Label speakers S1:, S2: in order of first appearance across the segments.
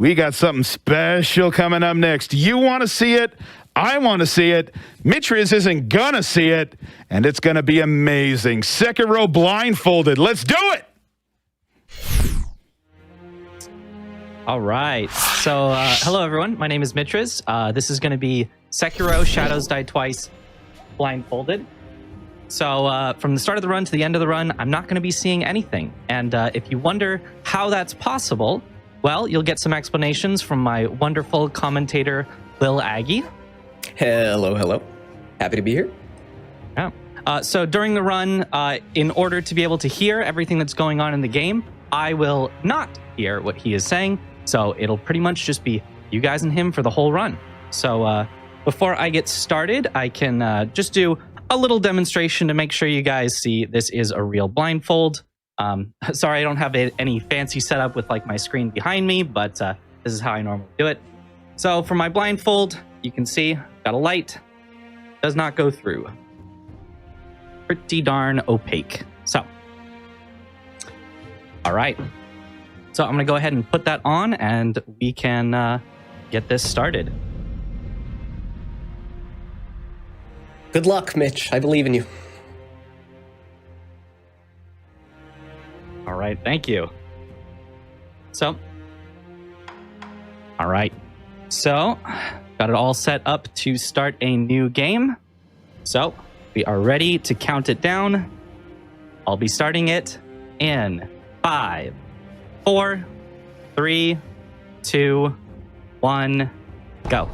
S1: We got something special coming up next. You want to see it? I want to see it. Mitriz isn't going to see it, and it's going to be amazing. Sekiro Blindfolded. Let's do it!
S2: All right. So, hello, everyone. My name is Mitriz. This is going to be Sekiro Shadows Die Twice Blindfolded. So, from the start of the run to the end of the run, I'm not going to be seeing anything. And if you wonder how that's possible, well, you'll get some explanations from my wonderful commentator, LilAggy.
S3: Hello, hello. Happy to be here.
S2: Yeah. So during the run, in order to be able to hear everything that's going on in the game, I will not hear what he is saying. So it'll pretty much just be you guys and him for the whole run. So before I get started, I can just do a little demonstration to make sure you guys see this is a real blindfold. Sorry, I don't have any fancy setup with like my screen behind me, but this is how I normally do it. So for my blindfold, you can see, got a light, does not go through. Pretty darn opaque. So, all right. So I'm gonna go ahead and put that on and we can get this started.
S3: Good luck, Mitch. I believe in you.
S2: All right, thank you. So, all right. So, got it all set up to start a new game. So, we are ready to count it down. I'll be starting it in 5, 4, 3, 2, 1, go.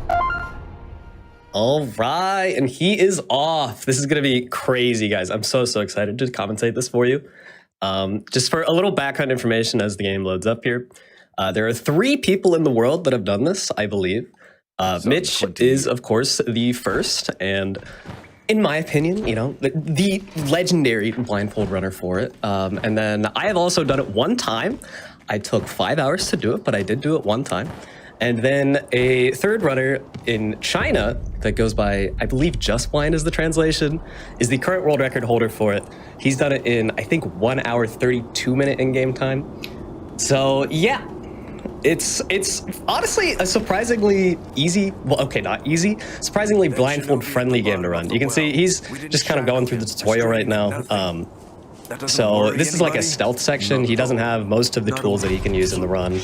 S3: All right, and he is off. This is going to be crazy, guys. I'm so excited to commentate this for you. Just for a little background information as the game loads up here. There are 3 people in the world that have done this, I believe. Mitch is, of course, the first, and in my opinion, you know, the legendary blindfold runner for it. And then I have also done it one time. I took 5 hours to do it, but I did do it one time. And then a third runner in China that goes by, I believe, Just Blind is the translation, is the current world record holder for it. He's done it in, I think, 1 hour, 32 minute in-game time. So yeah, it's honestly a surprisingly easy, well, okay, not easy, surprisingly blindfold-friendly game to run. You can see he's just kind of going through the tutorial right now. So this is like a stealth section. He doesn't have most of the tools that he can use in the run.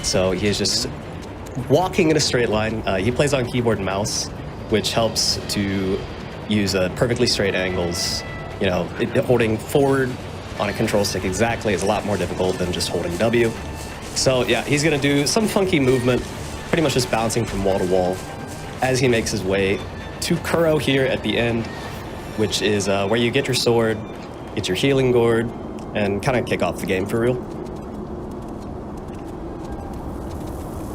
S3: So he is just walking in a straight line. He plays on keyboard and mouse, which helps to use perfectly straight angles. You know, holding forward on a control stick exactly is a lot more difficult than just holding W. So yeah, he's gonna do some funky movement, pretty much just bouncing from wall to wall as he makes his way to Kuro here at the end, which is where you get your sword, get your healing gourd, and kind of kick off the game for real.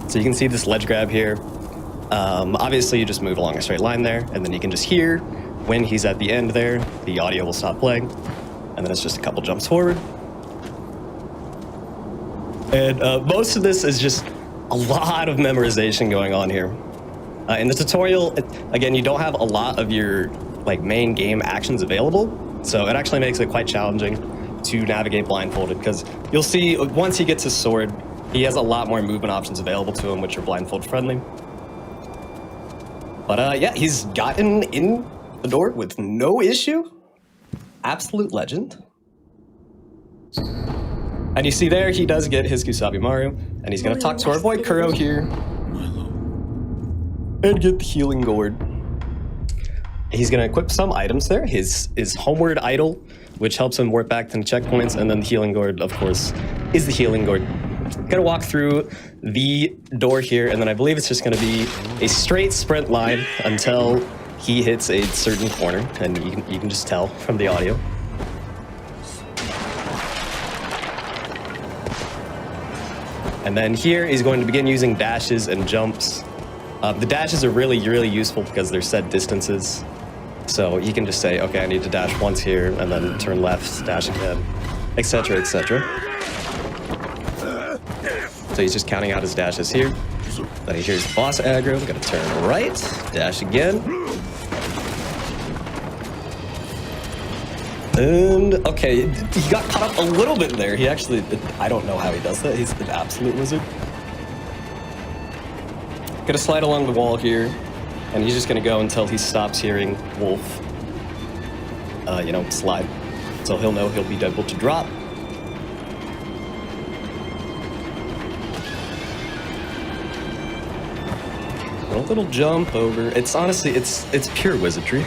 S3: So you can see this ledge grab here. Obviously you just move along a straight line there, and then you can just hear when he's at the end there, the audio will stop playing, and then it's just a couple jumps forward. And most of this is just a lot of memorization going on here. In the tutorial, again, you don't have a lot of your like main game actions available, so it actually makes it quite challenging to navigate blindfolded, because you'll see once he gets his sword, he has a lot more movement options available to him, which are blindfold friendly. But yeah, he's gotten in the door with no issue. Absolute legend. And you see there, he does get his Kusabi Maru, and he's gonna talk to our boy Kuro here. And get the healing gourd. He's gonna equip some items there. His homeward idol, which helps him warp back to the checkpoints, and then the healing gourd, of course, is the healing gourd. Gonna walk through the door here, and then I believe it's just gonna be a straight sprint line until he hits a certain corner, and you can just tell from the audio. And then here he's going to begin using dashes and jumps. The dashes are really useful because they're set distances. So you can just say, okay, I need to dash once here, and then turn left, dash again, etc., etc. So he's just counting out his dashes here. Then he hears boss aggro, gonna turn right, dash again. And, okay, he got caught up a little bit there. He actually, I don't know how he does that. He's an absolute wizard. Gonna slide along the wall here, and he's just gonna go until he stops hearing Wolf, you know, slide. So he'll know he'll be able to drop. A little jump over. It's honestly, it's pure wizardry.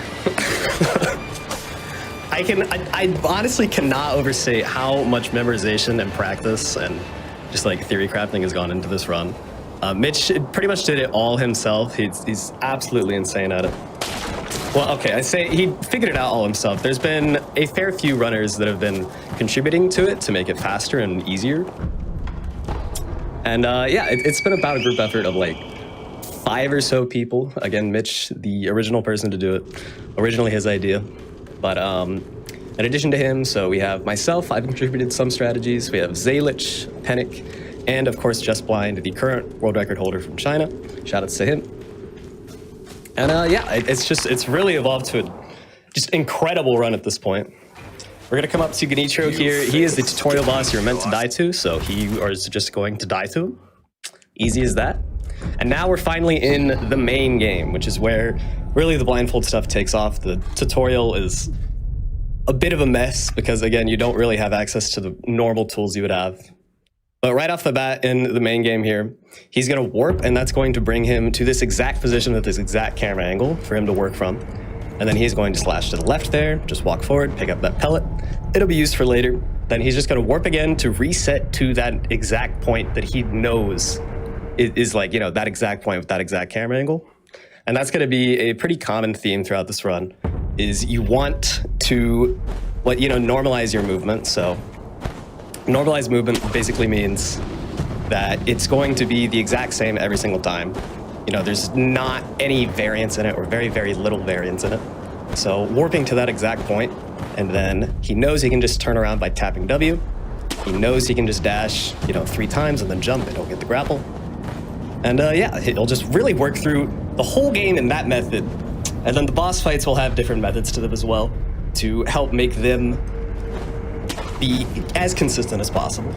S3: I honestly cannot overstate how much memorization and practice and just like theory crafting has gone into this run. Mitch pretty much did it all himself. He's absolutely insane at it. Well, okay, I say he figured it out all himself. There's been a fair few runners that have been contributing to it to make it faster and easier. And yeah, it's been about a group effort of like 5 or so people. Again, Mitch, the original person to do it, originally his idea. But in addition to him, so we have myself, I've contributed some strategies. We have Zaylich, Panic, and of course, Just Blind, the current world record holder from China. Shout outs to him. And yeah, it's really evolved to a just incredible run at this point. We're gonna come up to Genichiro here. He is the tutorial boss you're meant to die to, so he is just going to die to him. Easy as that. And now we're finally in the main game, which is where really the blindfold stuff takes off. The tutorial is a bit of a mess because, again, you don't really have access to the normal tools you would have. But right off the bat in the main game here, he's going to warp, and that's going to bring him to this exact position with this exact camera angle for him to work from. And then he's going to slash to the left there, just walk forward, pick up that pellet. It'll be used for later. Then he's just going to warp again to reset to that exact point that he knows is like, you know, that exact point with that exact camera angle. And that's going to be a pretty common theme throughout this run, is you want to, you know, normalize your movement. So normalized movement basically means that it's going to be the exact same every single time. You know, there's not any variance in it, or very, very little variance in it. So warping to that exact point, and then he knows he can just turn around by tapping W. He knows he can just dash, you know, 3 times and then jump and he'll get the grapple. And yeah, he'll just really work through the whole game in that method. And then the boss fights will have different methods to them as well to help make them be as consistent as possible.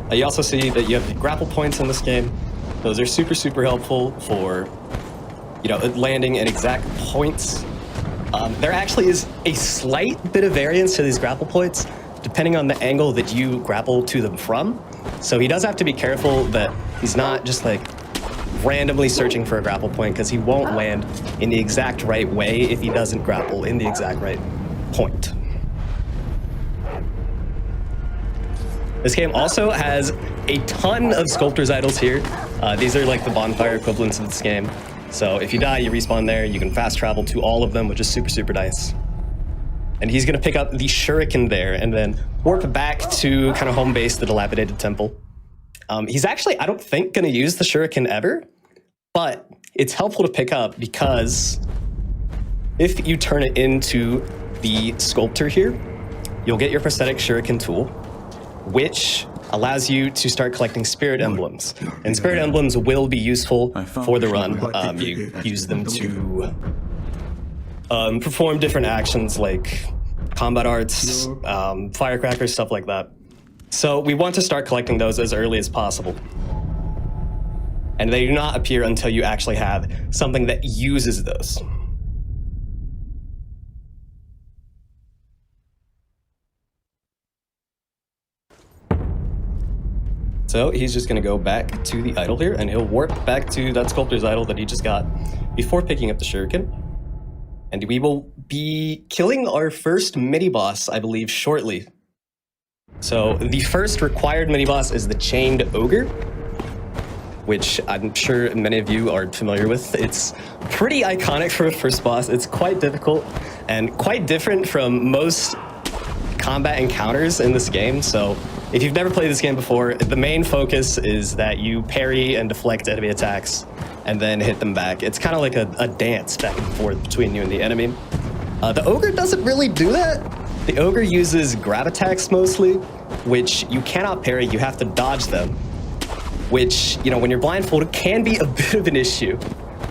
S3: You also see that you have the grapple points in this game. Those are super, super helpful for, you know, landing in exact points. There actually is a slight bit of variance to these grapple points depending on the angle that you grapple to them from. So he does have to be careful that he's not just like randomly searching for a grapple point, because he won't land in the exact right way if he doesn't grapple in the exact right point. This game also has a ton of sculptor's idols here. These are like the bonfire equivalents of this game. So if you die, you respawn there. You can fast travel to all of them, which is super, super nice. And he's going to pick up the shuriken there and then warp back to kind of home base, the dilapidated temple. He's actually, I don't think, going to use the shuriken ever, but it's helpful to pick up because if you turn it into the sculptor here, you'll get your prosthetic shuriken tool, which allows you to start collecting spirit emblems. And spirit emblems will be useful for the run. You use them to perform different actions like combat arts, firecrackers, stuff like that. So we want to start collecting those as early as possible. And they do not appear until you actually have something that uses those. So he's just going to go back to the idol here, and he'll warp back to that sculptor's idol that he just got before picking up the shuriken. And we will be killing our first mini-boss, I believe, shortly. So the first required mini-boss is the Chained Ogre, which I'm sure many of you are familiar with. It's pretty iconic for a first boss. It's quite difficult and quite different from most combat encounters in this game. So if you've never played this game before, the main focus is that you parry and deflect enemy attacks and then hit them back. It's kind of like a dance back and forth between you and the enemy. The Ogre doesn't really do that. The Ogre uses grab attacks mostly, which you cannot parry. You have to dodge them, which, you know, when you're blindfolded can be a bit of an issue.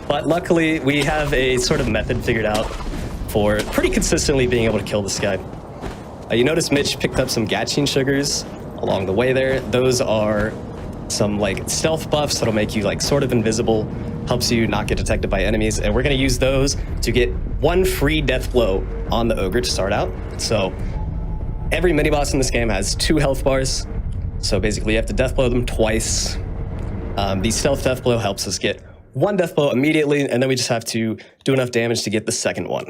S3: But luckily, we have a sort of method figured out for pretty consistently being able to kill this guy. You notice Mitch picked up some Gatchin sugars along the way there. Those are some like stealth buffs that'll make you like sort of invisible helps you not get detected by enemies. And we're going to use those to get one free death blow on the ogre to start out. So every mini boss in this game has 2 health bars. So basically you have to death blow them twice. The stealth death blow helps us get 1 death blow immediately, and then we just have to do enough damage to get the second one.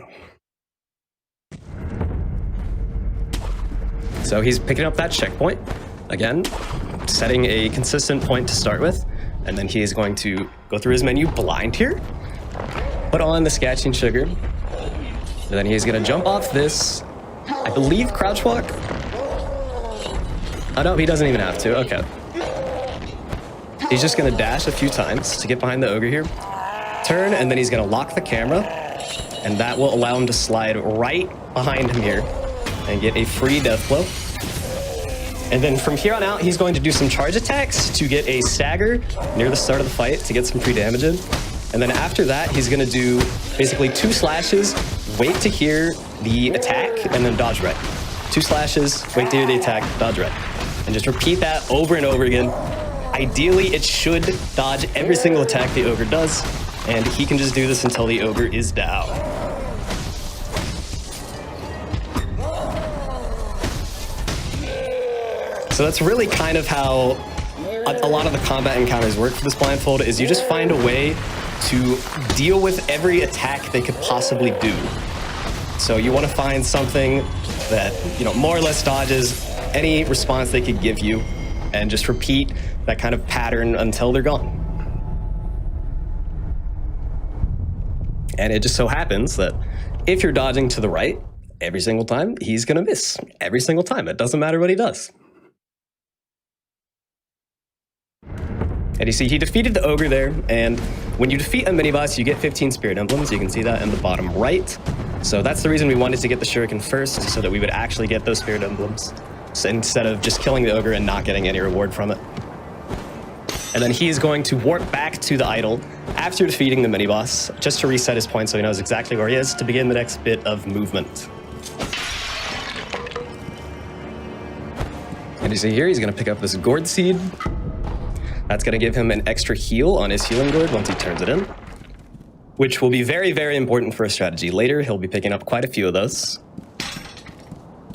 S3: So he's picking up that checkpoint. Again, setting a consistent point to start with. And then he is going to go through his menu blind here. Put on the Scatching Sugar. And then he's going to jump off this, I believe, crouch walk. Oh, no, he doesn't even have to. Okay. He's just going to dash a few times to get behind the ogre here. Turn, and then he's going to lock the camera. And that will allow him to slide right behind him here and get a free death blow. And then from here on out, he's going to do some charge attacks to get a stagger near the start of the fight to get some free damage in. And then after that, he's going to do basically 2 slashes, wait to hear the attack, and then dodge right. 2 slashes, wait to hear the attack, dodge right. And just repeat that over and over again. Ideally, it should dodge every single attack the ogre does, and he can just do this until the ogre is down. So that's really kind of how a lot of the combat encounters work for this blindfold, is you just find a way to deal with every attack they could possibly do. So you want to find something that, more or less dodges any response they could give you, and just repeat that kind of pattern until they're gone. And it just so happens that if you're dodging to the right every single time, he's going to miss every single time. It doesn't matter what he does. And you see, he defeated the ogre there, and when you defeat a mini-boss, you get 15 spirit emblems. You can see that in the bottom right. So that's the reason we wanted to get the shuriken first, so that we would actually get those spirit emblems, so instead of just killing the ogre and not getting any reward from it. And then he is going to warp back to the idol after defeating the mini-boss, just to reset his point so he knows exactly where he is to begin the next bit of movement. And you see here, he's going to pick up this gourd seed. That's going to give him an extra heal on his healing gourd once he turns it in, which will be very, very important for a strategy. Later, he'll be picking up quite a few of those.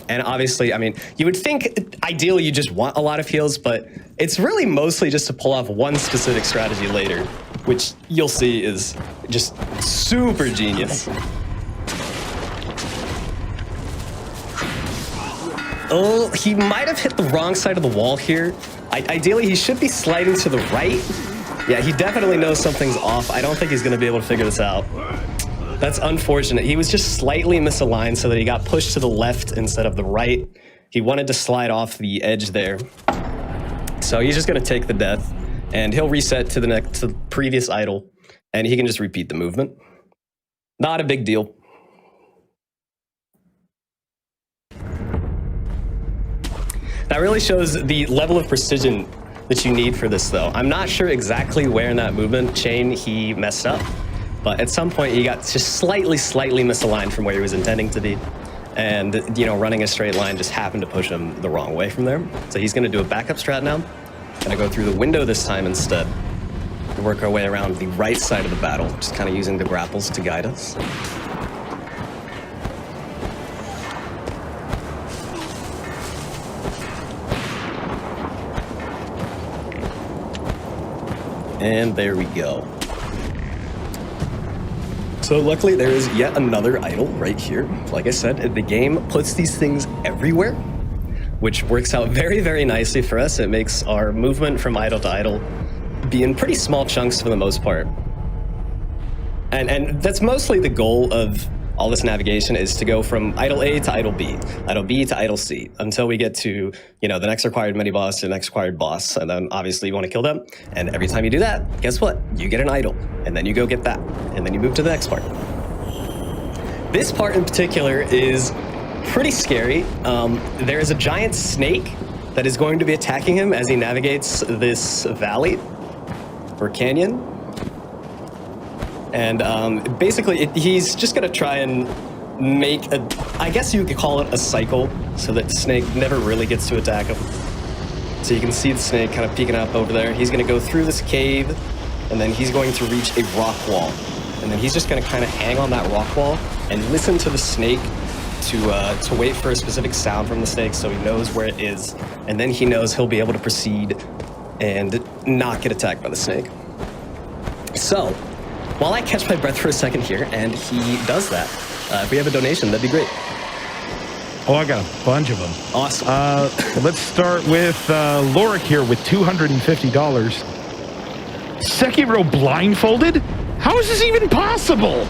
S3: And obviously, I mean, you would think ideally you just want a lot of heals, but it's really mostly just to pull off one specific strategy later, which you'll see is just super genius. Oh, he might have hit the wrong side of the wall here. Ideally, he should be sliding to the right. Yeah, he definitely knows something's off. I don't think he's going to be able to figure this out. That's unfortunate. He was just slightly misaligned so that he got pushed to the left instead of the right. He wanted to slide off the edge there. So he's just going to take the death, and he'll reset to the previous idol, and he can just repeat the movement. Not a big deal. That really shows the level of precision that you need for this, though. I'm not sure exactly where in that movement chain he messed up, but at some point he got just slightly misaligned from where he was intending to be. And, running a straight line just happened to push him the wrong way from there. So he's going to do a backup strat now. Gonna go through the window this time instead. Work our way around the right side of the battle, just kind of using the grapples to guide us. And there we go. So luckily there is yet another idol right here. Like I said, the game puts these things everywhere, which works out very, very nicely for us. It makes our movement from idol to idol be in pretty small chunks for the most part. And that's mostly the goal of all this navigation, is to go from idol A to idol B to idol C, until we get to, the next required mini-boss, the next required boss, and then obviously you want to kill them. And every time you do that, guess what? You get an idol, and then you go get that, and then you move to the next part. This part in particular is pretty scary. There is a giant snake that is going to be attacking him as he navigates this valley or canyon. And basically, he's just going to try and make I guess you could call it a cycle, so that the snake never really gets to attack him. So you can see the snake kind of peeking up over there. He's going to go through this cave, and then he's going to reach a rock wall. And then he's just going to kind of hang on that rock wall and listen to the snake to wait for a specific sound from the snake so he knows where it is. And then he knows he'll be able to proceed and not get attacked by the snake. So, while I catch my breath for a second here, and he does that, if we have a donation, that'd be great.
S1: Oh, I got a bunch of them.
S3: Awesome.
S1: Let's start with Lorik here with $250. Sekiro blindfolded? How is this even possible?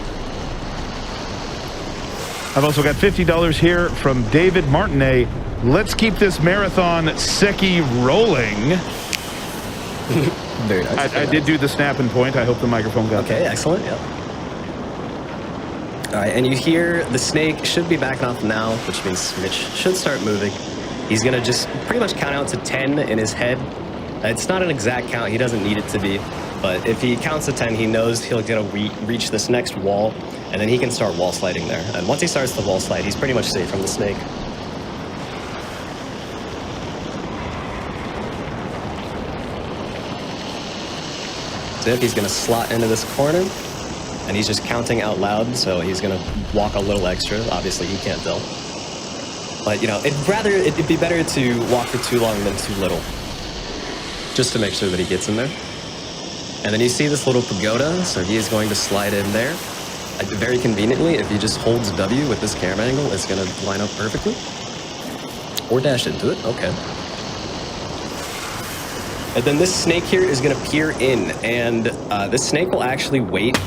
S1: I've also got $50 here from David Martinet. Let's keep this marathon Seki rolling.
S3: Very nice.
S1: I did do the snapping point. I hope the microphone got
S3: Okay,
S1: that.
S3: excellent, yeah. All right, and you hear the snake should be backing off now, which means Mitch should start moving. He's gonna just pretty much count out to 10 in his head. It's not an exact count, he doesn't need it to be, but if he counts to 10, he knows he'll get reach this next wall, and then he can start wall sliding there. And once he starts the wall slide, he's pretty much safe from the snake. So he's gonna slot into this corner, and he's just counting out loud, so he's gonna walk a little extra. Obviously, he can't tell. But, you know, it'd be better to walk for too long than too little, just to make sure that he gets in there. And then you see this little pagoda, so he is going to slide in there. Very conveniently, if he just holds W with this camera angle, it's gonna line up perfectly. Or dash into it, okay. And then this snake here is gonna peer in, and this snake will actually wait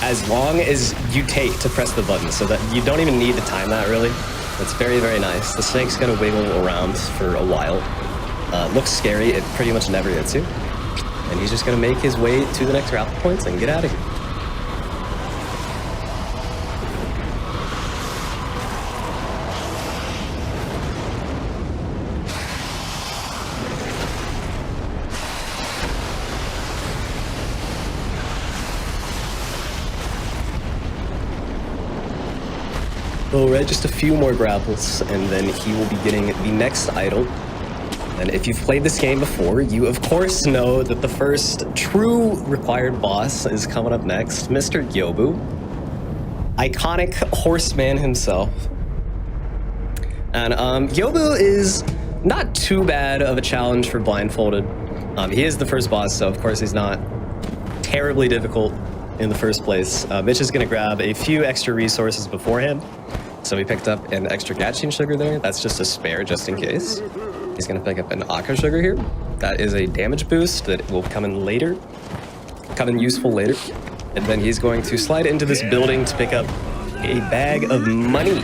S3: as long as you take to press the button, so that you don't even need to time that, really. It's very, very nice. The snake's gonna wiggle around for a while. Looks scary, it pretty much never hits you. And he's just gonna make his way to the next grapple points and get out of here. Alright, just a few more grapples, and then he will be getting the next idol. And if you've played this game before, you of course know that the first true required boss is coming up next, Mr. Yobu. Iconic horseman himself. And Yobu is not too bad of a challenge for Blindfolded. He is the first boss, so of course he's not terribly difficult in the first place. Mitch is going to grab a few extra resources beforehand. So we picked up an extra Gatchin sugar there. That's just a spare, just in case. He's going to pick up an Akka sugar here. That is a damage boost that will come in later. Come in useful later. And then he's going to slide into this building to pick up a bag of money.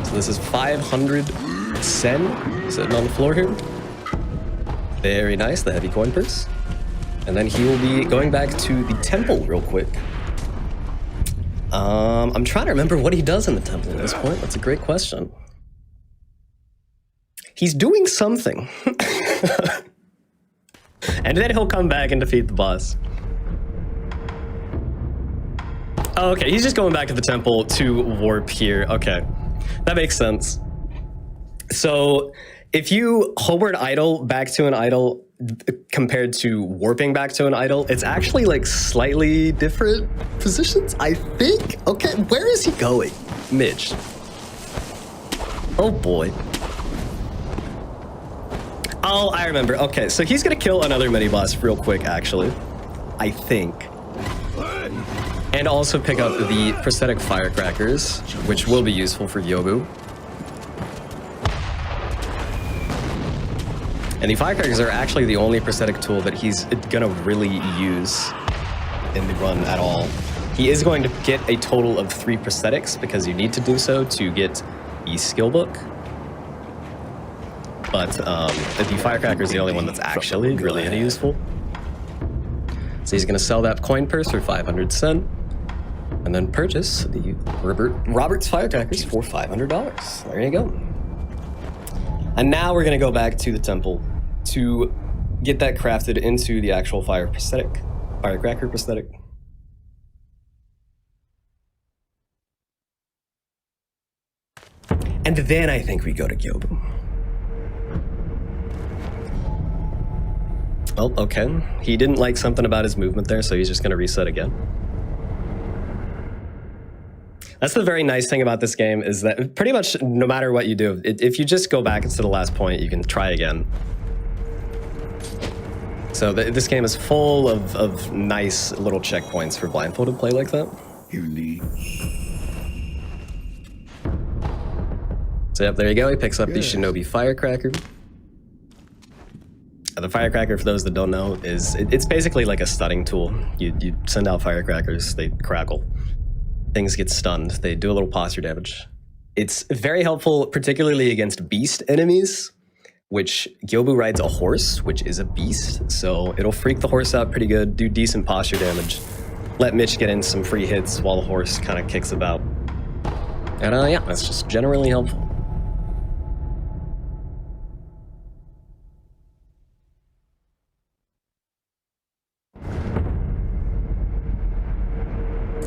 S3: So this is 500 sen sitting on the floor here. Very nice, the heavy coin purse. And then he will be going back to the temple real quick. I'm trying to remember what he does in the temple at this point. That's a great question. He's doing something. And then he'll come back and defeat the boss. Oh, okay, he's just going back to the temple to warp here. Okay, that makes sense. So if you homeward idol back to an idol compared to warping back to an idol, it's actually like slightly different positions, I think. Okay, where is he going? Mitch. Oh boy. Oh, I remember. Okay, so he's gonna kill another mini-boss real quick, actually. I think. And also pick up the prosthetic firecrackers, which will be useful for Yobu. And the firecrackers are actually the only prosthetic tool that he's gonna really use in the run at all. He is going to get a total of 3 prosthetics because you need to do so to get the skill book. But the firecracker is the only one that's actually really any useful. So he's gonna sell that coin purse for 500 sen, and then purchase the Robert's firecrackers for $500. There you go. And now we're gonna go back to the temple to get that crafted into the actual firecracker prosthetic. And then I think we go to Yobu. Oh, okay. He didn't like something about his movement there, so he's just going to reset again. That's the very nice thing about this game, is that pretty much no matter what you do, if you just go back to the last point, you can try again. So this game is full of nice little checkpoints for blindfolded play like that. So yep, there you go. He picks up the Shinobi Firecracker. The Firecracker, for those that don't know, it's basically like a stunning tool. You send out firecrackers, they crackle. Things get stunned. They do a little posture damage. It's very helpful, particularly against beast enemies, which Gyobu rides a horse, which is a beast. So it'll freak the horse out pretty good, do decent posture damage, let Mitch get in some free hits while the horse kind of kicks about. And yeah, that's just generally helpful.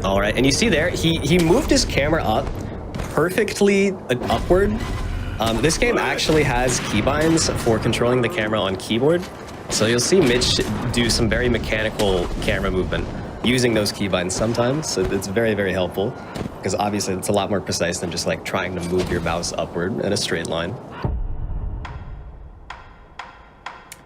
S3: All right, and you see there, he moved his camera up perfectly upward. This game actually has keybinds for controlling the camera on keyboard. So you'll see Mitch do some very mechanical camera movement using those keybinds sometimes. So it's very, very helpful, because obviously it's a lot more precise than just like trying to move your mouse upward in a straight line.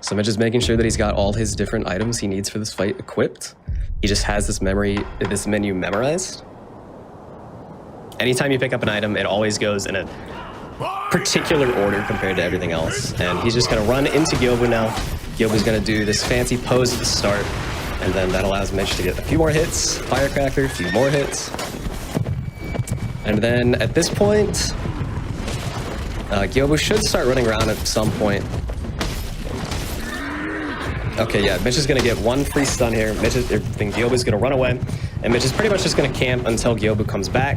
S3: So Mitch is making sure that he's got all his different items he needs for this fight equipped. He just has this menu memorized. Anytime you pick up an item, it always goes in a particular order compared to everything else. And he's just gonna run into Gyobu now. Gyobu's gonna do this fancy pose at the start, and then that allows Mitch to get a few more hits, Firecracker, a few more hits. And then at this point, Gyobu should start running around at some point. Okay, yeah, Mitch is going to get one free stun here. Gyobu's going to run away, and Mitch is pretty much just going to camp until Gyobu comes back.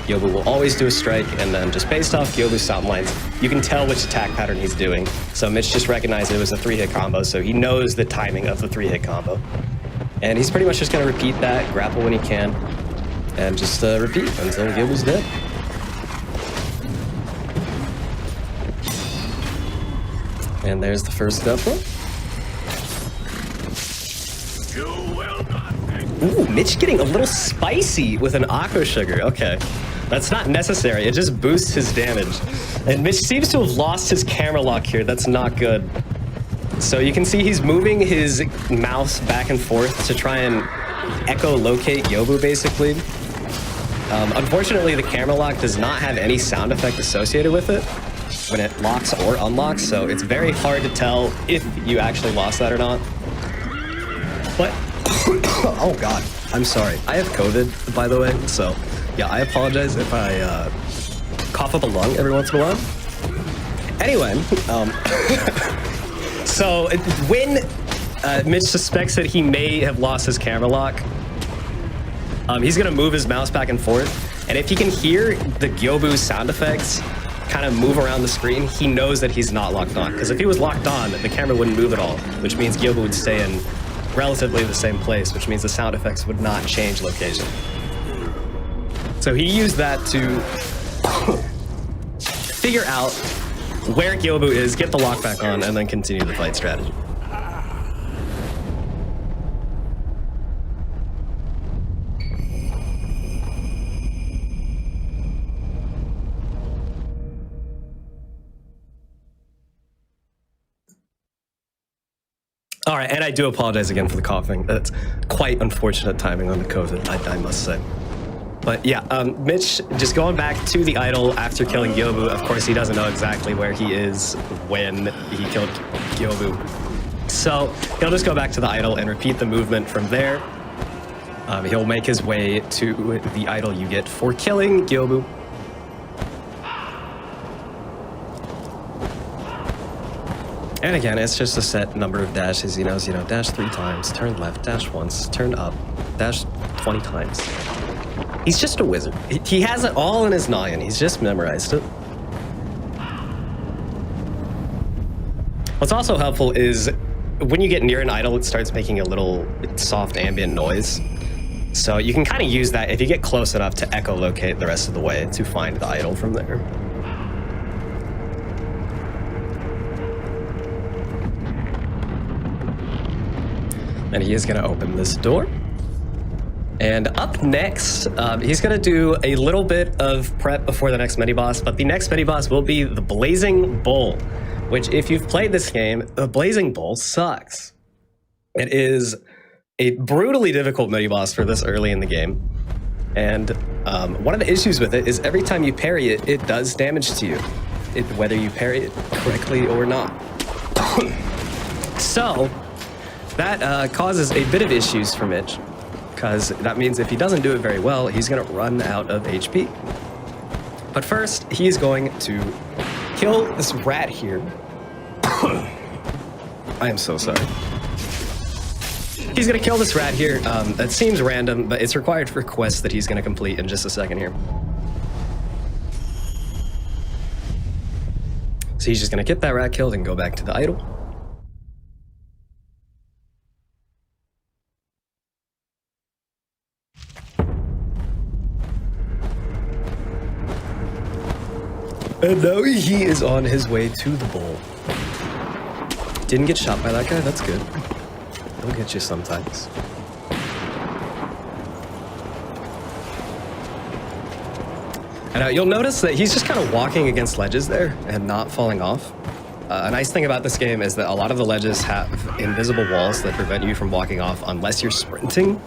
S3: Gyobu will always do a strike, and then just based off Gyobu's sound lines, you can tell which attack pattern he's doing. So Mitch just recognized it was a 3-hit combo, so he knows the timing of the 3-hit combo. And he's pretty much just going to repeat that, grapple when he can, and just repeat until Gyobu's dead. And there's the first up one. Ooh, Mitch getting a little spicy with an Aqua Sugar. Okay, that's not necessary. It just boosts his damage. And Mitch seems to have lost his camera lock here. That's not good. So you can see he's moving his mouse back and forth to try and echolocate Gyobu, basically. Unfortunately, the camera lock does not have any sound effect associated with it when it locks or unlocks, so it's very hard to tell if you actually lost that or not. But oh god, I'm sorry. I have COVID, by the way, so yeah, I apologize if I cough up a lung every once in a while. Anyway, so when Mitch suspects that he may have lost his camera lock, he's gonna move his mouse back and forth, and if he can hear the Gyobu sound effects kind of move around the screen, he knows that he's not locked on. Because if he was locked on, the camera wouldn't move at all, which means Gyobu would stay in relatively the same place, which means the sound effects would not change location. So he used that to figure out where Gyobu is, get the lock back on, and then continue the fight strategy. All right, and I do apologize again for the coughing. That's quite unfortunate timing on the COVID, I must say. But yeah, Mitch just going back to the idol after killing Gyobu. Of course, he doesn't know exactly where he is when he killed Gyobu. So he'll just go back to the idol and repeat the movement from there. He'll make his way to the idol you get for killing Gyobu. And again, it's just a set number of dashes. He knows, dash 3 times, turn left, dash once, turn up, dash 20 times. He's just a wizard. He has it all in his noggin. He's just memorized it. What's also helpful is when you get near an idol, it starts making a little soft ambient noise. So you can kind of use that if you get close enough to echolocate the rest of the way to find the idol from there. And he is going to open this door. And up next, he's going to do a little bit of prep before the next mini-boss, but the next mini-boss will be the Blazing Bull, which if you've played this game, the Blazing Bull sucks. It is a brutally difficult mini-boss for this early in the game. And one of the issues with it is every time you parry it, it does damage to you, whether you parry it correctly or not. So that causes a bit of issues for Mitch, because that means if he doesn't do it very well, he's going to run out of HP. But first, he's going to kill this rat here. I am so sorry. He's going to kill this rat here. That seems random, but it's required for quests that he's going to complete in just a second here. So he's just going to get that rat killed and go back to the idol. And now he is on his way to the bowl. Didn't get shot by that guy, that's good. They'll get you sometimes. And you'll notice that he's just kind of walking against ledges there and not falling off. A nice thing about this game is that a lot of the ledges have invisible walls that prevent you from walking off unless you're sprinting.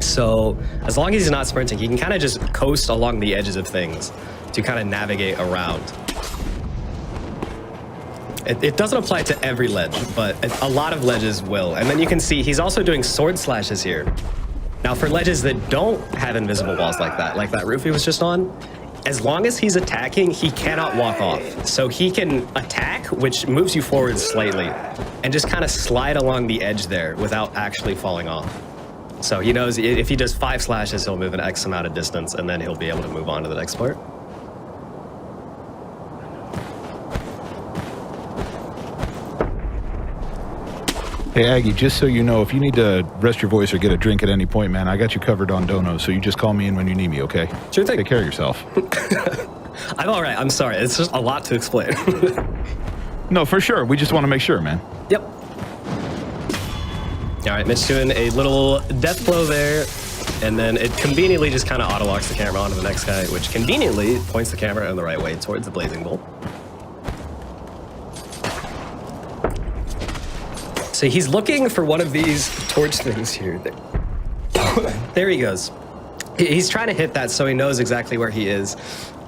S3: So as long as he's not sprinting, he can kind of just coast along the edges of things to kind of navigate around. It doesn't apply to every ledge, but a lot of ledges will. And then you can see he's also doing sword slashes here. Now for ledges that don't have invisible walls like that roof he was just on, as long as he's attacking, he cannot walk off. So he can attack, which moves you forward slightly, and just kind of slide along the edge there without actually falling off. So he knows if he does 5 slashes, he'll move an X amount of distance, and then he'll be able to move on to the next part.
S1: Hey, Aggie, just so you know, if you need to rest your voice or get a drink at any point, man, I got you covered on Dono, so you just call me in when you need me, okay?
S3: Sure thing.
S1: Take care of yourself.
S3: I'm all right. I'm sorry. It's just a lot to explain.
S1: No, for sure. We just want to make sure, man.
S3: Yep. All right, Mitch doing a little death blow there, and then it conveniently just kind of auto-locks the camera onto the next guy, which conveniently points the camera in the right way towards the Blazing Bull. So he's looking for one of these torch things here. There he goes. He's trying to hit that so he knows exactly where he is.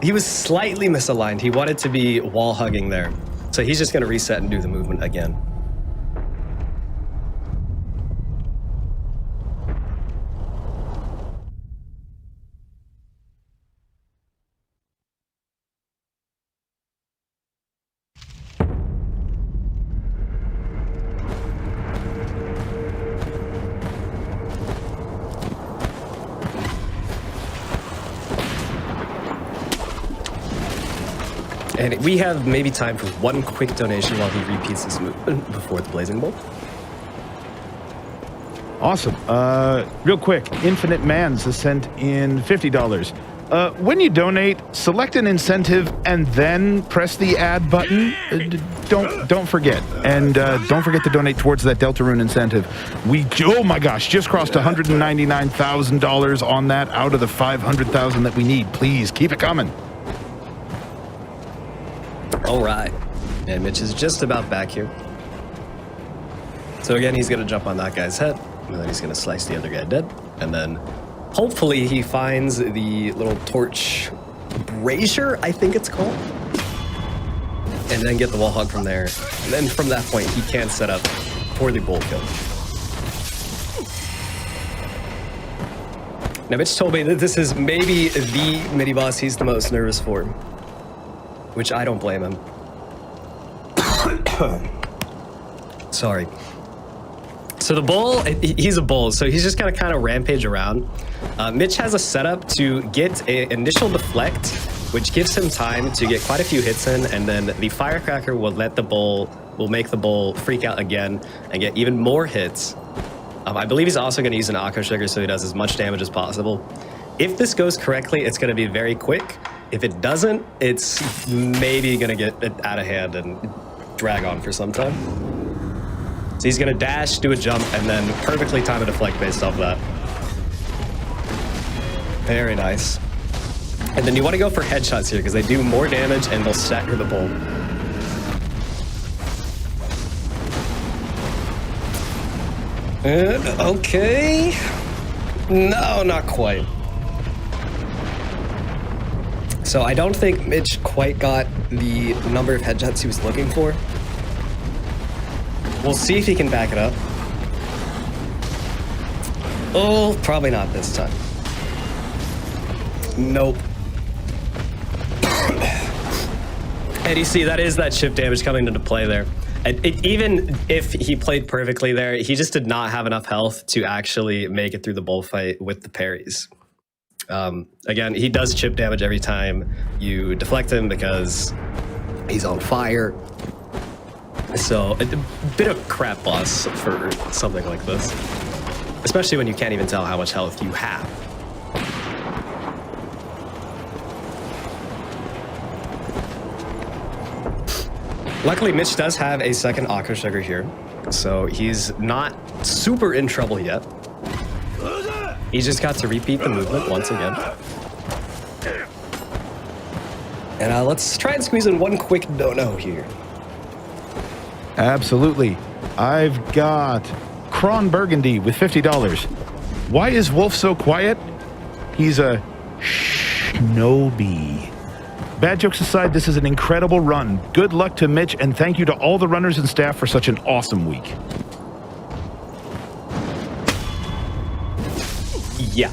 S3: He was slightly misaligned. He wanted to be wall hugging there. So he's just going to reset and do the movement again. And we have maybe time for one quick donation while he repeats this movement before the Blazing Bull.
S1: Awesome. Real quick, Infinite Mans has sent in $50. When you donate, select an incentive and then press the add button. Don't forget. And don't forget to donate towards that Deltarune incentive. We, oh my gosh, just crossed $199,000 on that out of the $500,000 that we need. Please keep it coming.
S3: All right. And Mitch is just about back here. So again, he's going to jump on that guy's head, and then he's going to slice the other guy dead. And then hopefully he finds the little torch brazier, I think it's called. And then get the wall hug from there. And then from that point, he can set up for the bull kill. Now, Mitch told me that this is maybe the mini-boss he's the most nervous for, which I don't blame him. Sorry. So the bull, he's a bull, so he's just gonna kind of rampage around. Mitch has a setup to get an initial deflect, which gives him time to get quite a few hits in, and then the firecracker will make the bull freak out again and get even more hits. I believe he's also gonna use an Akko Sugar so he does as much damage as possible. If this goes correctly, it's gonna be very quick. If it doesn't, it's maybe gonna get out of hand and drag on for some time. So he's gonna dash, do a jump, and then perfectly time a deflect based off of that. Very nice. And then you want to go for headshots here because they do more damage and they'll stagger the bull. Okay. No, not quite. So I don't think Mitch quite got the number of headshots he was looking for. We'll see if he can back it up. Oh, probably not this time. Nope. And you see, that is that chip damage coming into play there. And even if he played perfectly there, he just did not have enough health to actually make it through the bullfight with the parries. Again, he does chip damage every time you deflect him because he's on fire. So a bit of crap boss for something like this, especially when you can't even tell how much health you have. Luckily, Mitch does have a second Aqua Sugar here, so he's not super in trouble yet. He just got to repeat the movement once again. And let's try and squeeze in one quick no-no here.
S1: Absolutely. I've got Kron Burgundy with $50. Why is Wolf so quiet? He's a shinobi. Bad jokes aside, this is an incredible run. Good luck to Mitch, and thank you to all the runners and staff for such an awesome week.
S3: Yeah.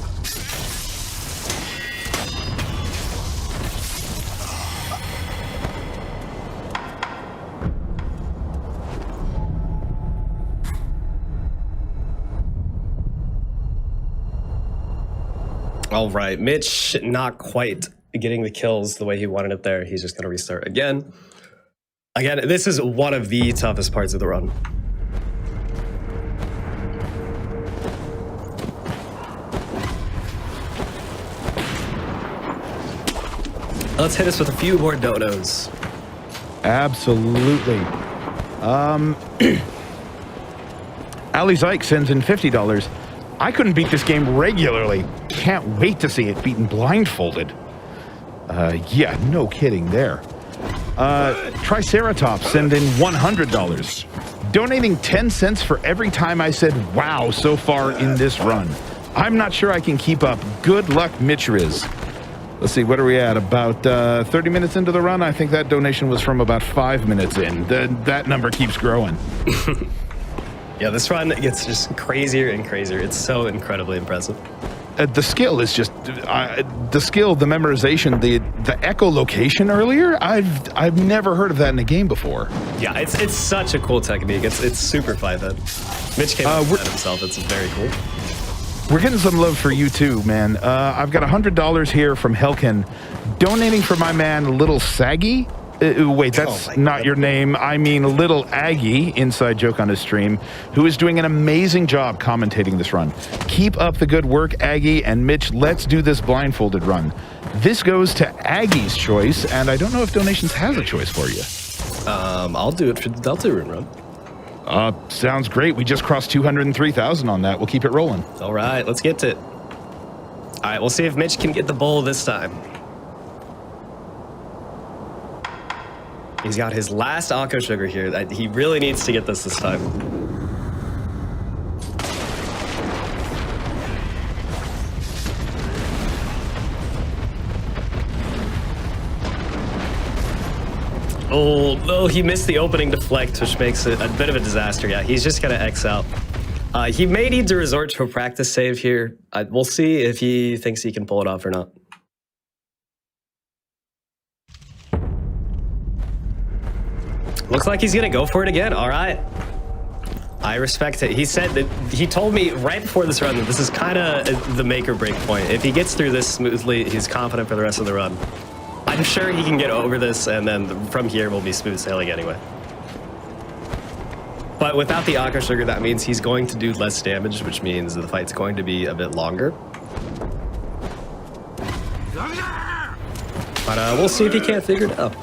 S3: All right, Mitch, not quite getting the kills the way he wanted it there. He's just going to restart again. Again, this is one of the toughest parts of the run. Let's hit us with a few more dodos.
S1: Absolutely. Ali Zyke sends in $50. I couldn't beat this game regularly. Can't wait to see it beaten blindfolded. Yeah, no kidding there. Triceratops send in $100. Donating 10 cents for every time I said wow so far in this run. I'm not sure I can keep up. Good luck, Mitch Riz. Let's see, what are we at? About 30 minutes into the run? I think that donation was from about 5 minutes in. That number keeps growing.
S3: Yeah, this run gets just crazier and crazier. It's so incredibly impressive.
S1: The skill is just the skill, the memorization, the echolocation earlier. I've never heard of that in a game before.
S3: Yeah, it's such a cool technique. It's super 5-head. Mitch came up with that himself. It's very cool.
S1: We're getting some love for you too, man. I've got $100 here from Helkin, donating for my man Little Saggy. Wait, that's not your name. I mean LilAggy, inside joke on his stream, who is doing an amazing job commentating this run. Keep up the good work, Aggie, and Mitch, let's do this blindfolded run. This goes to Aggie's choice, and I don't know if Donations has a choice for you.
S3: I'll do it for the Delta Rune run.
S1: Sounds great. We just crossed 203,000 on that. We'll keep it rolling.
S3: All right, let's get to it. All right, we'll see if Mitch can get the bowl this time. He's got his last Aqua Sugar here. He really needs to get this time. Oh, no, he missed the opening deflect, which makes it a bit of a disaster. Yeah, he's just going to X out. He may need to resort to a practice save here. We'll see if he thinks he can pull it off or not. Looks like he's gonna go for it again. All right. I respect it. He said that he told me right before this run that this is kind of the make or break point. If he gets through this smoothly, he's confident for the rest of the run. I'm sure he can get over this, and then from here we'll be smooth sailing anyway. But without the Aqua Sugar, that means he's going to do less damage, which means the fight's going to be a bit longer. But we'll see if he can't figure it out.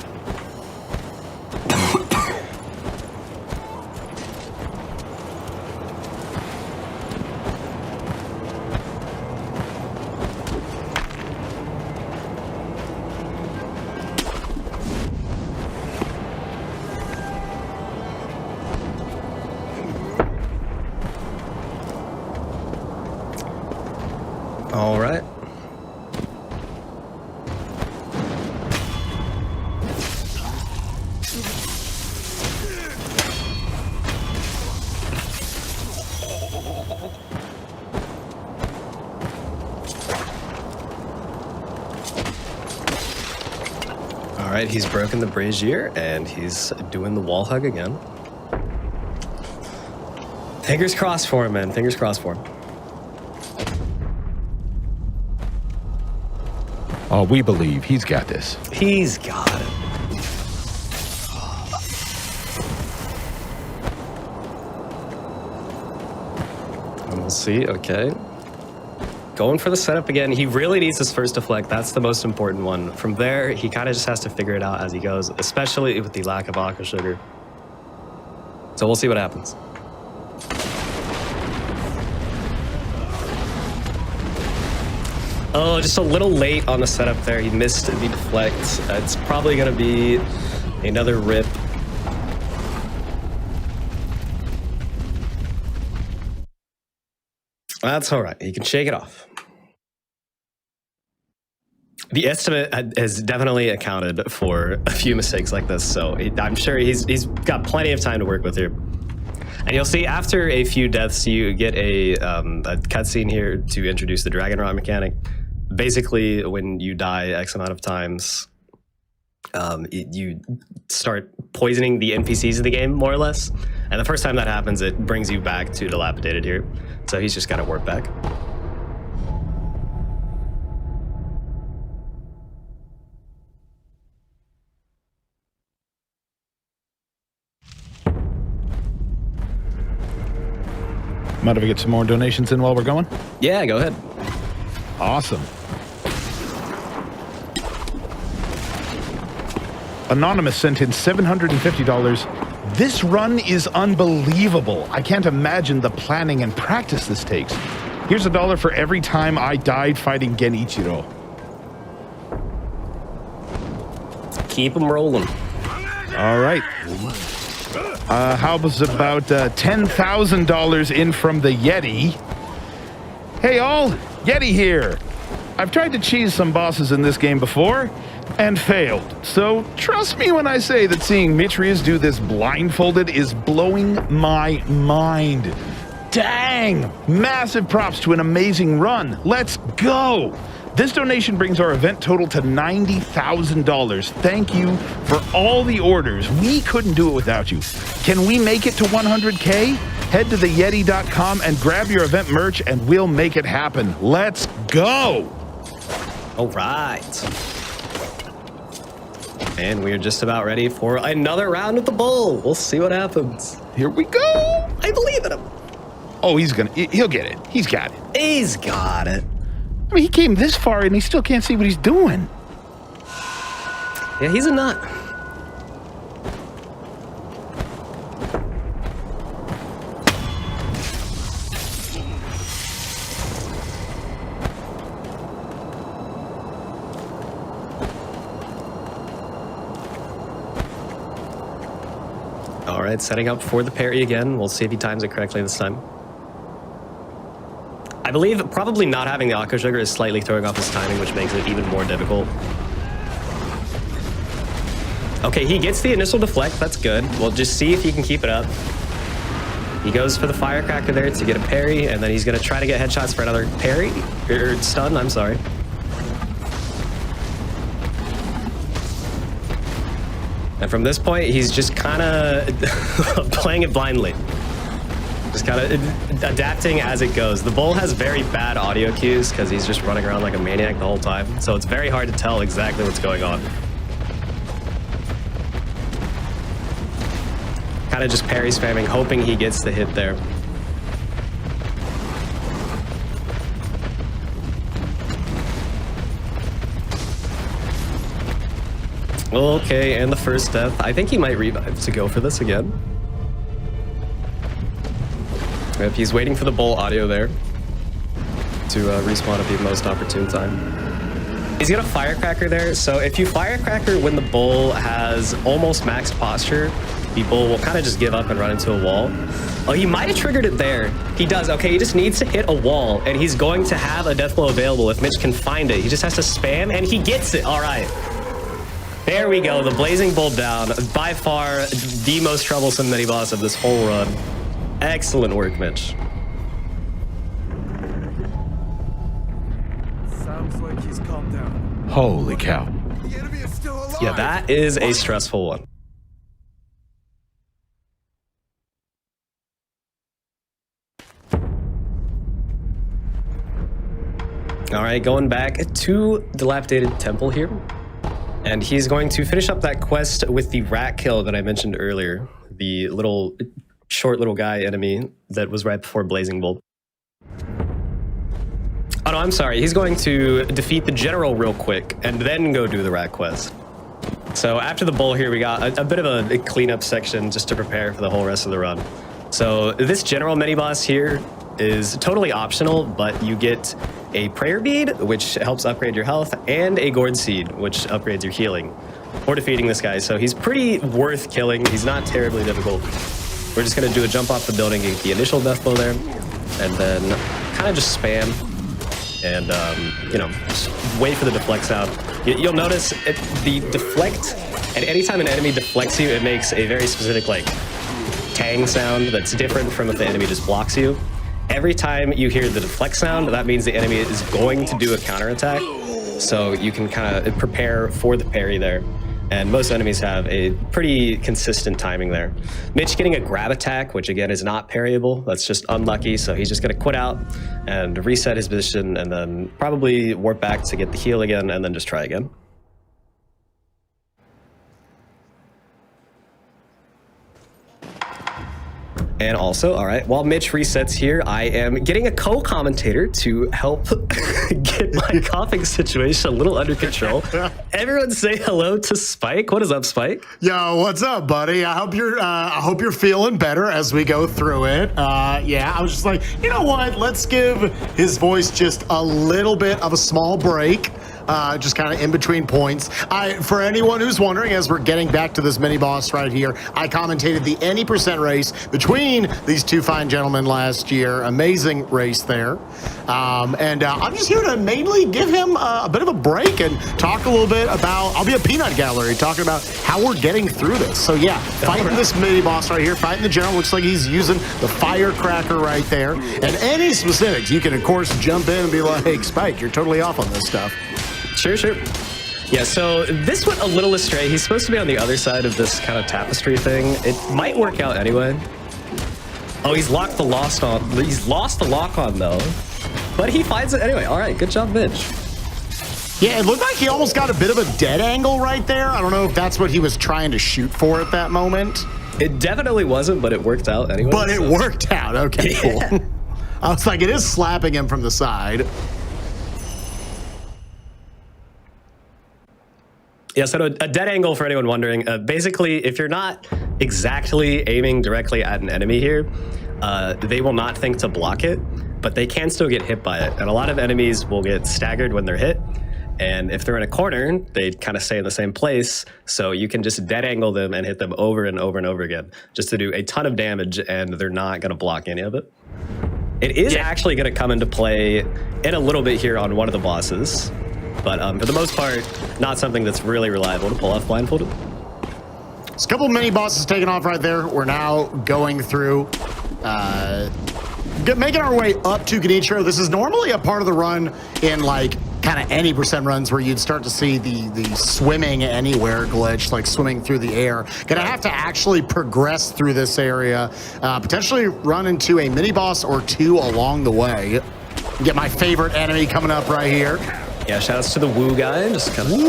S3: All right. All right, he's broken the brazier and he's doing the wall hug again. Fingers crossed for him, man. Fingers crossed for him.
S1: Oh, we believe he's got this.
S3: He's got it. And we'll see. Okay. Going for the setup again. He really needs his first deflect. That's the most important one. From there, he kind of just has to figure it out as he goes, especially with the lack of aqua sugar. So we'll see what happens. Oh, just a little late on the setup there. He missed the deflect. It's probably going to be another rip. That's all right. He can shake it off. The estimate has definitely accounted for a few mistakes like this, so I'm sure he's got plenty of time to work with here. And you'll see after a few deaths, you get a cutscene here to introduce the Dragon Rod mechanic. Basically, when you die X amount of times, you start poisoning the NPCs of the game, more or less. And the first time that happens, it brings you back to Dilapidated here. So he's just got to work back.
S1: Mind if we get some more donations in while we're going?
S3: Yeah, go ahead.
S1: Awesome. Anonymous sent in $750. This run is unbelievable. I can't imagine the planning and practice this takes. Here's $1 for every time I died fighting Genichiro.
S3: Keep them rolling.
S1: All right. How was about $10,000 in from the Yeti? Hey all, Yeti here. I've tried to cheese some bosses in this game before and failed. So trust me when I say that seeing Mitrius do this blindfolded is blowing my mind. Dang! Massive props to an amazing run. Let's go! This donation brings our event total to $90,000. Thank you for all the orders. We couldn't do it without you. Can we make it to 100K? Head to theyeti.com and grab your event merch and we'll make it happen. Let's go!
S3: All right. And we're just about ready for another round with the bull. We'll see what happens.
S1: Here we go!
S3: I believe in him.
S1: Oh, he'll get it. He's got it.
S3: He's got it.
S1: I mean, he came this far and he still can't see what he's doing.
S3: Yeah, he's a nut. All right, setting up for the parry again. We'll see if he times it correctly this time. I believe probably not having the aqua sugar is slightly throwing off his timing, which makes it even more difficult. Okay, he gets the initial deflect. That's good. We'll just see if he can keep it up. He goes for the firecracker there to get a parry, and then he's going to try to get headshots for another parry, or stun, I'm sorry. And from this point, he's just kind of playing it blindly. Just kind of adapting as it goes. The bull has very bad audio cues because he's just running around like a maniac the whole time. So it's very hard to tell exactly what's going on. Kind of just parry spamming, hoping he gets the hit there. Okay, and the first death. I think he might revive to go for this again. If he's waiting for the bull audio there to respawn at the most opportune time. He's got a firecracker there, so if you firecracker when the bull has almost max posture, the bull will kind of just give up and run into a wall. Oh, he might have triggered it there. He does. Okay, he just needs to hit a wall, and he's going to have a death blow available if Mitch can find it. He just has to spam, and he gets it. All right. There we go. The Blazing Bolt down. By far the most troublesome mini-boss of this whole run. Excellent work, Mitch.
S4: Sounds like he's calmed down.
S1: Holy cow.
S4: The enemy is still alive.
S3: Yeah, that is a stressful one. All right, going back to Dilapidated Temple here. And he's going to finish up that quest with the rat kill that I mentioned earlier. The little, short little guy enemy that was right before Blazing Bolt. Oh no, I'm sorry. He's going to defeat the general real quick and then go do the rat quest. So after the bowl here, we got a bit of a cleanup section just to prepare for the whole rest of the run. So this general mini-boss here is totally optional, but you get a prayer bead, which helps upgrade your health, and a gourd seed, which upgrades your healing for defeating this guy. So he's pretty worth killing. He's not terribly difficult. We're just going to do a jump off the building, get the initial death blow there, and then kind of just spam and, you know, just wait for the deflect sound. You'll notice the deflect, and anytime an enemy deflects you, it makes a very specific, like, tang sound that's different from if the enemy just blocks you. Every time you hear the deflect sound, that means the enemy is going to do a counterattack. So you can kind of prepare for the parry there. And most enemies have a pretty consistent timing there. Mitch getting a grab attack, which again is not parryable. That's just unlucky. So he's just going to quit out and reset his position and then probably warp back to get the heal again and then just try again. And also, all right, while Mitch resets here, I am getting a co-commentator to help get my coughing situation a little under control. Everyone say hello to Spike. What is up, Spike?
S5: Yo, what's up, buddy? I hope you're feeling better as we go through it. Yeah, I was just like, you know what? Let's give his voice just a little bit of a small break. Just kind of in between points. For anyone who's wondering, as we're getting back to this mini boss right here, I commentated the any % race between these two fine gentlemen last year. Amazing race there. I'm just here to mainly give him a bit of a break and talk a little bit about, I'll be a peanut gallery talking about how we're getting through this. So yeah, fighting this mini boss right here, fighting the general. Looks like he's using the firecracker right there. And any specifics, you can of course jump in and be like, hey, Spike, you're totally off on this stuff.
S3: Sure, sure. Yeah, so this went a little astray. He's supposed to be on the other side of this kind of tapestry thing. It might work out anyway. Oh, he's locked the lost on. He's lost the lock on though, but he finds it anyway. All right, good job, Mitch.
S5: Yeah, it looked like he almost got a bit of a dead angle right there. I don't know if that's what he was trying to shoot for at that moment.
S3: It definitely wasn't, but it worked out anyway.
S5: But it worked out. Okay, cool. I was like, it is slapping him from the side.
S3: Yeah, so a dead angle, for anyone wondering, basically, if you're not exactly aiming directly at an enemy here, they will not think to block it, but they can still get hit by it. And a lot of enemies will get staggered when they're hit. And if they're in a corner, they kind of stay in the same place. So you can just dead angle them and hit them over and over and over again, just to do a ton of damage, and they're not going to block any of it. It is actually going to come into play in a little bit here on one of the bosses. But for the most part, not something that's really reliable to pull off blindfolded.
S5: There's a couple of mini bosses taken off right there. We're now going through, making our way up to Genichiro. This is normally a part of the run in like kind of any % runs where you'd start to see the swimming anywhere glitch, like swimming through the air. Gonna have to actually progress through this area, potentially run into a mini boss or two along the way. Get my favorite enemy coming up right here.
S3: Yeah, shoutouts to the Woo guy. Just kind of.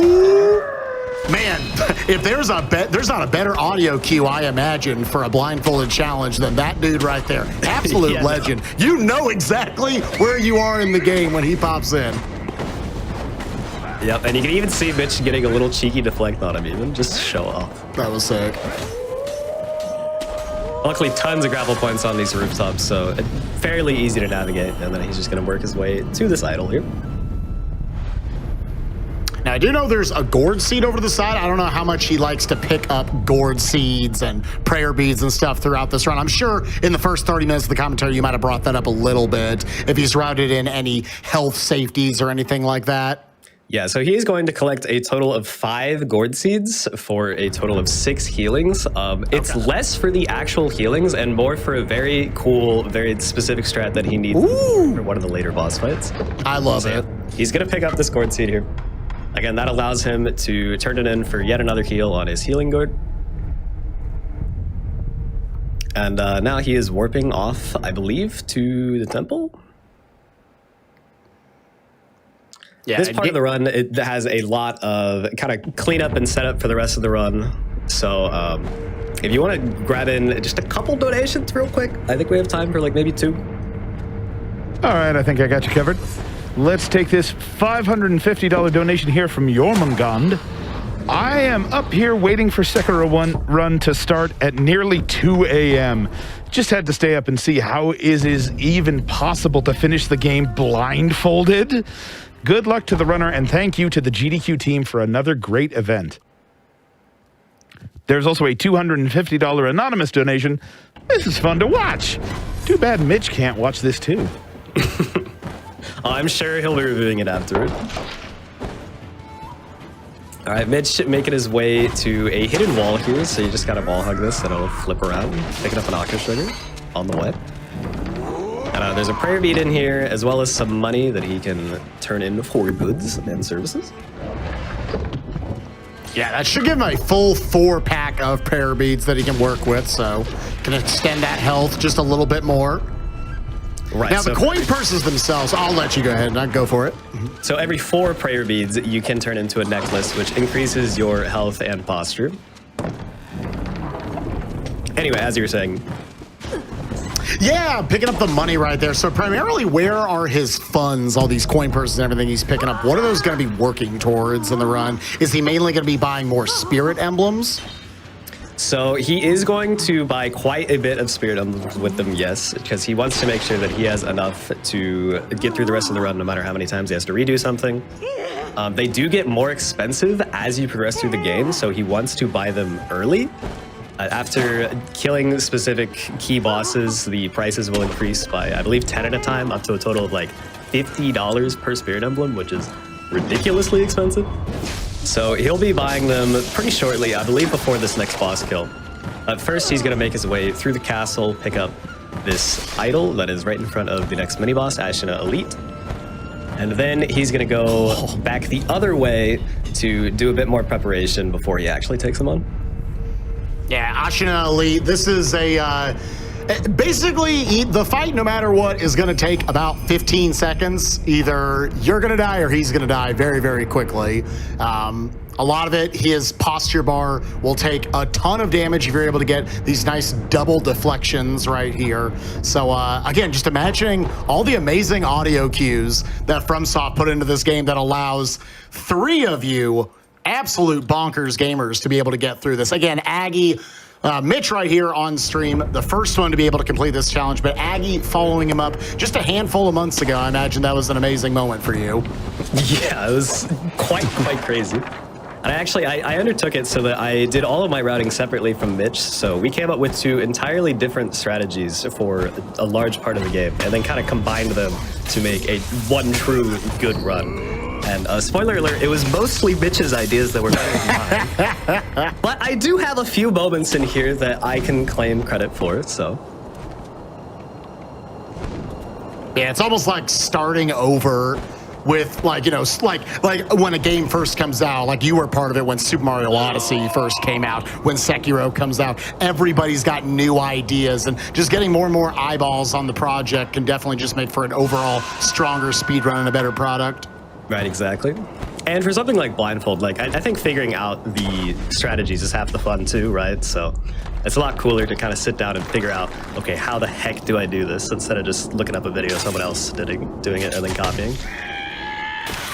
S5: Man, if there's not a better audio cue, I imagine, for a blindfolded challenge than that dude right there. Absolute legend. No. You know exactly where you are in the game when he pops in.
S3: Yep, and you can even see Mitch getting a little cheeky deflect on him, even just show off.
S5: That was sick.
S3: Luckily, tons of grapple points on these rooftops, so fairly easy to navigate. And then he's just going to work his way to this idol here.
S5: Now, I do know there's a gourd seed over to the side. I don't know how much he likes to pick up gourd seeds and prayer beads and stuff throughout this run. I'm sure in the first 30 minutes of the commentary, you might have brought that up a little bit if he's routed in any health safeties or anything like that.
S3: Yeah, so he is going to collect a total of 5 gourd seeds for a total of 6 healings. It's less for the actual healings and more for a very cool, very specific strat that he needs for one of the later boss fights.
S5: I love it.
S3: He's going to pick up this gourd seed here. Again, that allows him to turn it in for yet another heal on his healing gourd. And now he is warping off, I believe, to the temple.
S5: Yeah,
S3: this part of the run, it has a lot of kind of cleanup and setup for the rest of the run. So if you want to grab in just a couple donations real quick, I think we have time for like maybe 2.
S1: All right, I think I got you covered. Let's take this $550 donation here from Jormungand. I am up here waiting for Sekiro 1 run to start at nearly 2 a.m. Just had to stay up and see how is even possible to finish the game blindfolded. Good luck to the runner, and thank you to the GDQ team for another great event. There's also a $250 anonymous donation. This is fun to watch. Too bad Mitch can't watch this too.
S3: I'm sure he'll be reviewing it afterward. All right, Mitch making his way to a hidden wall here, so you just gotta wall hug this and it'll flip around, picking up an Aqua Sugar on the way. And there's a prayer bead in here, as well as some money that he can turn in for goods and services.
S5: Yeah, that should give him a full 4-pack of prayer beads that he can work with, so can extend that health just a little bit more.
S3: Right.
S5: Now, the coin purses themselves, I'll let you go ahead and go for it.
S3: So every 4 prayer beads, you can turn into a necklace, which increases your health and posture. Anyway, as you were saying.
S5: Yeah, picking up the money right there. So primarily, where are his funds, all these coin purses and everything he's picking up? What are those going to be working towards in the run? Is he mainly going to be buying more spirit emblems?
S3: So he is going to buy quite a bit of spirit emblems with them, yes, because he wants to make sure that he has enough to get through the rest of the run, no matter how many times he has to redo something. They do get more expensive as you progress through the game, so he wants to buy them early. After killing specific key bosses, the prices will increase by, I believe, 10 at a time, up to a total of like $50 per spirit emblem, which is ridiculously expensive. So he'll be buying them pretty shortly, I believe before this next boss kill. First, he's going to make his way through the castle, pick up this idol that is right in front of the next mini-boss, Ashina Elite. And then he's going to go back the other way to do a bit more preparation before he actually takes them on.
S5: Yeah, Ashina Elite, this is a... basically, the fight, no matter what, is going to take about 15 seconds. Either you're going to die or he's going to die very, very quickly. A lot of it, his posture bar will take a ton of damage if you're able to get these nice double deflections right here. So, again, just imagining all the amazing audio cues that FromSoft put into this game that allows 3 of you absolute bonkers gamers to be able to get through this. Again, Aggie... Mitch right here on stream, the first one to be able to complete this challenge, but Aggie following him up just a handful of months ago. I imagine that was an amazing moment for you.
S3: Yeah, it was quite crazy. And I undertook it so that I did all of my routing separately from Mitch, so we came up with 2 entirely different strategies for a large part of the game, and then kind of combined them to make a one true good run. And spoiler alert, it was mostly Mitch's ideas that were better than mine. But I do have a few moments in here that I can claim credit for, so.
S5: Yeah, it's almost like starting over with, like, you know, like when a game first comes out, like you were part of it when Super Mario Odyssey first came out, when Sekiro comes out, everybody's got new ideas, and just getting more and more eyeballs on the project can definitely just make for an overall stronger speedrun and a better product.
S3: Right, exactly. And for something like Blindfold, like I think figuring out the strategies is half the fun too, right? So it's a lot cooler to kind of sit down and figure out, okay, how the heck do I do this, instead of just looking up a video of someone else doing it and then copying.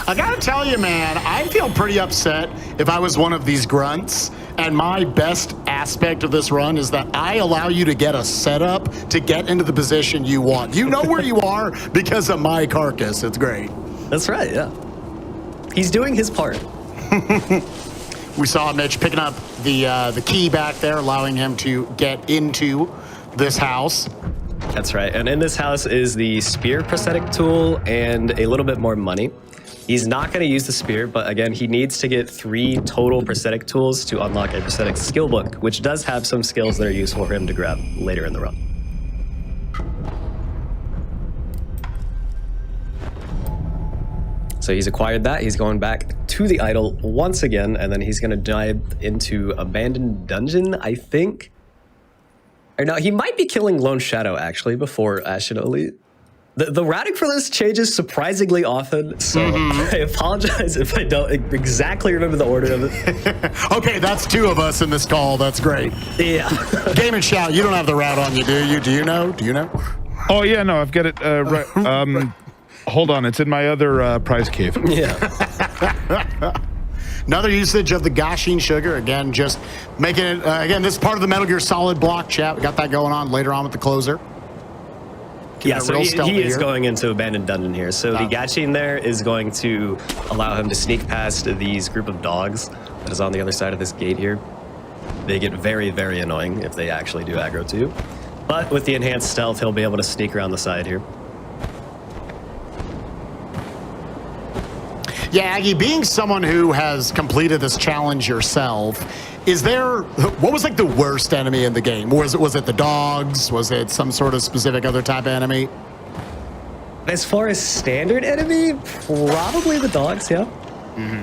S5: I gotta tell you, man, I feel pretty upset if I was one of these grunts, and my best aspect of this run is that I allow you to get a setup to get into the position you want. You know where you are because of my carcass. It's great.
S3: That's right, yeah. He's doing his part.
S5: We saw Mitch picking up the key back there, allowing him to get into this house.
S3: That's right. And in this house is the spear prosthetic tool and a little bit more money. He's not going to use the spear, but again, he needs to get 3 total prosthetic tools to unlock a prosthetic skill book, which does have some skills that are useful for him to grab later in the run. So he's acquired that. He's going back to the idol once again, and then he's going to dive into Abandoned Dungeon, I think. Or no, he might be killing Lone Shadow, actually, before Ashen Elite. The routing for this changes surprisingly often, so I apologize if I don't exactly remember the order of it.
S5: Okay, that's 2 of us in this call. That's great.
S3: Yeah.
S5: Game and Shout, you don't have the route on you, do you? Do you know? Do you know?
S1: Oh, yeah, no, I've got it right. Hold on, it's in my other prize cave.
S3: Yeah.
S5: Another usage of the Gashin sugar. Again, just making it, again, this is part of the Metal Gear Solid block chat. We got that going on later on with the closer.
S3: Yeah, so he is going into Abandoned Dungeon here. So the Gachin there is going to allow him to sneak past these group of dogs that is on the other side of this gate here. They get very, very annoying if they actually do aggro to you. But with the enhanced stealth, he'll be able to sneak around the side here.
S5: Yeah, Aggie, being someone who has completed this challenge yourself, is there, what was like the worst enemy in the game? Was it the dogs? Was it some sort of specific other type of enemy?
S3: As far as standard enemy, probably the dogs, yeah.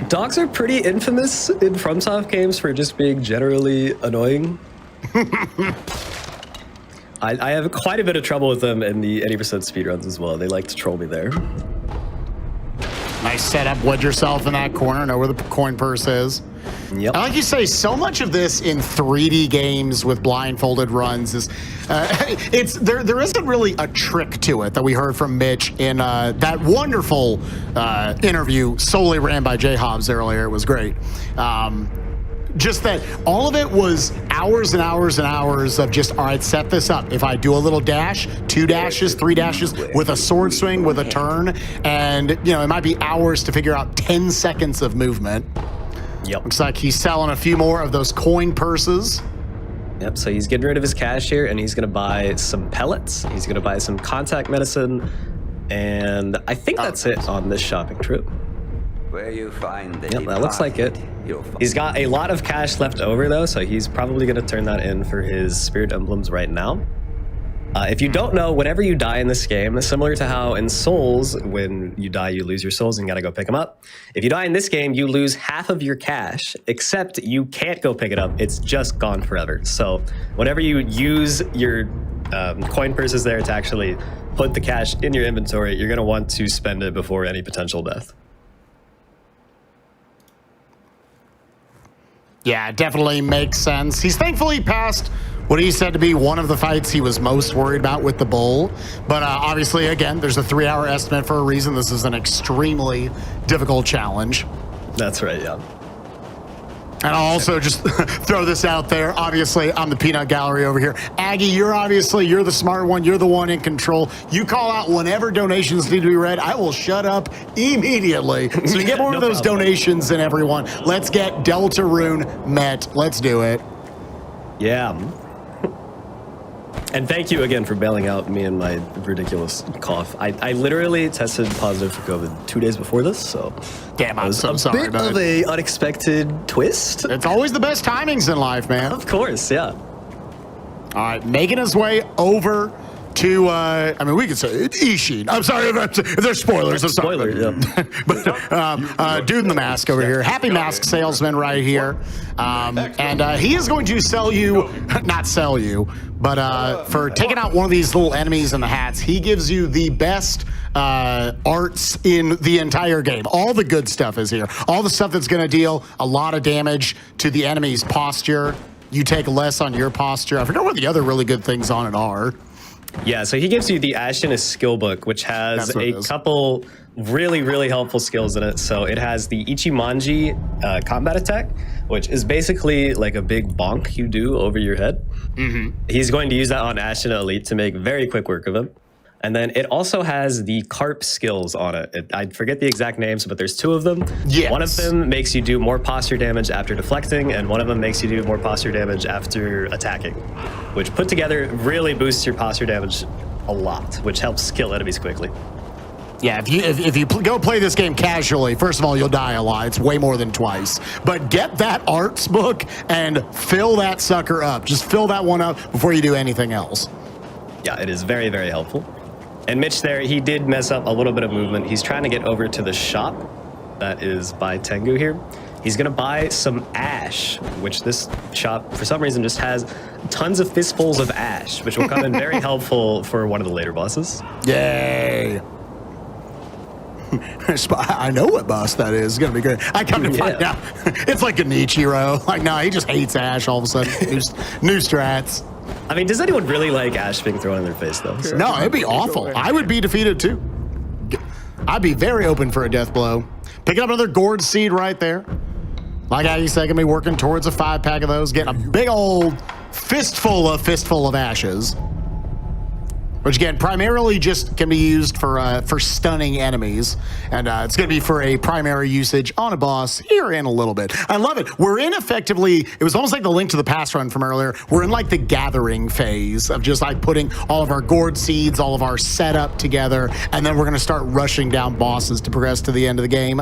S3: Dogs are pretty infamous in FromSoft games for just being generally annoying. I have quite a bit of trouble with them in the 80% speedruns as well. They like to troll me there.
S5: Nice setup. Wedge yourself in that corner. Know where the coin purse is.
S3: Yep.
S5: And like you say, so much of this in 3D games with blindfolded runs is there isn't really a trick to it that we heard from Mitch in that wonderful interview solely ran by JHobz earlier. It was great. Just that all of it was hours and hours and hours of just, all right, set this up. If I do a little dash, 2 dashes, 3 dashes, with a sword swing, with a turn, and, you know, it might be hours to figure out 10 seconds of movement.
S3: Yep.
S5: Looks like he's selling a few more of those coin purses.
S3: Yep, so he's getting rid of his cash here, and he's going to buy some pellets. He's going to buy some contact medicine, and I think that's it on this shopping trip.
S6: Where you find the
S3: Yep, that looks like it. He's got a lot of cash left over, though, so he's probably going to turn that in for his spirit emblems right now. If you don't know, whenever you die in this game, similar to how in Souls, when you die, you lose your souls and you got to go pick them up. If you die in this game, you lose half of your cash, except you can't go pick it up. It's just gone forever. So whenever you use your coin purses there to actually put the cash in your inventory, you're going to want to spend it before any potential death.
S5: Yeah, it definitely makes sense. He's thankfully passed what he said to be one of the fights he was most worried about with the bull. But obviously, again, there's a 3-hour estimate for a reason. This is an extremely difficult challenge.
S3: That's right, yeah.
S5: And I'll also just throw this out there. Obviously, I'm the peanut gallery over here. Aggie, you're the smart one. You're the one in control. You call out whenever donations need to be read. I will shut up immediately. So we get more of those donations than everyone. Let's get Deltarune met. Let's do it.
S3: Yeah. And thank you again for bailing out me and my ridiculous cough. I literally tested positive for COVID 2 days before this, so
S5: damn, I'm so
S3: a
S5: sorry.
S3: Bit of a unexpected twist.
S5: It's always the best timings in life, man.
S3: Of course, yeah.
S5: All right, making his way over to, I mean, we could say Ishin. I'm sorry if there's spoilers. I'm sorry.
S3: Spoiler, yeah.
S5: But dude in the mask over here, happy mask salesman right here, and he is going to sell you, not sell you, but for taking out one of these little enemies in the hats, he gives you the best arts in the entire game. All the good stuff is here. All the stuff that's going to deal a lot of damage to the enemy's posture. You take less on your posture. I forget what the other really good things on it are.
S3: Yeah, so he gives you the Ashen skill book, which has a couple really, really helpful skills in it. So it has the Ichimonji combat attack, which is basically like a big bonk you do over your head. He's going to use that on Ashen Elite to make very quick work of him. And then it also has the carp skills on it. I forget the exact names, but there's 2 of them.
S5: Yes.
S3: One of them makes you do more posture damage after deflecting, and one of them makes you do more posture damage after attacking, which put together really boosts your posture damage a lot, which helps kill enemies quickly.
S5: Yeah, if you go play this game casually, first of all, you'll die a lot. It's way more than twice. But get that arts book and fill that sucker up. Just fill that one up before you do anything else.
S3: Yeah, it is very, very helpful. And Mitch there, he did mess up a little bit of movement. He's trying to get over to the shop that is by Tengu here. He's going to buy some ash, which this shop, for some reason, just has tons of fistfuls of ash, which will come in very helpful for one of the later bosses.
S5: Yay. I know what boss that is. It's going to be great. I come to find out. It's like a Nichiro. Like, no, he just hates ash all of a sudden. New strats.
S3: I mean, does anyone really like ash being thrown in their face, though? So.
S5: No, it'd be awful. I would be defeated, too. I'd be very open for a death blow. Picking up another gourd seed right there. Like Aggie said, gonna be working towards a 5-pack of those, getting a big old fistful of ashes. Which again, primarily just can be used for stunning enemies, and it's going to be for a primary usage on a boss here in a little bit. I love it. We're in effectively, it was almost like the Link to the Past run from earlier. We're in like the gathering phase of just like putting all of our gourd seeds, all of our setup together, and then we're going to start rushing down bosses to progress to the end of the game.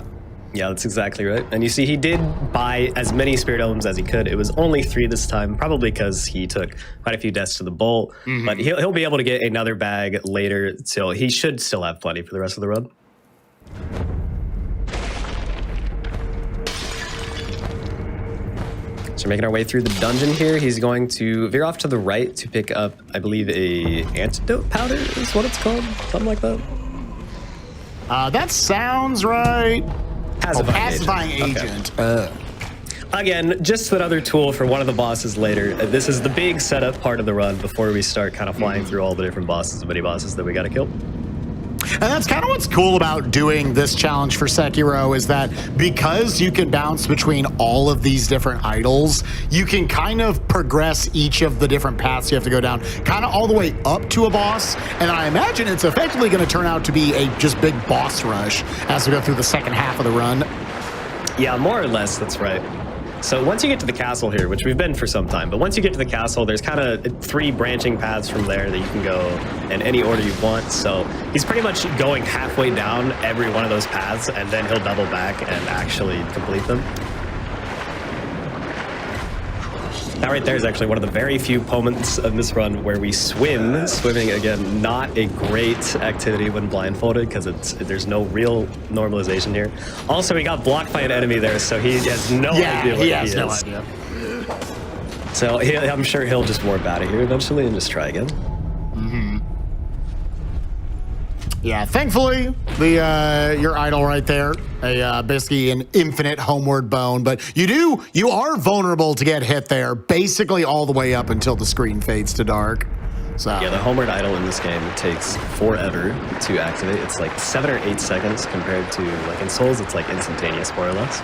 S3: Yeah, that's exactly right. And you see, he did buy as many spirit emblems as he could. It was only 3 this time, probably because he took quite a few deaths to the bowl. But he'll be able to get another bag later, so he should still have plenty for the rest of the run. So we're making our way through the dungeon here. He's going to veer off to the right to pick up, I believe, a antidote powder is what it's called, something like that.
S5: That sounds right.
S3: Pacifying
S5: agent.
S3: Okay. Again, just another tool for one of the bosses later. This is the big setup part of the run before we start kind of flying through all the different bosses and mini bosses that we got to kill.
S5: And that's kind of what's cool about doing this challenge for Sekiro is that because you can bounce between all of these different idols, you can kind of progress each of the different paths you have to go down, kind of all the way up to a boss. And I imagine it's effectively going to turn out to be a just big boss rush as we go through the second half of the run.
S3: Yeah, more or less, that's right. So once you get to the castle here, which we've been for some time, but once you get to the castle, there's kind of 3 branching paths from there that you can go in any order you want. So he's pretty much going halfway down every one of those paths, and then he'll double back and actually complete them. That right there is actually one of the very few moments of this run where we swim. Swimming, again, not a great activity when blindfolded because there's no real normalization here. Also, he got blocked by an enemy there, so he has no idea what he is. No idea. So I'm sure he'll just warp out of here eventually and just try again.
S5: Yeah, thankfully, your idol right there, basically an infinite homeward bone, but you are vulnerable to get hit there, basically all the way up until the screen fades to dark. So
S3: yeah, the homeward idol in this game takes forever to activate. It's like 7 or 8 seconds compared to like in Souls, it's like instantaneous more or less.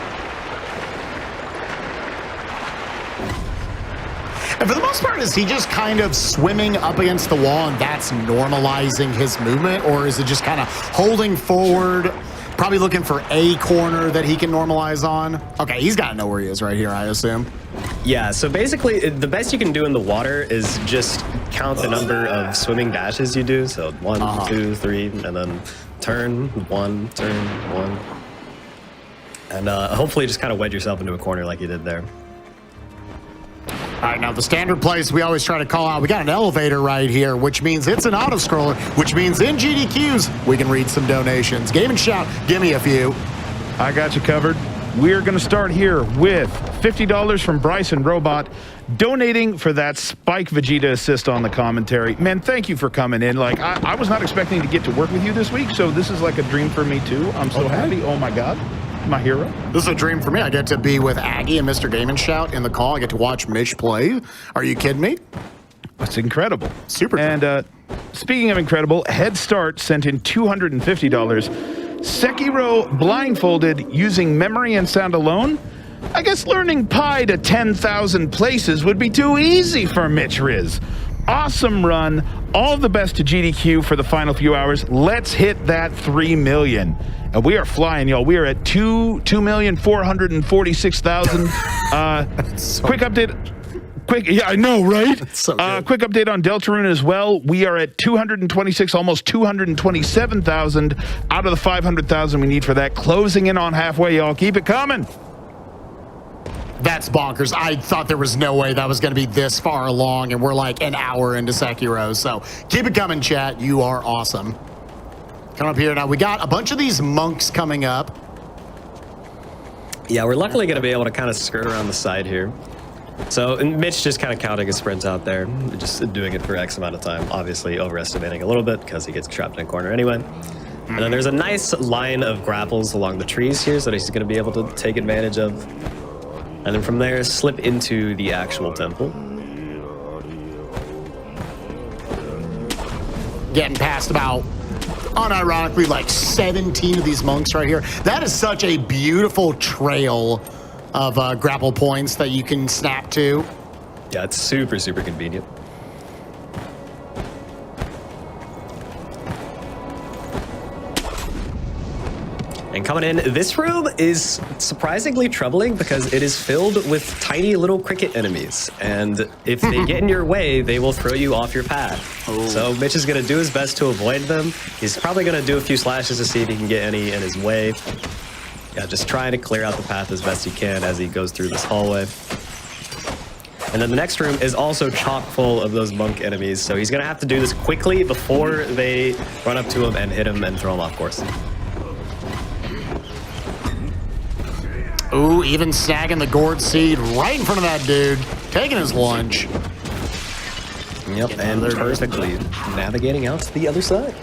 S5: And for the most part, is he just kind of swimming up against the wall and that's normalizing his movement? Or is it just kind of holding forward, probably looking for a corner that he can normalize on? Okay, he's got to know where he is right here, I assume.
S3: Yeah, so basically, the best you can do in the water is just count the number of swimming dashes you do. So 1, 2, 3, and then turn, 1, turn, 1. And hopefully just kind of wedge yourself into a corner like you did there.
S5: All right, now the standard place we always try to call out, we got an elevator right here, which means it's an auto-scroller, which means in GDQs, we can read some donations. Game and Shout, give me a few.
S1: I got you covered. We're going to start here with $50 from Bryson Robot, donating for that SpikeVegeta assist on the commentary. Man, thank you for coming in. Like, I was not expecting to get to work with you this week, so this is like a dream for me, too. I'm so happy. Oh, my God. My hero.
S5: This is a dream for me. I get to be with Aggie and Mr. Game and Shout in the call. I get to watch Mitch play. Are you kidding me?
S1: That's incredible.
S5: Super.
S1: And speaking of incredible, Head Start sent in $250. Sekiro blindfolded using memory and sound alone? I guess learning pi to 10,000 places would be too easy for Mitch Riz. awesome run. All the best to GDQ for the final few hours. Let's hit that 3 million. And we are flying, y'all. We are at 2,446,000. Quick update. Yeah, I know, right?
S5: So good.
S1: Quick update on Deltarune as well. We are at 226, almost 227,000 out of the 500,000 we need for that. Closing in on halfway, y'all. Keep it coming.
S5: That's bonkers. I thought there was no way that was going to be this far along, and we're like an hour into Sekiro. So keep it coming, chat. You are awesome. Come up here now. We got a bunch of these monks coming up.
S3: Yeah, we're luckily going to be able to kind of skirt around the side here. So, and Mitch just kind of counting his sprint out there, just doing it for X amount of time, obviously overestimating a little bit because he gets trapped in a corner anyway. And then there's a nice line of grapples along the trees here so that he's going to be able to take advantage of. And then from there, slip into the actual temple.
S5: Getting past about, unironically, like 17 of these monks right here. That is such a beautiful trail of grapple points that you can snap to.
S3: Yeah, it's super, super convenient. And coming in, this room is surprisingly troubling because it is filled with tiny little cricket enemies. And if they get in your way, they will throw you off your path. So Mitch is going to do his best to avoid them. He's probably going to do a few slashes to see if he can get any in his way. Yeah, just trying to clear out the path as best he can as he goes through this hallway. And then the next room is also chock full of those monk enemies. So he's going to have to do this quickly before they run up to him and hit him and throw him off course.
S5: Ooh, even snagging the gourd seed right in front of that dude, taking his lunch.
S3: Yep, and perfectly navigating out to the other side.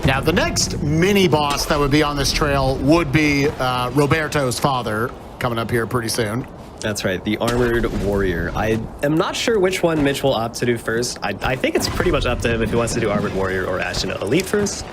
S5: Now, the next mini boss that would be on this trail would be Roberto's father, coming up here pretty soon.
S3: That's right, the Armored Warrior. I am not sure which one Mitch will opt to do first. I think it's pretty much up to him if he wants to do Armored Warrior or Ashina Elite first.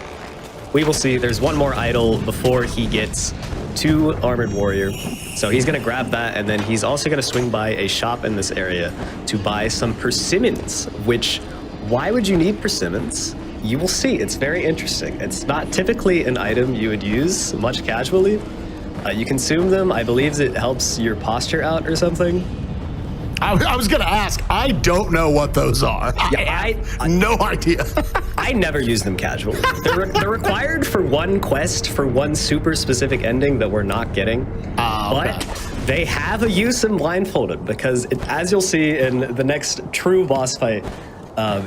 S3: We will see. There's one more idol before he gets to Armored Warrior. So he's going to grab that, and then he's also going to swing by a shop in this area to buy some persimmons, which, why would you need persimmons? You will see. It's very interesting. It's not typically an item you would use much casually. You consume them. I believe it helps your posture out or something.
S5: I was going to ask. I don't know what those are.
S3: Yeah,
S5: no idea.
S3: I never use them casually. They're required for one quest, for one super specific ending that we're not getting. But they have a use in Blindfolded because, as you'll see in the next true boss fight,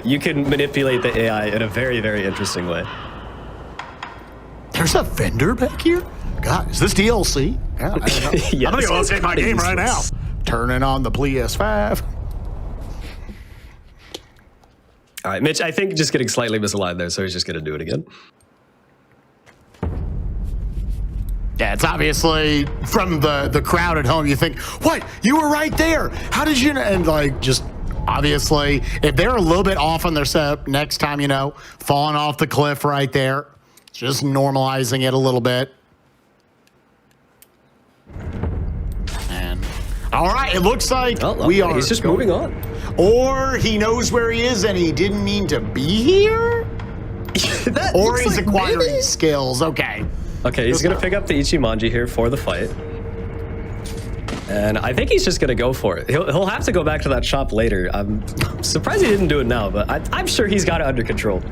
S3: you can manipulate the AI in a very, very interesting way.
S5: There's a vendor back here? God, is this DLC? Yeah, I don't know.
S3: Yeah,
S5: I'm going to go update my game right now. Turning on the PS5.
S3: All right, Mitch, I think just getting slightly misaligned there, so he's just going to do it again.
S5: Yeah, it's obviously from the crowd at home. You think, what? You were right there. How did you know? And like, just obviously, if they're a little bit off on their setup next time, you know, falling off the cliff right there, just normalizing it a little bit. And all right, it looks like we are.
S3: He's just moving on.
S5: Or he knows where he is and he didn't mean to be here? Or he's like acquiring skills. Okay.
S3: Okay, he's going to pick up the Ichimonji here for the fight. And I think he's just going to go for it. He'll have to go back to that shop later. I'm surprised he didn't do it now, but I'm sure he's got it under control.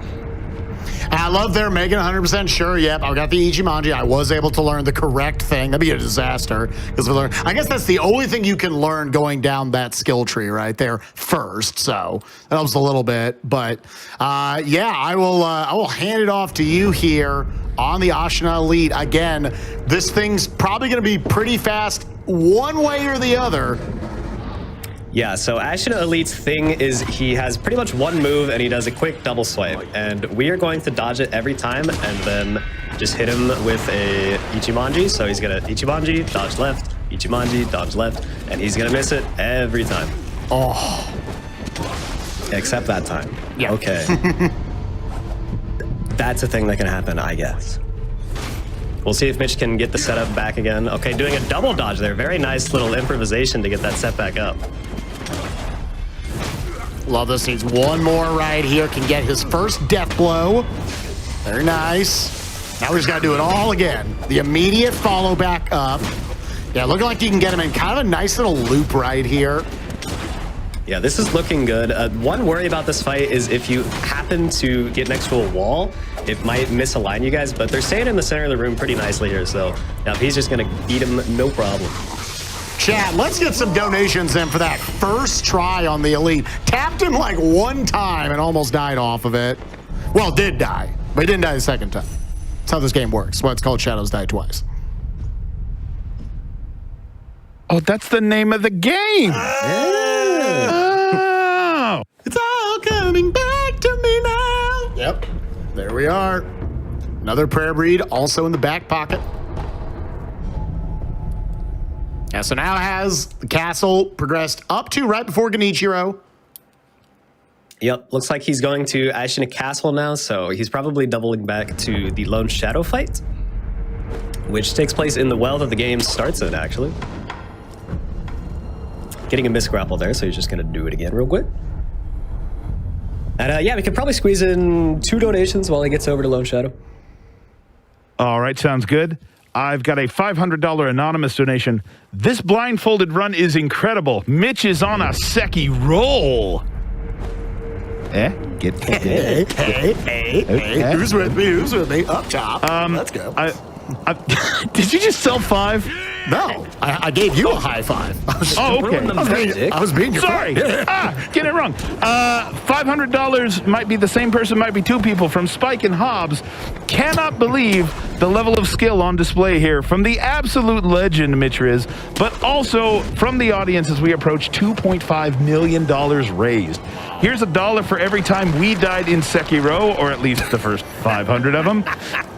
S5: I love they're making 100% sure. Yep, I got the Ichimonji. I was able to learn the correct thing. That'd be a disaster because we learn. I guess that's the only thing you can learn going down that skill tree right there first. So that helps a little bit. But yeah, I will hand it off to you here on the Ashina Elite. Again, this thing's probably going to be pretty fast one way or the other.
S3: Yeah, so Ashina Elite's thing is he has pretty much one move and he does a quick double swipe. And we are going to dodge it every time and then just hit him with a Ichimonji. So he's going to Ichimonji, dodge left, Ichimonji, dodge left, and he's going to miss it every time.
S5: Oh.
S3: Except that time.
S5: Yeah.
S3: Okay. That's a thing that can happen, I guess. We'll see if Mitch can get the setup back again. Okay, doing a double dodge there. Very nice little improvisation to get that set back up.
S5: Love this. Needs one more right here. Can get his first death blow. Very nice. Now we just got to do it all again. The immediate follow back up. Yeah, looking like you can get him in kind of a nice little loop right here.
S3: Yeah, this is looking good. One worry about this fight is if you happen to get next to a wall, it might misalign you guys, but they're staying in the center of the room pretty nicely here, so now he's just going to beat him, no problem.
S5: Chat, let's get some donations in for that first try on the Elite. Tapped him like one time and almost died off of it. Well, did die, but he didn't die the second time. That's how this game works. Why it's called Shadows Die Twice.
S1: Oh, that's the name of the game. Oh.
S5: It's all coming back to me now. Yep, there we are. Another prayer breed also in the back pocket. Yeah, so now has the castle progressed up to right before Genichiro.
S3: Yep, looks like he's going to Ashina Castle now, so he's probably doubling back to the Lone Shadow fight, which takes place in the well that the game starts in, actually. Getting a misgrapple there, so he's just going to do it again real quick. And yeah, we could probably squeeze in 2 donations while he gets over to Lone Shadow.
S1: All right, sounds good. I've got a $500 anonymous donation. This blindfolded run is incredible. Mitch is on a Seki roll.
S5: Hey. Who's with me? Who's with me? Up top. Let's go.
S1: Did you just sell 5?
S5: No, I gave you a high five.
S1: Oh, okay.
S5: I was being your
S1: Sorry.
S5: friend.
S1: Get it wrong. $500 might be the same person, might be 2 people from Spike and JHobz. Cannot believe the level of skill on display here from the absolute legend Mitch Riz, but also from the audience as we approach $2.5 million raised. Here's $1 for every time we died in Sekiro, or at least the first 500 of them.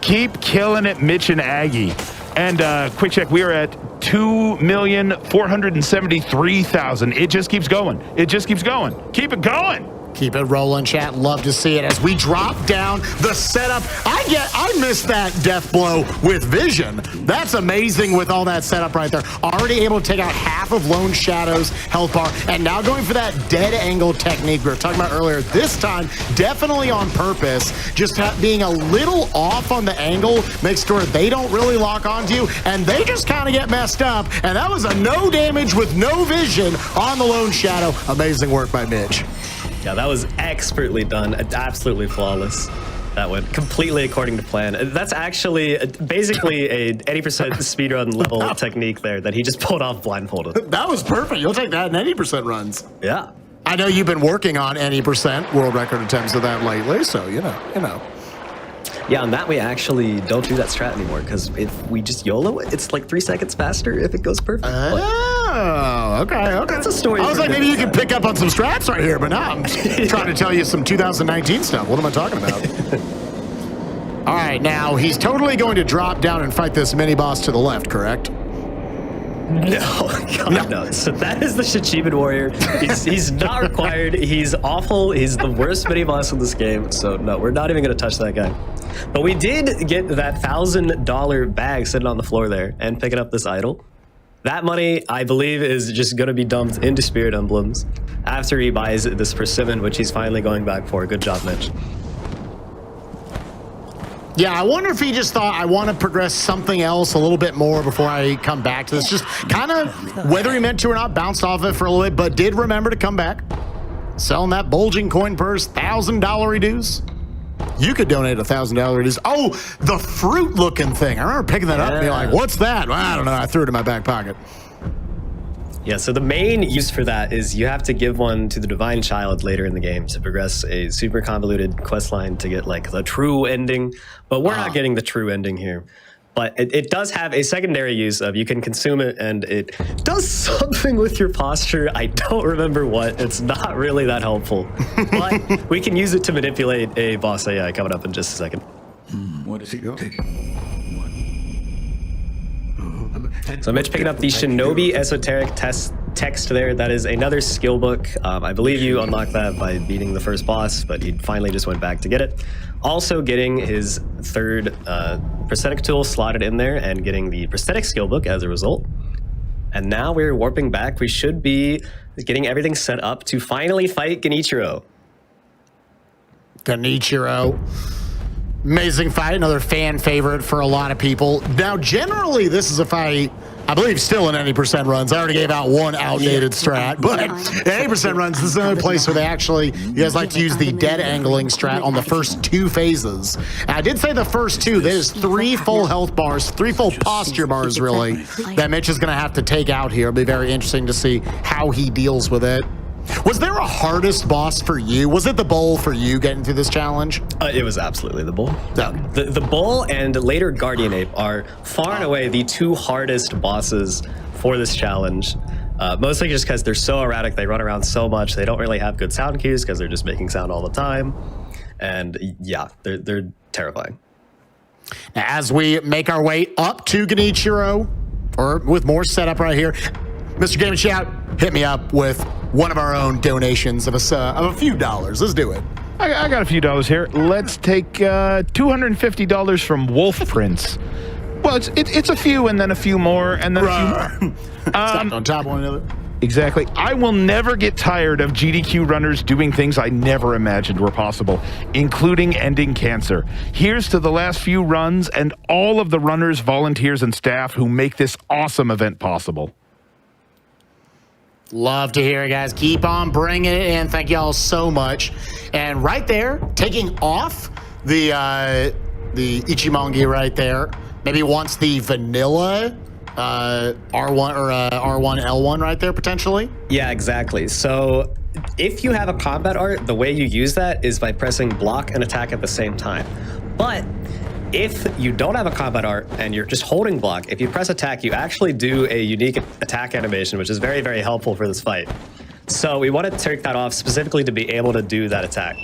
S1: Keep killing it, Mitch and Aggie. And quick check, we are at 2,473,000. It just keeps going. It just keeps going. Keep it going.
S5: Keep it rolling, chat. Love to see it as we drop down the setup. I missed that death blow with vision. That's amazing with all that setup right there. Already able to take out half of Lone Shadow's health bar, and now going for that dead angle technique we were talking about earlier. This time, definitely on purpose. Just being a little off on the angle makes sure they don't really lock onto you, and they just kind of get messed up. And that was a no damage with no vision on the Lone Shadow. Amazing work by Mitch.
S3: Yeah, that was expertly done. Absolutely flawless. That went completely according to plan. That's actually basically a 80% speedrun level technique there that he just pulled off blindfolded.
S5: That was perfect. You'll take that in 80% runs.
S3: Yeah.
S5: I know you've been working on 80% world record attempts of that lately, so you know.
S3: Yeah, on that we actually don't do that strat anymore because if we just YOLO it, it's like 3 seconds faster if it goes perfect.
S5: Oh, okay.
S3: That's a story.
S5: I was like, maybe you could pick up on some strats right here, but now I'm trying to tell you some 2019 stuff. What am I talking about? All right, now he's totally going to drop down and fight this mini boss to the left, correct?
S3: No, God, no. So that is the Shichiban warrior. He's not required. He's awful. He's the worst mini boss in this game. So no, we're not even going to touch that guy. But we did get that $1,000 bag sitting on the floor there and picking up this idol. That money, I believe, is just going to be dumped into Spirit Emblems after he buys this persimmon, which he's finally going back for. Good job, Mitch.
S5: Yeah, I wonder if he just thought, I want to progress something else a little bit more before I come back to this. Just kind of, whether he meant to or not, bounced off it for a little bit, but did remember to come back. Selling that bulging coin purse, $1,000 reduce. You could donate $1,000 reduce. Oh, the fruit-looking thing. I remember picking that up and being like, what's that? Well, I don't know. I threw it in my back pocket.
S3: Yeah, so the main use for that is you have to give one to the Divine Child later in the game to progress a super convoluted quest line to get like the true ending, but we're not getting the true ending here. But it does have a secondary use of you can consume it and it does something with your posture. I don't remember what. It's not really that helpful, but we can use it to manipulate a boss AI coming up in just a second.
S4: What is he going?
S3: So Mitch picking up the Shinobi Esoteric Test text there, that is another skill book. I believe you unlocked that by beating the first boss, but he finally just went back to get it. Also getting his third prosthetic tool slotted in there and getting the prosthetic skill book as a result. And now we're warping back. We should be getting everything set up to finally fight Genichiro.
S5: Genichiro. Amazing fight, another fan favorite for a lot of people. Now, generally, this is a fight, I believe, still in 80% runs. I already gave out one outdated strat, but in 80% runs, this is another place where they actually, you guys like to use the dead angling strat on the first 2 phases. And I did say the first 2, there's 3 full health bars, 3 full posture bars, really, that Mitch is going to have to take out here. It'll be very interesting to see how he deals with it. Was there a hardest boss for you? Was it the bowl for you getting through this challenge?
S3: It was absolutely the bull.
S5: Okay.
S3: The bull and later Guardian Ape are far and away the 2 hardest bosses for this challenge. Mostly just because they're so erratic, they run around so much, they don't really have good sound cues because they're just making sound all the time. And yeah, they're terrifying.
S5: As we make our way up to Genichiro, or with more setup right here, Mr. Game and Shout, hit me up with one of our own donations of a few dollars. Let's do it.
S1: I got a few dollars here. Let's take $250 from Wolf Prince. Well, it's a few and then a few more and then a few more.
S5: Stacked on top of one another.
S1: Exactly. I will never get tired of GDQ runners doing things I never imagined were possible, including ending cancer. Here's to the last few runs and all of the runners, volunteers, and staff who make this awesome event possible.
S5: Love to hear it, guys. Keep on bringing it in. Thank y'all so much. And right there, taking off the Ichimongi right there. Maybe wants the vanilla R1 or R1 L1 right there potentially.
S3: Yeah, exactly. So if you have a combat art, the way you use that is by pressing block and attack at the same time. But if you don't have a combat art and you're just holding block, if you press attack, you actually do a unique attack animation, which is very, very helpful for this fight. So we want to take that off specifically to be able to do that attack.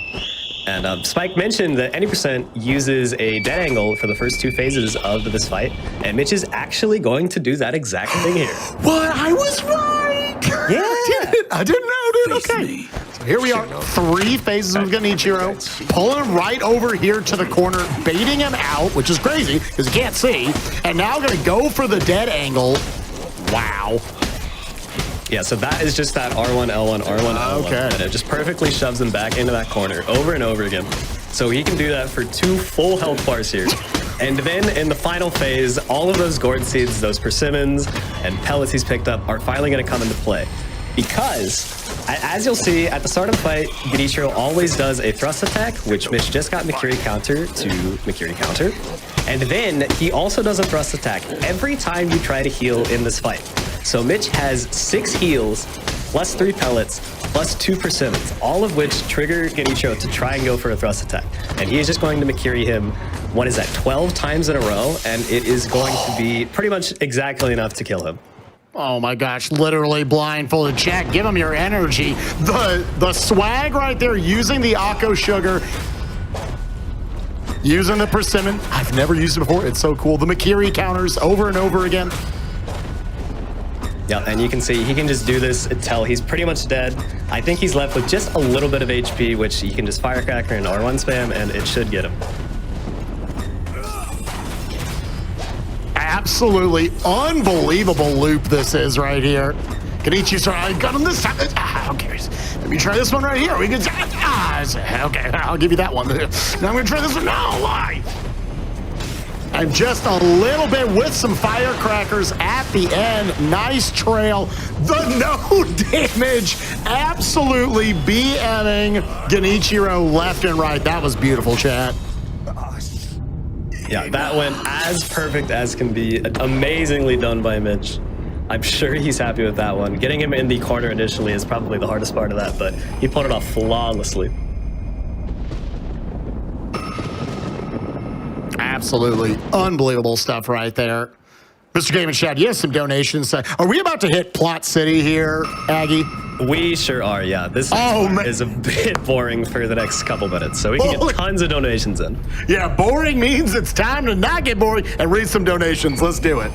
S3: And Spike mentioned that any percent uses a dead angle for the first 2 phases of this fight, and Mitch is actually going to do that exact thing here.
S5: What? I was right!
S3: Yeah!
S5: I didn't know, dude. Okay. So here we are, 3 phases of Genichiro, pulling him right over here to the corner, baiting him out, which is crazy because you can't see, and now going to go for the dead angle. Wow.
S3: Yeah, so that is just that R1, L1, R1, L1.
S5: Okay.
S3: And it just perfectly shoves him back into that corner over and over again. So he can do that for 2 full health bars here. And then in the final phase, all of those gourd seeds, those persimmons, and pellets he's picked up are finally going to come into play. Because, as you'll see, at the start of the fight, Genichiro always does a thrust attack, which Mitch just got Mikiri counter to Mikiri counter. And then he also does a thrust attack every time you try to heal in this fight. So Mitch has 6 heals, plus 3 pellets, plus 2 persimmons, all of which trigger Genichiro to try and go for a thrust attack. And he is just going to Mikiri him, what is that, 12 times in a row? And it is going to be pretty much exactly enough to kill him.
S5: Oh my gosh, literally blindfolded. Jack, give him your energy. The swag right there, using the Akko sugar, using the persimmon. I've never used it before. It's so cool. The Mikiri counters over and over again.
S3: Yeah, and you can see he can just do this until he's pretty much dead. I think he's left with just a little bit of HP, which he can just firecracker and R1 spam, and it should get him.
S5: Absolutely unbelievable loop this is right here. Genichiro, sorry, I got him this time. Who cares? Let me try this one right here. We can. Okay, I'll give you that one. Now I'm gonna try this one. No, why? And just a little bit with some firecrackers at the end. Nice trail. The no damage. Absolutely BMing Genichiro left and right. That was beautiful, chat.
S3: Yeah, that went as perfect as can be. Amazingly done by Mitch. I'm sure he's happy with that one. Getting him in the corner initially is probably the hardest part of that, but he pulled it off flawlessly.
S5: Absolutely unbelievable stuff right there. Mr. Game and Chad, you have some donations. Are we about to hit Plot City here, Aggie?
S3: We sure are, yeah. This is a bit boring for the next couple minutes, so we can get tons of donations in.
S5: Yeah, boring means it's time to not get boring and read some donations. Let's do it.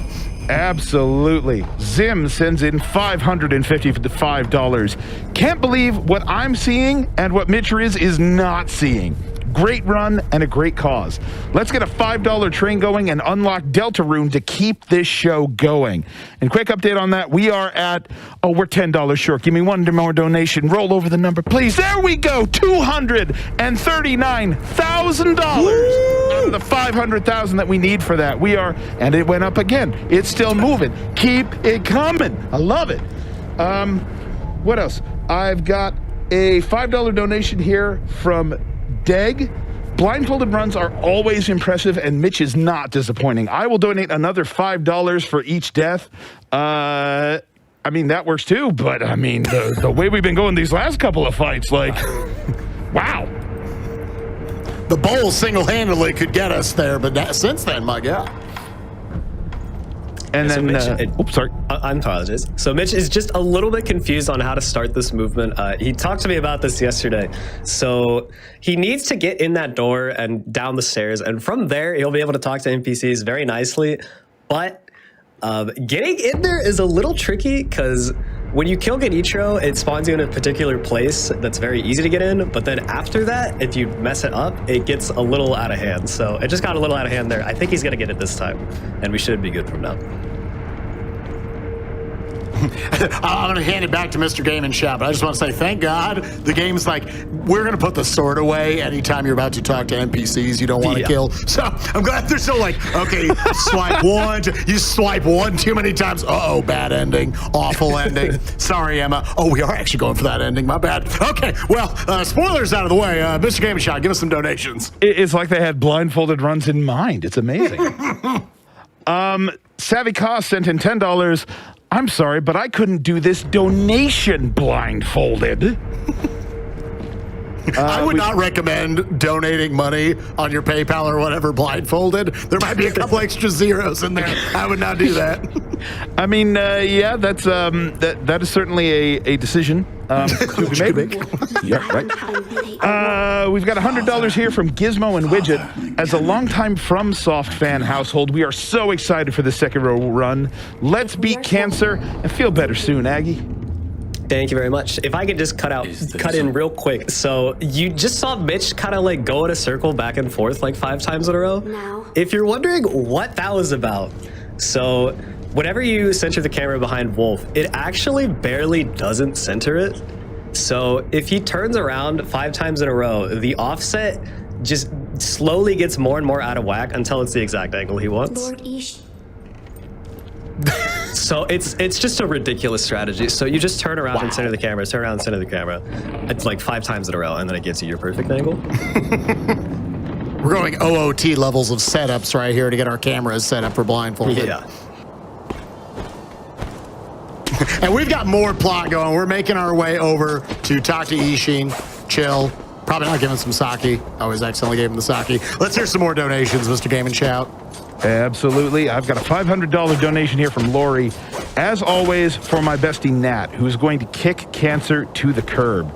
S1: Absolutely. Zim sends in $550 for the $5. Can't believe what I'm seeing and what Mitch Riz is not seeing. Great run and a great cause. Let's get a $5 train going and unlock Deltarune to keep this show going. And quick update on that, we are at, we're $10 short. Give me one more donation. Roll over the number, please. There we go, $239,000 out of the $500,000 that we need for that. We are, and it went up again. It's still moving. Keep it coming. I love it. What else? I've got a $5 donation here from Deg. Blindfolded runs are always impressive, and Mitch is not disappointing. I will donate another $5 for each death. I mean, that works too, but I mean, the way we've been going these last couple of fights, like, wow.
S5: The bowl single-handedly could get us there, but since then, my God.
S1: And then, oops, sorry.
S3: I apologize. So Mitch is just a little bit confused on how to start this movement. He talked to me about this yesterday. So he needs to get in that door and down the stairs, and from there he'll be able to talk to NPCs very nicely. But getting in there is a little tricky because when you kill Genichiro, it spawns you in a particular place that's very easy to get in. But then after that, if you mess it up, it gets a little out of hand. So it just got a little out of hand there. I think he's going to get it this time, and we should be good from now.
S5: I'm going to hand it back to Mr. Game and Chat, but I just want to say thank God the game's like, we're going to put the sword away anytime you're about to talk to NPCs you don't want to kill. So I'm glad they're still like, okay, swipe one, you swipe one too many times. Uh-oh, bad ending, awful ending. Sorry, Emma. Oh, we are actually going for that ending. My bad. Okay, well, spoilers out of the way. Mr. Game and Chat, give us some donations.
S1: It's like they had blindfolded runs in mind. It's amazing. Savvy Cost sent in $10. I'm sorry, but I couldn't do this donation blindfolded.
S5: I would not recommend donating money on your PayPal or whatever blindfolded. There might be a couple extra zeros in there. I would not do that.
S1: I mean, yeah, that's that is certainly a decision to be made. Yeah, right. We've got $100 here from Gizmo and Widget. As a longtime FromSoft fan household, we are so excited for the Sekiro run. Let's beat cancer and feel better soon, Aggie.
S3: Thank you very much. If I could just cut in real quick. So you just saw Mitch kind of like go in a circle back and forth like 5 times in a row.
S7: No.
S3: If you're wondering what that was about, so whenever you center the camera behind Wolf, it actually barely doesn't center it. So if he turns around 5 times in a row, the offset just slowly gets more and more out of whack until it's the exact angle he wants.
S7: Lord Ish.
S3: So it's just a ridiculous strategy. So you just turn around and center the camera, turn around and center the camera. It's like 5 times in a row, and then it gives you your perfect angle.
S5: We're going OOT levels of setups right here to get our cameras set up for blindfolded.
S3: Yeah.
S5: And we've got more plot going. We're making our way over to talk to Ishin, chill. Probably not giving some sake. I always accidentally gave him the sake. Let's hear some more donations, Mr. Game and Shout.
S1: Absolutely. I've got a $500 donation here from Lori. As always, for my bestie Nat, who is going to kick cancer to the curb.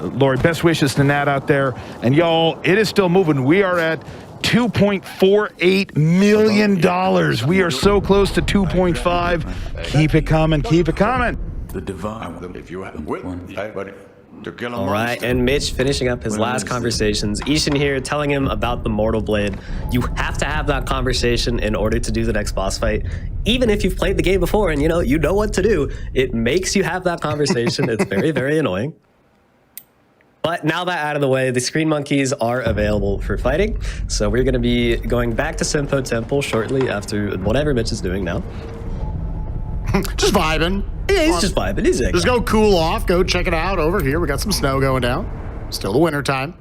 S1: Lori, best wishes to Nat out there. And y'all, it is still moving. We are at $2.48 million. We are so close to 2.5. Keep it coming. Keep it coming.
S8: The divine. If you have one,
S3: all right, and Mitch finishing up his last conversations. Ishin here telling him about the Mortal Blade. You have to have that conversation in order to do the next boss fight. Even if you've played the game before and you know what to do, it makes you have that conversation. It's very, very annoying. But now that out of the way, the Screen Monkeys are available for fighting. So we're going to be going back to Senpo Temple shortly after whatever Mitch is doing now.
S5: Just vibing.
S3: Yeah, he's just vibing. He's
S5: just go cool off. Go check it out over here. We got some snow going down. Still the winter time.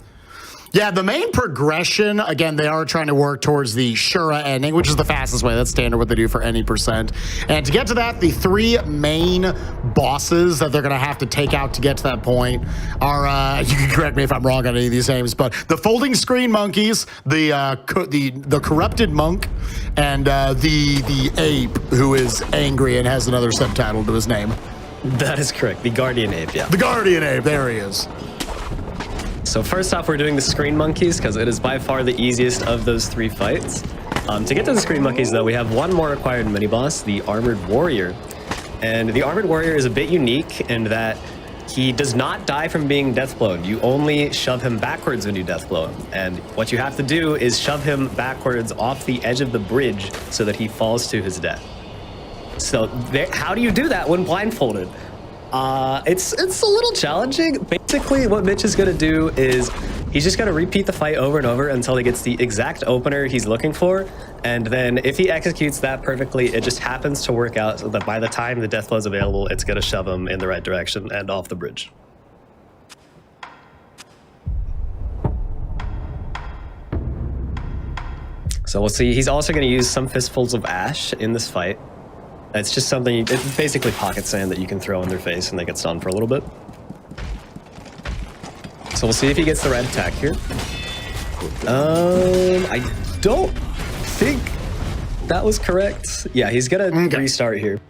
S5: Yeah, the main progression, again, they are trying to work towards the Shura ending, which is the fastest way. That's standard what they do for any percent. And to get to that, the 3 main bosses that they're going to have to take out to get to that point are, you can correct me if I'm wrong on any of these names, but the Folding Screen Monkeys, the Corrupted Monk, and the Ape, who is angry and has another subtitle to his name.
S3: That is correct. The Guardian Ape, yeah.
S5: The Guardian Ape, there he is.
S3: So first off, we're doing the Screen Monkeys because it is by far the easiest of those 3 fights. To get to the Scream Monkeys, though, we have one more required mini-boss, the Armored Warrior. And the Armored Warrior is a bit unique in that he does not die from being deathblown. You only shove him backwards when you deathblow him. And what you have to do is shove him backwards off the edge of the bridge so that he falls to his death. So how do you do that when blindfolded? It's a little challenging. Basically, what Mitch is going to do is he's just going to repeat the fight over and over until he gets the exact opener he's looking for. And then if he executes that perfectly, it just happens to work out so that by the time the death blow is available, it's going to shove him in the right direction and off the bridge. So we'll see. He's also going to use some fistfuls of ash in this fight. It's just something, it's basically pocket sand that you can throw in their face and they get stunned for a little bit. So we'll see if he gets the right attack here. I don't think that was correct. Yeah, he's gonna restart here.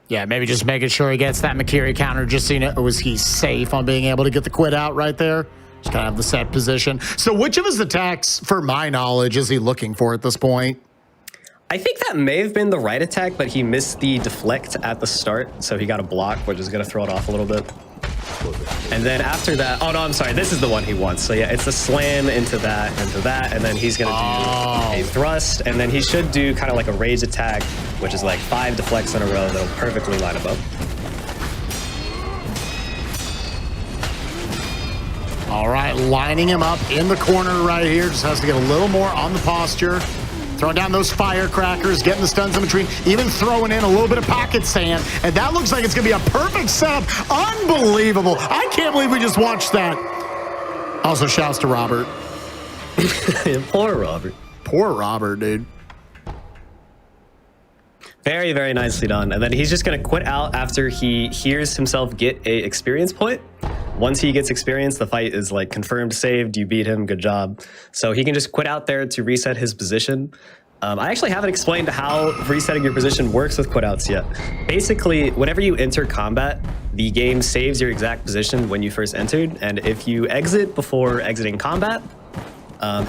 S5: Yeah, maybe just making sure he gets that Makiri counter, just seeing it. Or was he safe on being able to get the quit out right there? Just kind of have the set position. So which of his attacks, for my knowledge, is he looking for at this point?
S3: I think that may have been the right attack, but he missed the deflect at the start, so he got a block, which is going to throw it off a little bit. And then after that, oh no, I'm sorry, this is the one he wants. So yeah, it's the slam into that, and then he's going to do a thrust, and then he should do kind of like a rage attack, which is like 5 deflects in a row that'll perfectly line him up.
S5: All right, lining him up in the corner right here. Just has to get a little more on the posture. Throwing down those firecrackers, getting the stuns in between, even throwing in a little bit of pocket sand. And that looks like it's going to be a perfect setup. Unbelievable. I can't believe we just watched that. Also, shouts to Robert.
S3: Poor Robert.
S5: Poor Robert, dude.
S3: Very, very nicely done. And then he's just going to quit out after he hears himself get a experience point. Once he gets experience, the fight is like confirmed saved. You beat him. Good job. So he can just quit out there to reset his position. I actually haven't explained how resetting your position works with quit outs yet. Basically, whenever you enter combat, the game saves your exact position when you first entered. And if you exit before exiting combat,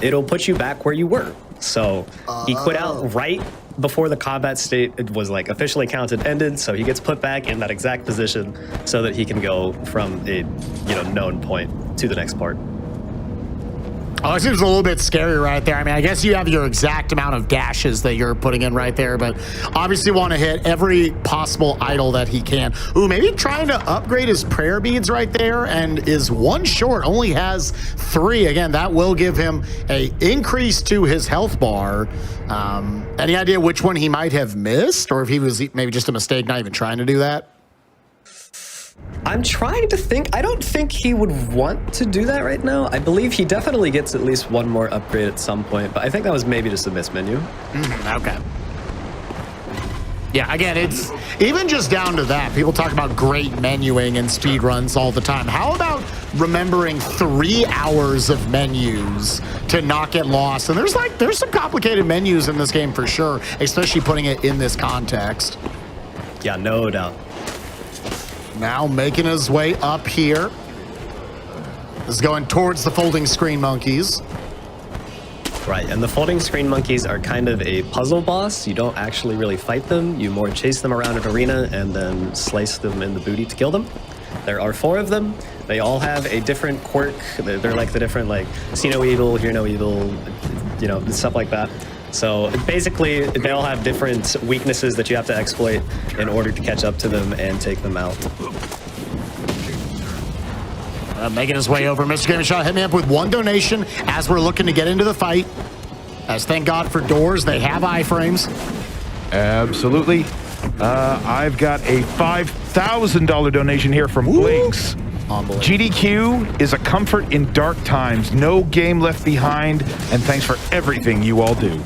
S3: it'll put you back where you were. So he quit out right before the combat state was like officially counted ended, so he gets put back in that exact position so that he can go from a known point to the next part.
S5: Oh, it seems a little bit scary right there. I mean, I guess you have your exact amount of dashes that you're putting in right there, but obviously want to hit every possible idol that he can. Ooh, maybe trying to upgrade his prayer beads right there, and is 1 short, only has 3. Again, that will give him a increase to his health bar. Any idea which one he might have missed, or if he was maybe just a mistake not even trying to do that?
S3: I'm trying to think. I don't think he would want to do that right now. I believe he definitely gets at least 1 more upgrade at some point, but I think that was maybe just a miss menu.
S5: Okay. Yeah, again, it's even just down to that. People talk about great menuing and speedruns all the time. How about remembering 3 hours of menus to not get lost? And there's some complicated menus in this game for sure, especially putting it in this context.
S3: Yeah, no doubt.
S5: Now making his way up here. This is going towards the folding screen monkeys.
S3: Right, and the folding screen monkeys are kind of a puzzle boss. You don't actually really fight them. You more chase them around an arena and then slice them in the booty to kill them. There are 4 of them. They all have a different quirk. They're like the different, like, see no evil, hear no evil, stuff like that. So basically, they all have different weaknesses that you have to exploit in order to catch up to them and take them out.
S5: Making his way over. Mr. Game Shot, hit me up with 1 donation as we're looking to get into the fight. As thank God for doors, they have iframes.
S1: Absolutely. I've got a $5,000 donation here from Blinks. GDQ is a comfort in dark times. No game left behind. And thanks for everything you all do.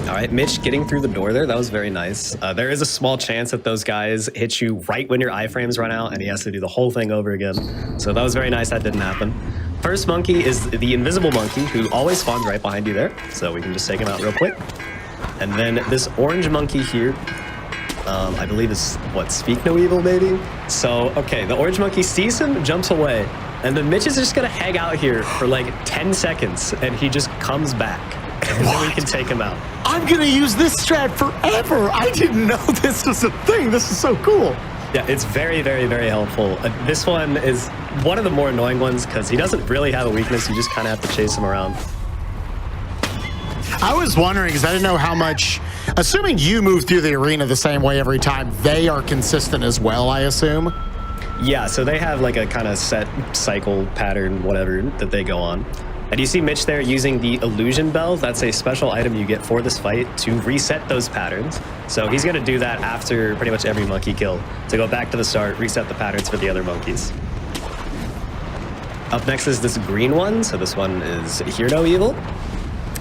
S3: All right, Mitch getting through the door there. That was very nice. There is a small chance that those guys hit you right when your iframes run out and he has to do the whole thing over again. So that was very nice. That didn't happen. First monkey is the invisible monkey who always spawns right behind you there. So we can just take him out real quick. And then this orange monkey here, I believe is, Speak No Evil, maybe? So, okay, the orange monkey sees him, jumps away. And then Mitch is just gonna hang out here for like 10 seconds and he just comes back. And then we can take him out.
S5: I'm gonna use this strat forever. I didn't know this was a thing. This is so cool.
S3: Yeah, it's very, very, very helpful. This one is one of the more annoying ones because he doesn't really have a weakness. You just kind of have to chase him around.
S5: I was wondering because I didn't know how much, assuming you move through the arena the same way every time, they are consistent as well, I assume.
S3: Yeah, so they have like a kind of set cycle pattern, whatever, that they go on. And you see Mitch there using the illusion bell. That's a special item you get for this fight to reset those patterns. So he's going to do that after pretty much every monkey kill to go back to the start, reset the patterns for the other monkeys. Up next is this green one. So this one is Hear No Evil,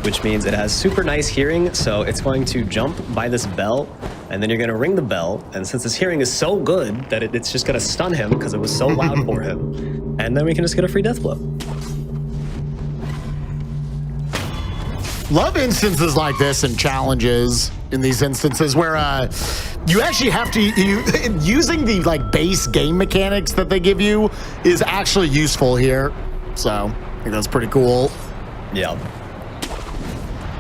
S3: which means it has super nice hearing. So it's going to jump by this bell, and then you're going to ring the bell. And since his hearing is so good that it's just going to stun him because it was so loud for him. And then we can just get a free death blow.
S5: Love instances like this and challenges in these instances where you actually have to, using the like base game mechanics that they give you is actually useful here. So I think that's pretty cool.
S3: Yeah.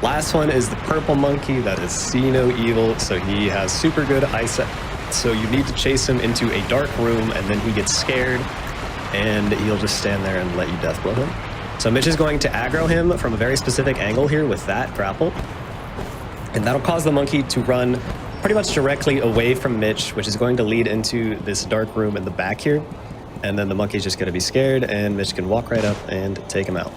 S3: Last one is the purple monkey. That is See No Evil. So he has super good eyesight. So you need to chase him into a dark room and then he gets scared and he'll just stand there and let you death blow him. So Mitch is going to aggro him from a very specific angle here with that grapple. And that'll cause the monkey to run pretty much directly away from Mitch, which is going to lead into this dark room in the back here. And then the monkey's just going to be scared and Mitch can walk right up and take him out.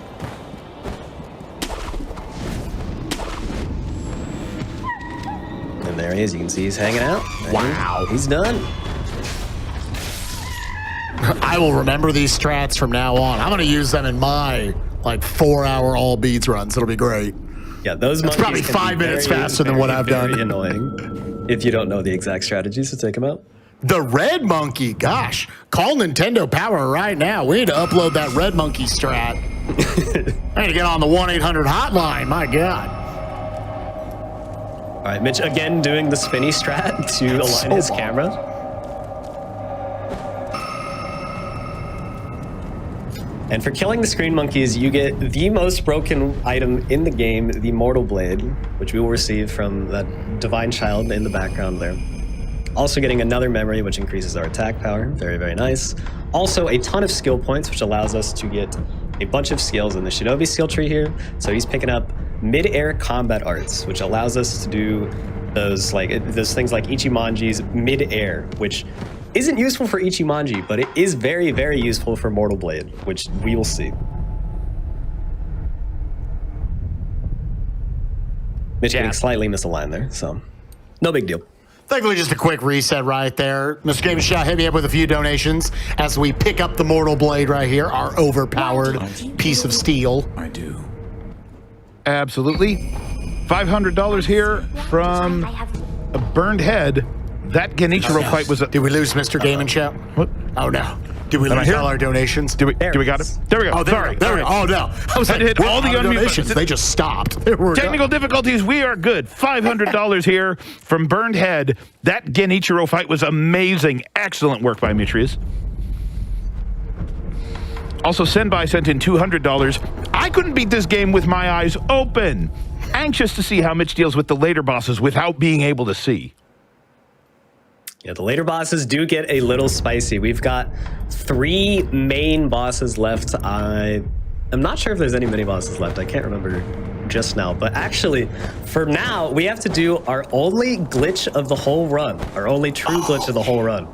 S3: And there he is. You can see he's hanging out.
S5: Wow.
S3: He's done.
S5: I will remember these strats from now on. I'm going to use them in my like 4-hour all beads runs. It'll be great.
S3: Yeah, those
S5: It's probably 5 minutes faster than what I've done.
S3: Annoying if you don't know the exact strategies to take them out.
S5: The red monkey, gosh, call Nintendo Power right now. We need to upload that red monkey strat. I need to get on the 1-800 hotline. My God.
S3: All right, Mitch again doing the spinny strat to align his camera. And for killing the screen monkeys, you get the most broken item in the game, the Mortal Blade, which we will receive from that divine child in the background there. Also getting another memory, which increases our attack power. Very, very nice. Also a ton of skill points, which allows us to get a bunch of skills in the Shinobi skill tree here. So he's picking up mid-air combat arts, which allows us to do those things like Ichimonji's mid-air, which isn't useful for Ichimonji, but it is very, very useful for Mortal Blade, which we will see. Mitch getting slightly misaligned there, so no big deal.
S5: Thankfully, just a quick reset right there. Mr. Game Shot, hit me up with a few donations as we pick up the Mortal Blade right here, our overpowered piece of steel.
S8: I do.
S1: Absolutely. $500 here from a burned head. That Genichiro fight was a...
S5: Did we lose Mr. Game and Shout?
S1: What?
S5: Oh, no. Did we lose all our donations?
S1: Do we got it? There we go.
S5: Oh, there we go. Oh, no. I was like,
S1: hit all the unmute
S5: donations.
S1: buttons.
S5: They just stopped.
S1: Technical difficulties. We are good. $500 here from Burned Head. That Genichiro fight was amazing. Excellent work by Mitrius. Also, Senbai sent in $200. I couldn't beat this game with my eyes open. Anxious to see how Mitch deals with the later bosses without being able to see.
S3: Yeah, the later bosses do get a little spicy. We've got 3 main bosses left. I'm not sure if there's any mini bosses left. I can't remember just now. But actually, for now, we have to do our only glitch of the whole run. Our only true glitch of the whole run.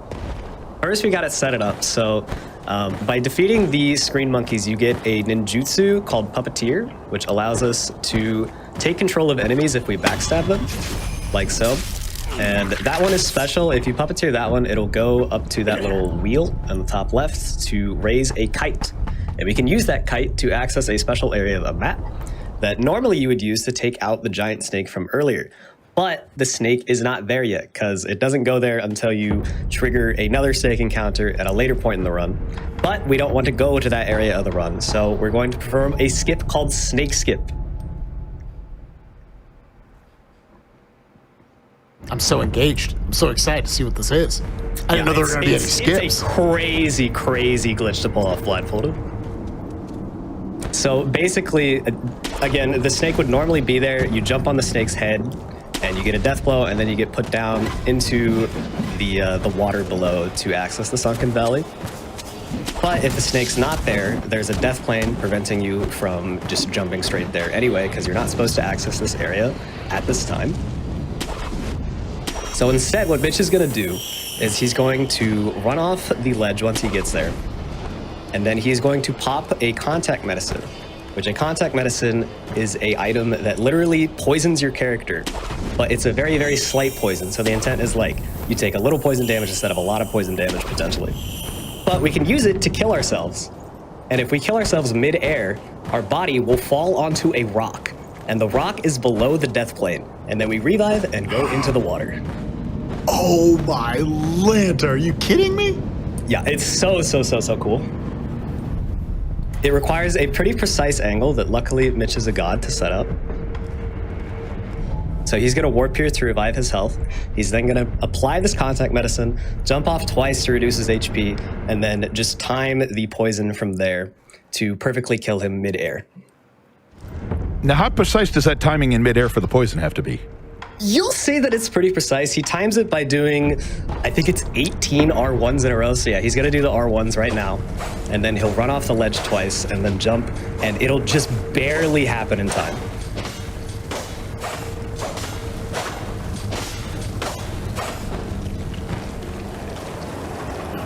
S3: First, we got to set it up. So by defeating the screen monkeys, you get a ninjutsu called Puppeteer, which allows us to take control of enemies if we backstab them, like so. And that one is special. If you puppeteer that one, it'll go up to that little wheel on the top left to raise a kite. And we can use that kite to access a special area of the map that normally you would use to take out the giant snake from earlier. But the snake is not there yet because it doesn't go there until you trigger another snake encounter at a later point in the run. But we don't want to go to that area of the run, so we're going to perform a skip called Snake Skip.
S5: I'm so engaged. I'm so excited to see what this is. I didn't know there were going to be any skips.
S3: It's a crazy, crazy glitch to pull off blindfolded. So basically, again, the snake would normally be there. You jump on the snake's head, and you get a death blow, and then you get put down into the water below to access the sunken valley. But if the snake's not there, there's a death plane preventing you from just jumping straight there anyway, because you're not supposed to access this area at this time. So instead, what Mitch is going to do is he's going to run off the ledge once he gets there. And then he's going to pop a contact medicine, which a contact medicine is a item that literally poisons your character. But it's a very, very slight poison. So the intent is like you take a little poison damage instead of a lot of poison damage potentially. But we can use it to kill ourselves. And if we kill ourselves mid-air, our body will fall onto a rock. And the rock is below the death plane. And then we revive and go into the water.
S5: Oh my lanta, are you kidding me?
S3: Yeah, it's so cool. It requires a pretty precise angle that luckily Mitch is a god to set up. So he's going to warp here to revive his health. He's then going to apply this contact medicine, jump off twice to reduce his HP, and then just time the poison from there to perfectly kill him mid-air.
S1: Now, how precise does that timing in midair for the poison have to be?
S3: You'll see that it's pretty precise. He times it by doing, I think it's 18 R1s in a row. So yeah, he's going to do the R1s right now. And then he'll run off the ledge twice and then jump, and it'll just barely happen in time.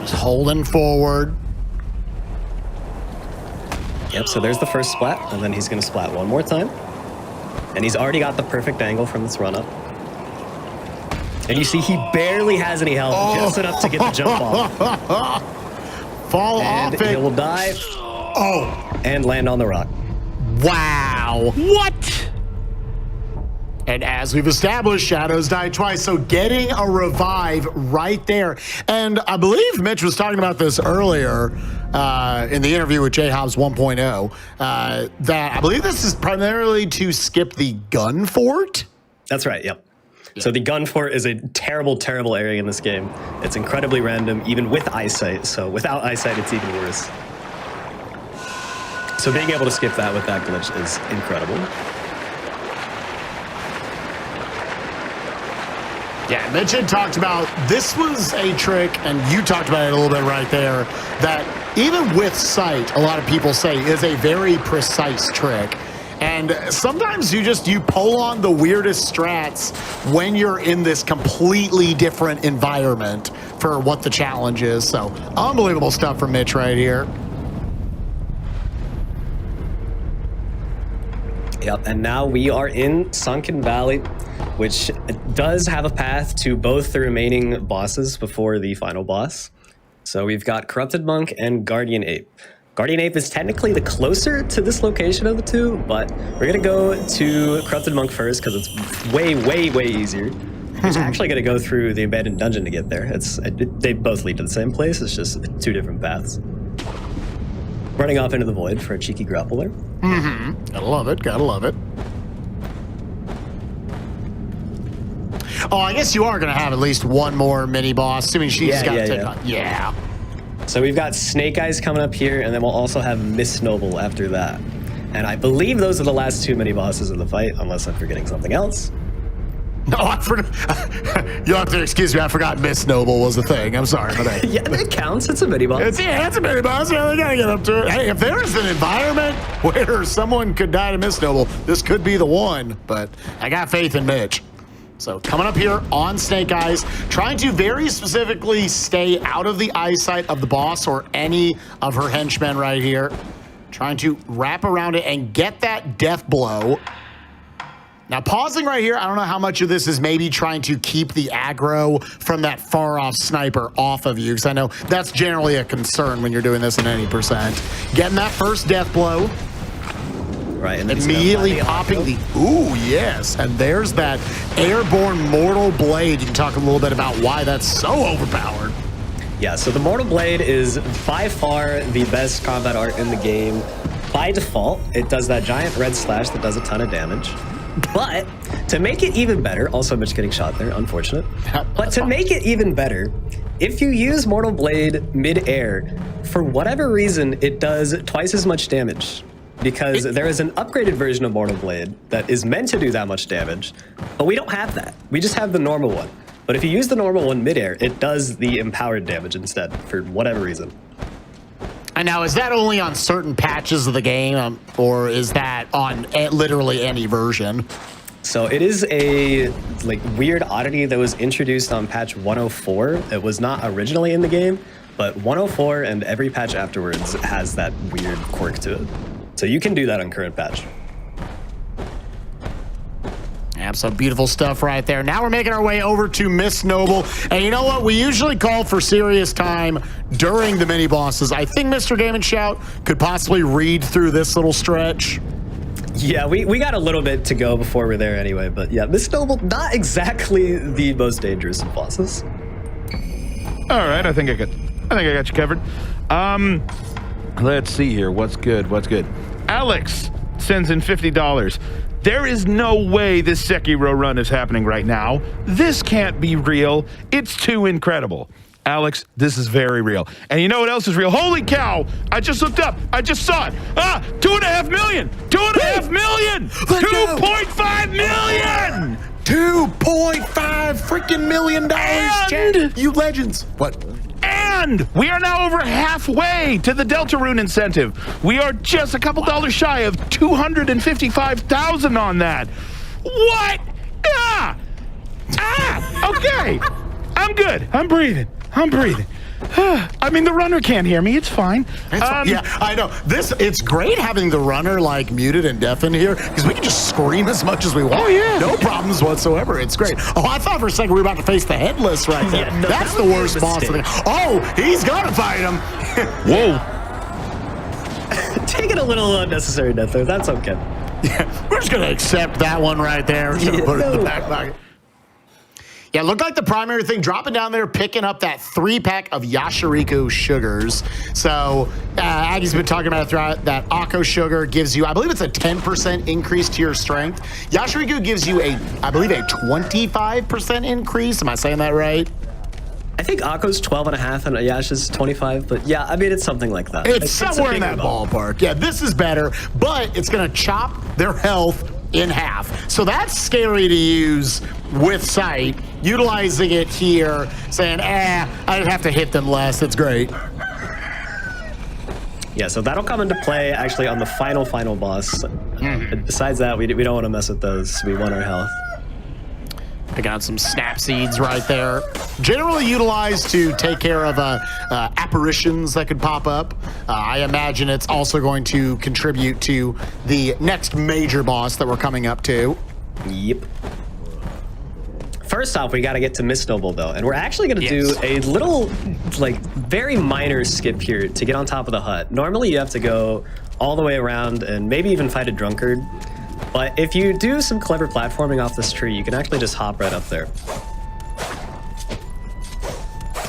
S5: Just holding forward.
S3: Yep, so there's the first splat, and then he's going to splat one more time. And he's already got the perfect angle from this run-up. And you see he barely has any health, just enough to get the jump off.
S5: Fall
S3: And
S5: off it.
S3: he'll die.
S5: Oh,
S3: And land on the rock.
S5: wow. What? And as we've established, Shadows died twice, so getting a revive right there. And I believe Mitch was talking about this earlier in the interview with JHobz 1.0, that I believe this is primarily to skip the gun fort.
S3: That's right, yep. So the gun fort is a terrible, terrible area in this game. It's incredibly random, even with eyesight. So without eyesight, it's even worse. So being able to skip that with that glitch is incredible.
S5: Yeah, Mitch had talked about, this was a trick, and you talked about it a little bit right there, that even with sight, a lot of people say is a very precise trick. And sometimes you pull on the weirdest strats when you're in this completely different environment for what the challenge is. So unbelievable stuff from Mitch right here.
S3: Yep, and now we are in Sunken Valley, which does have a path to both the remaining bosses before the final boss. So we've got Corrupted Monk and Guardian Ape. Guardian Ape is technically the closer to this location of the two, but we're gonna go to Corrupted Monk first because it's way, way, way easier. It's actually gonna go through the abandoned dungeon to get there. They both lead to the same place, it's just two different paths. Running off into the void for a cheeky grapple there.
S5: Mm-hmm. Gotta love it, gotta love it. Oh, I guess you are gonna have at least one more mini boss, assuming she's got to take on. Yeah.
S3: So we've got Snake Eyes coming up here, and then we'll also have Miss Noble after that. And I believe those are the last two mini bosses of the fight, unless I'm forgetting something else.
S5: No, I forgot. You'll have to excuse me. I forgot Miss Noble was a thing. I'm sorry, but
S3: Yeah, it counts. It's a mini boss.
S5: it's a mini boss. Yeah, we gotta get up to it. Hey, if there is an environment where someone could die to Miss Noble, this could be the one. But I got faith in Mitch. So coming up here on Snake Eyes, trying to very specifically stay out of the eyesight of the boss or any of her henchmen right here. Trying to wrap around it and get that death blow. Now pausing right here, I don't know how much of this is maybe trying to keep the aggro from that far off sniper off of you, because I know that's generally a concern when you're doing this in any percent. Getting that first death blow.
S3: Right, and
S5: Immediately popping the, ooh, yes. And there's that airborne mortal blade. You can talk a little bit about why that's so overpowered.
S3: Yeah, so the Mortal Blade is by far the best combat art in the game. By default, it does that giant red slash that does a ton of damage. But To make it even better, also Mitch getting shot there, unfortunate. But to make it even better, if you use Mortal Blade mid-air, for whatever reason, it does twice as much damage. Because there is an upgraded version of Mortal Blade that is meant to do that much damage, but we don't have that. We just have the normal one. But if you use the normal one mid-air, it does the empowered damage instead, for whatever reason.
S5: And now, is that only on certain patches of the game, or is that on literally any version?
S3: So it is a weird oddity that was introduced on patch 104. It was not originally in the game, but 104 and every patch afterwards has that weird quirk to it. So you can do that on current patch.
S5: Yeah, some beautiful stuff right there. Now we're making our way over to Miss Noble. And you know what? We usually call for serious time during the mini bosses. I think Mr. Game & Shout could possibly read through this little stretch.
S3: Yeah, we got a little bit to go before we're there anyway. But yeah, Miss Noble, not exactly the most dangerous of bosses.
S1: All right, I think I got you covered. Let's see here. What's good? What's good? Alex sends in $50. There is no way this Sekiro run is happening right now. This can't be real. It's too incredible. Alex, this is very real. And you know what else is real? Holy cow! I just looked up. I just saw it. 2.5 million! 2.5 million! 2.5 million!
S5: 2.5 freaking million dollars, Chad. You legends. What?
S1: And we are now over halfway to the Deltarune incentive. We are just a couple dollars shy of 255,000 on that. What? Okay. I'm good. I'm breathing. I mean, the runner can't hear me. It's fine.
S5: Yeah, I know. It's great having the runner like muted and deafened here because we can just scream as much as we want.
S1: Oh, yeah.
S5: No problems whatsoever. It's great. Oh, I thought for a second we were about to face the headless right there.
S3: Yeah, no,
S5: that's
S3: that
S5: the worst boss. Oh, he's gonna fight him.
S1: Whoa.
S3: Taking a little unnecessary death there. That's okay.
S5: Yeah, we're just gonna accept that one right there. We're just gonna put it in the back pocket. Yeah, looked like the primary thing, dropping down there, picking up that 3-pack of Yashiriko sugars. So Aggie's been talking about it throughout that Akko sugar gives you, I believe it's a 10% increase to your strength. Yashiriko gives you I believe a 25% increase. Am I saying that right?
S3: I think Akko's 12.5 and Yasha's 25, but yeah, I mean, it's something like that.
S5: It's somewhere in that ballpark. Yeah, this is better, but it's gonna chop their health in half. So that's scary to use with sight. Utilizing it here, saying, I'd have to hit them less. It's great.
S3: Yeah, so that'll come into play actually on the final boss. Besides that, we don't want to mess with those. We want our health.
S5: Picking out some snap seeds right there. Generally utilized to take care of apparitions that could pop up. I imagine it's also going to contribute to the next major boss that we're coming up to.
S3: Yep. First off, we got to get to Miss Noble though, and we're actually going to do a little, very minor skip here to get on top of the hut. Normally you have to go all the way around and maybe even fight a drunkard. But if you do some clever platforming off this tree, you can actually just hop right up there.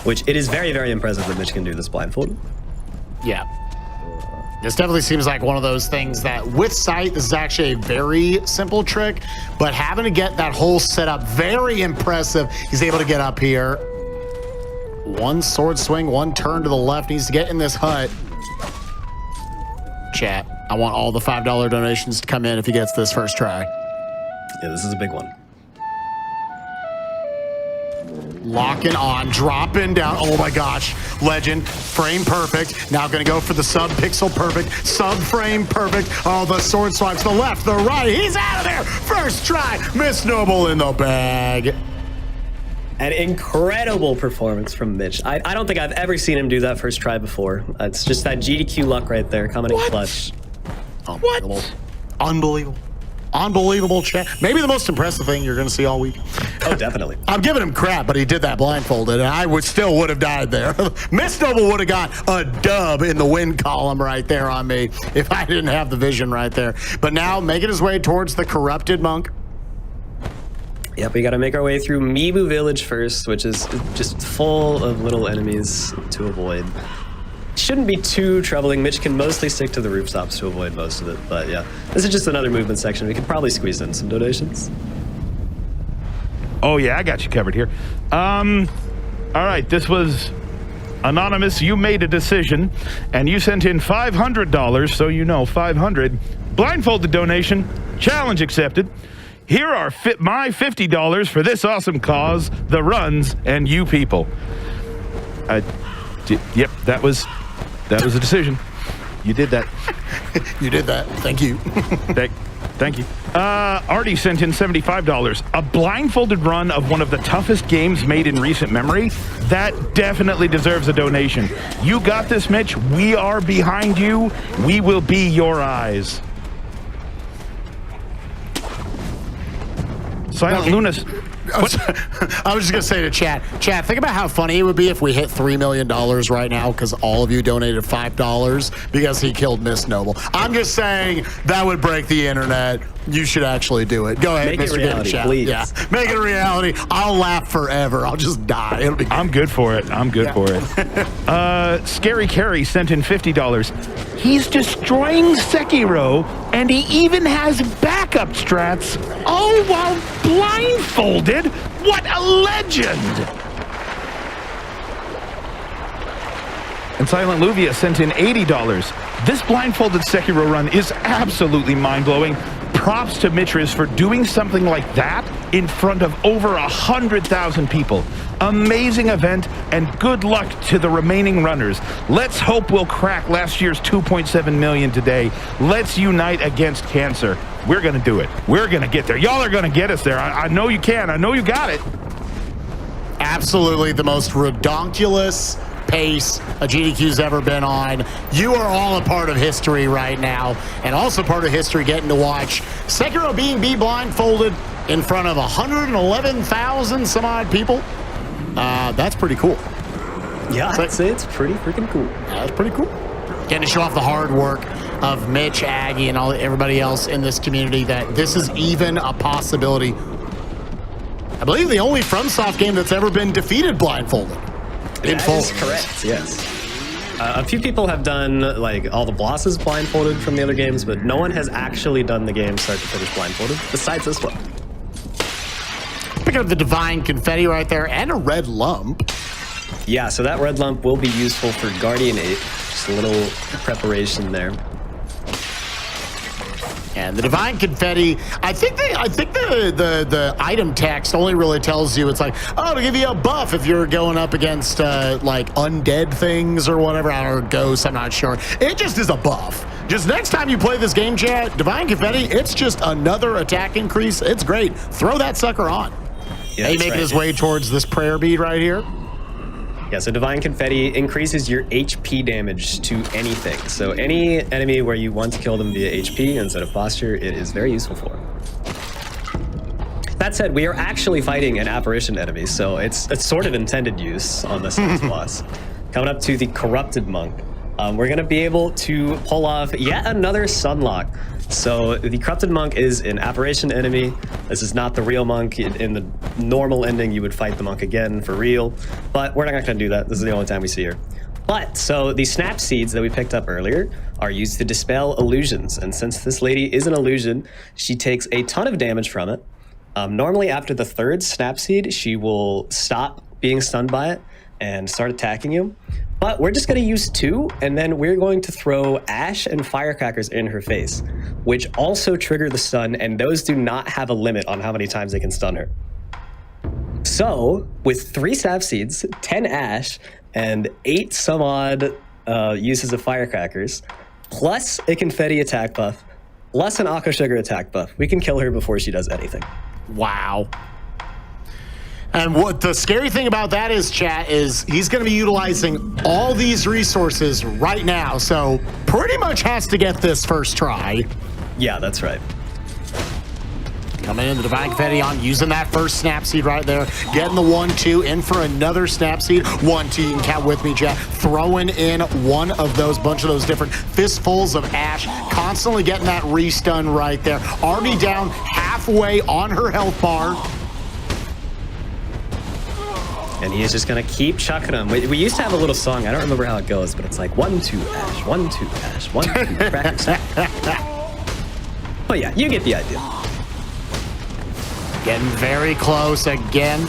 S3: Which it is very, very impressive that Mitch can do this blindfolded.
S5: Yeah. This definitely seems like one of those things that with sight, this is actually a very simple trick, but having to get that whole setup, very impressive. He's able to get up here. One sword swing, one turn to the left, needs to get in this hut. Chat, I want all the $5 donations to come in if he gets this first try.
S3: Yeah, this is a big one.
S5: Locking on, dropping down. Oh my gosh, legend, frame perfect. Now gonna go for the sub pixel perfect, sub frame perfect. Oh, the sword swipes, the left, the right. He's out of there. First try, Miss Noble in the bag.
S3: An incredible performance from Mitch. I don't think I've ever seen him do that first try before. It's just that GDQ luck right there coming in clutch.
S5: What? Unbelievable. Unbelievable chat. Maybe the most impressive thing you're going to see all week.
S3: Oh, definitely.
S5: I'm giving him crap, but he did that blindfolded, and I would have died there. Miss Noble would have got a dub in the win column right there on me if I didn't have the vision right there. But now making his way towards the corrupted monk.
S3: Yep, we got to make our way through Mibu Village first, which is just full of little enemies to avoid. Shouldn't be too troubling. Mitch can mostly stick to the rooftops to avoid most of it. But yeah, this is just another movement section. We could probably squeeze in some donations.
S1: Oh yeah, I got you covered here. All right, this was anonymous. You made a decision, and you sent in $500. So you know, 500. Blindfolded donation. Challenge accepted. Here are my $50 for this awesome cause, the runs, and you people. Yep, that was a decision. You did that.
S5: You did that. Thank you.
S1: Thank you. Artie sent in $75. A blindfolded run of one of the toughest games made in recent memory. That definitely deserves a donation. You got this, Mitch. We are behind you. We will be your eyes. Silent Lunas.
S5: I was just gonna say to chat, think about how funny it would be if we hit $3 million right now because all of you donated $5 because he killed Miss Noble. I'm just saying that would break the internet. You should actually do it. Go ahead,
S3: Make
S5: Mr.
S3: it reality,
S5: Chat.
S3: please.
S5: Yeah, make it a reality. I'll laugh forever. I'll just die. It'll be good.
S1: I'm good for it. I'm good for it. Scary Carrie sent in $50. He's destroying Sekiro, and he even has backup strats, all while blindfolded. What a legend! And Silent Luvia sent in $80. This blindfolded Sekiro run is absolutely mind-blowing. Props to Mitris for doing something like that in front of over 100,000 people. Amazing event, and good luck to the remaining runners. Let's hope we'll crack last year's 2.7 million today. Let's unite against cancer. We're gonna do it. We're gonna get there. Y'all are gonna get us there. I know you can. I know you got it.
S5: Absolutely the most redonkulous pace a GDQ's ever been on. You are all a part of history right now, and also part of history getting to watch Sekiro being blindfolded in front of 111,000 some odd people. That's pretty cool.
S3: Yeah, I'd say it's pretty freaking cool.
S5: That's pretty cool. Getting to show off the hard work of Mitch, Aggie, and everybody else in this community that this is even a possibility. I believe the only FromSoft game that's ever been defeated blindfolded.
S3: That is correct, yes. A few people have done like all the bosses blindfolded from the other games, but no one has actually done the game start to finish blindfolded besides this one.
S5: Pick up the divine confetti right there and a red lump.
S3: Yeah, so that red lump will be useful for Guardian 8. Just a little preparation there.
S5: And the divine confetti, I think the item text only really tells you it's like, oh, to give you a buff if you're going up against like undead things or whatever, or ghosts, I'm not sure. It just is a buff. Just next time you play this game, chat, divine confetti, it's just another attack increase. It's great. Throw that sucker on.
S3: Yeah,
S5: He making his way towards this prayer bead right here.
S3: Yeah, so Divine Confetti increases your HP damage to anything. So any enemy where you want to kill them via HP instead of posture, it is very useful for. That said, we are actually fighting an apparition enemy, so it's sort of intended use on this next boss. Coming up to the Corrupted Monk. We're going to be able to pull off yet another Sunlock. So the Corrupted Monk is an apparition enemy. This is not the real monk. In the normal ending, you would fight the monk again for real, but we're not going to do that. This is the only time we see her. But, so the snap seeds that we picked up earlier are used to dispel illusions, and since this lady is an illusion, she takes a ton of damage from it. Normally after the third snap seed, she will stop being stunned by it and start attacking you. But we're just going to use 2, and then we're going to throw ash and firecrackers in her face, which also trigger the stun, and those do not have a limit on how many times they can stun her. So, with 3 staff seeds, 10 ash, and 8 some odd uses of firecrackers, plus a confetti attack buff, plus an Aqua Sugar attack buff, we can kill her before she does anything.
S5: Wow. And what the scary thing about that is, chat, is he's going to be utilizing all these resources right now. So pretty much has to get this first try.
S3: Yeah, that's right.
S5: Coming in the Divine Confetti on, using that first snap seed right there. Getting the 1-2, in for another snap seed. 1-2, you can count with me, chat. Throwing in one of those, bunch of those different fistfuls of ash. Constantly getting that restun right there. Already down halfway on her health bar.
S3: And he is just gonna keep chucking them. We used to have a little song, I don't remember how it goes, but it's like 1-2 ash, 1-2 ash, 1-2 crackers. But yeah, you get the idea.
S5: Getting very close again.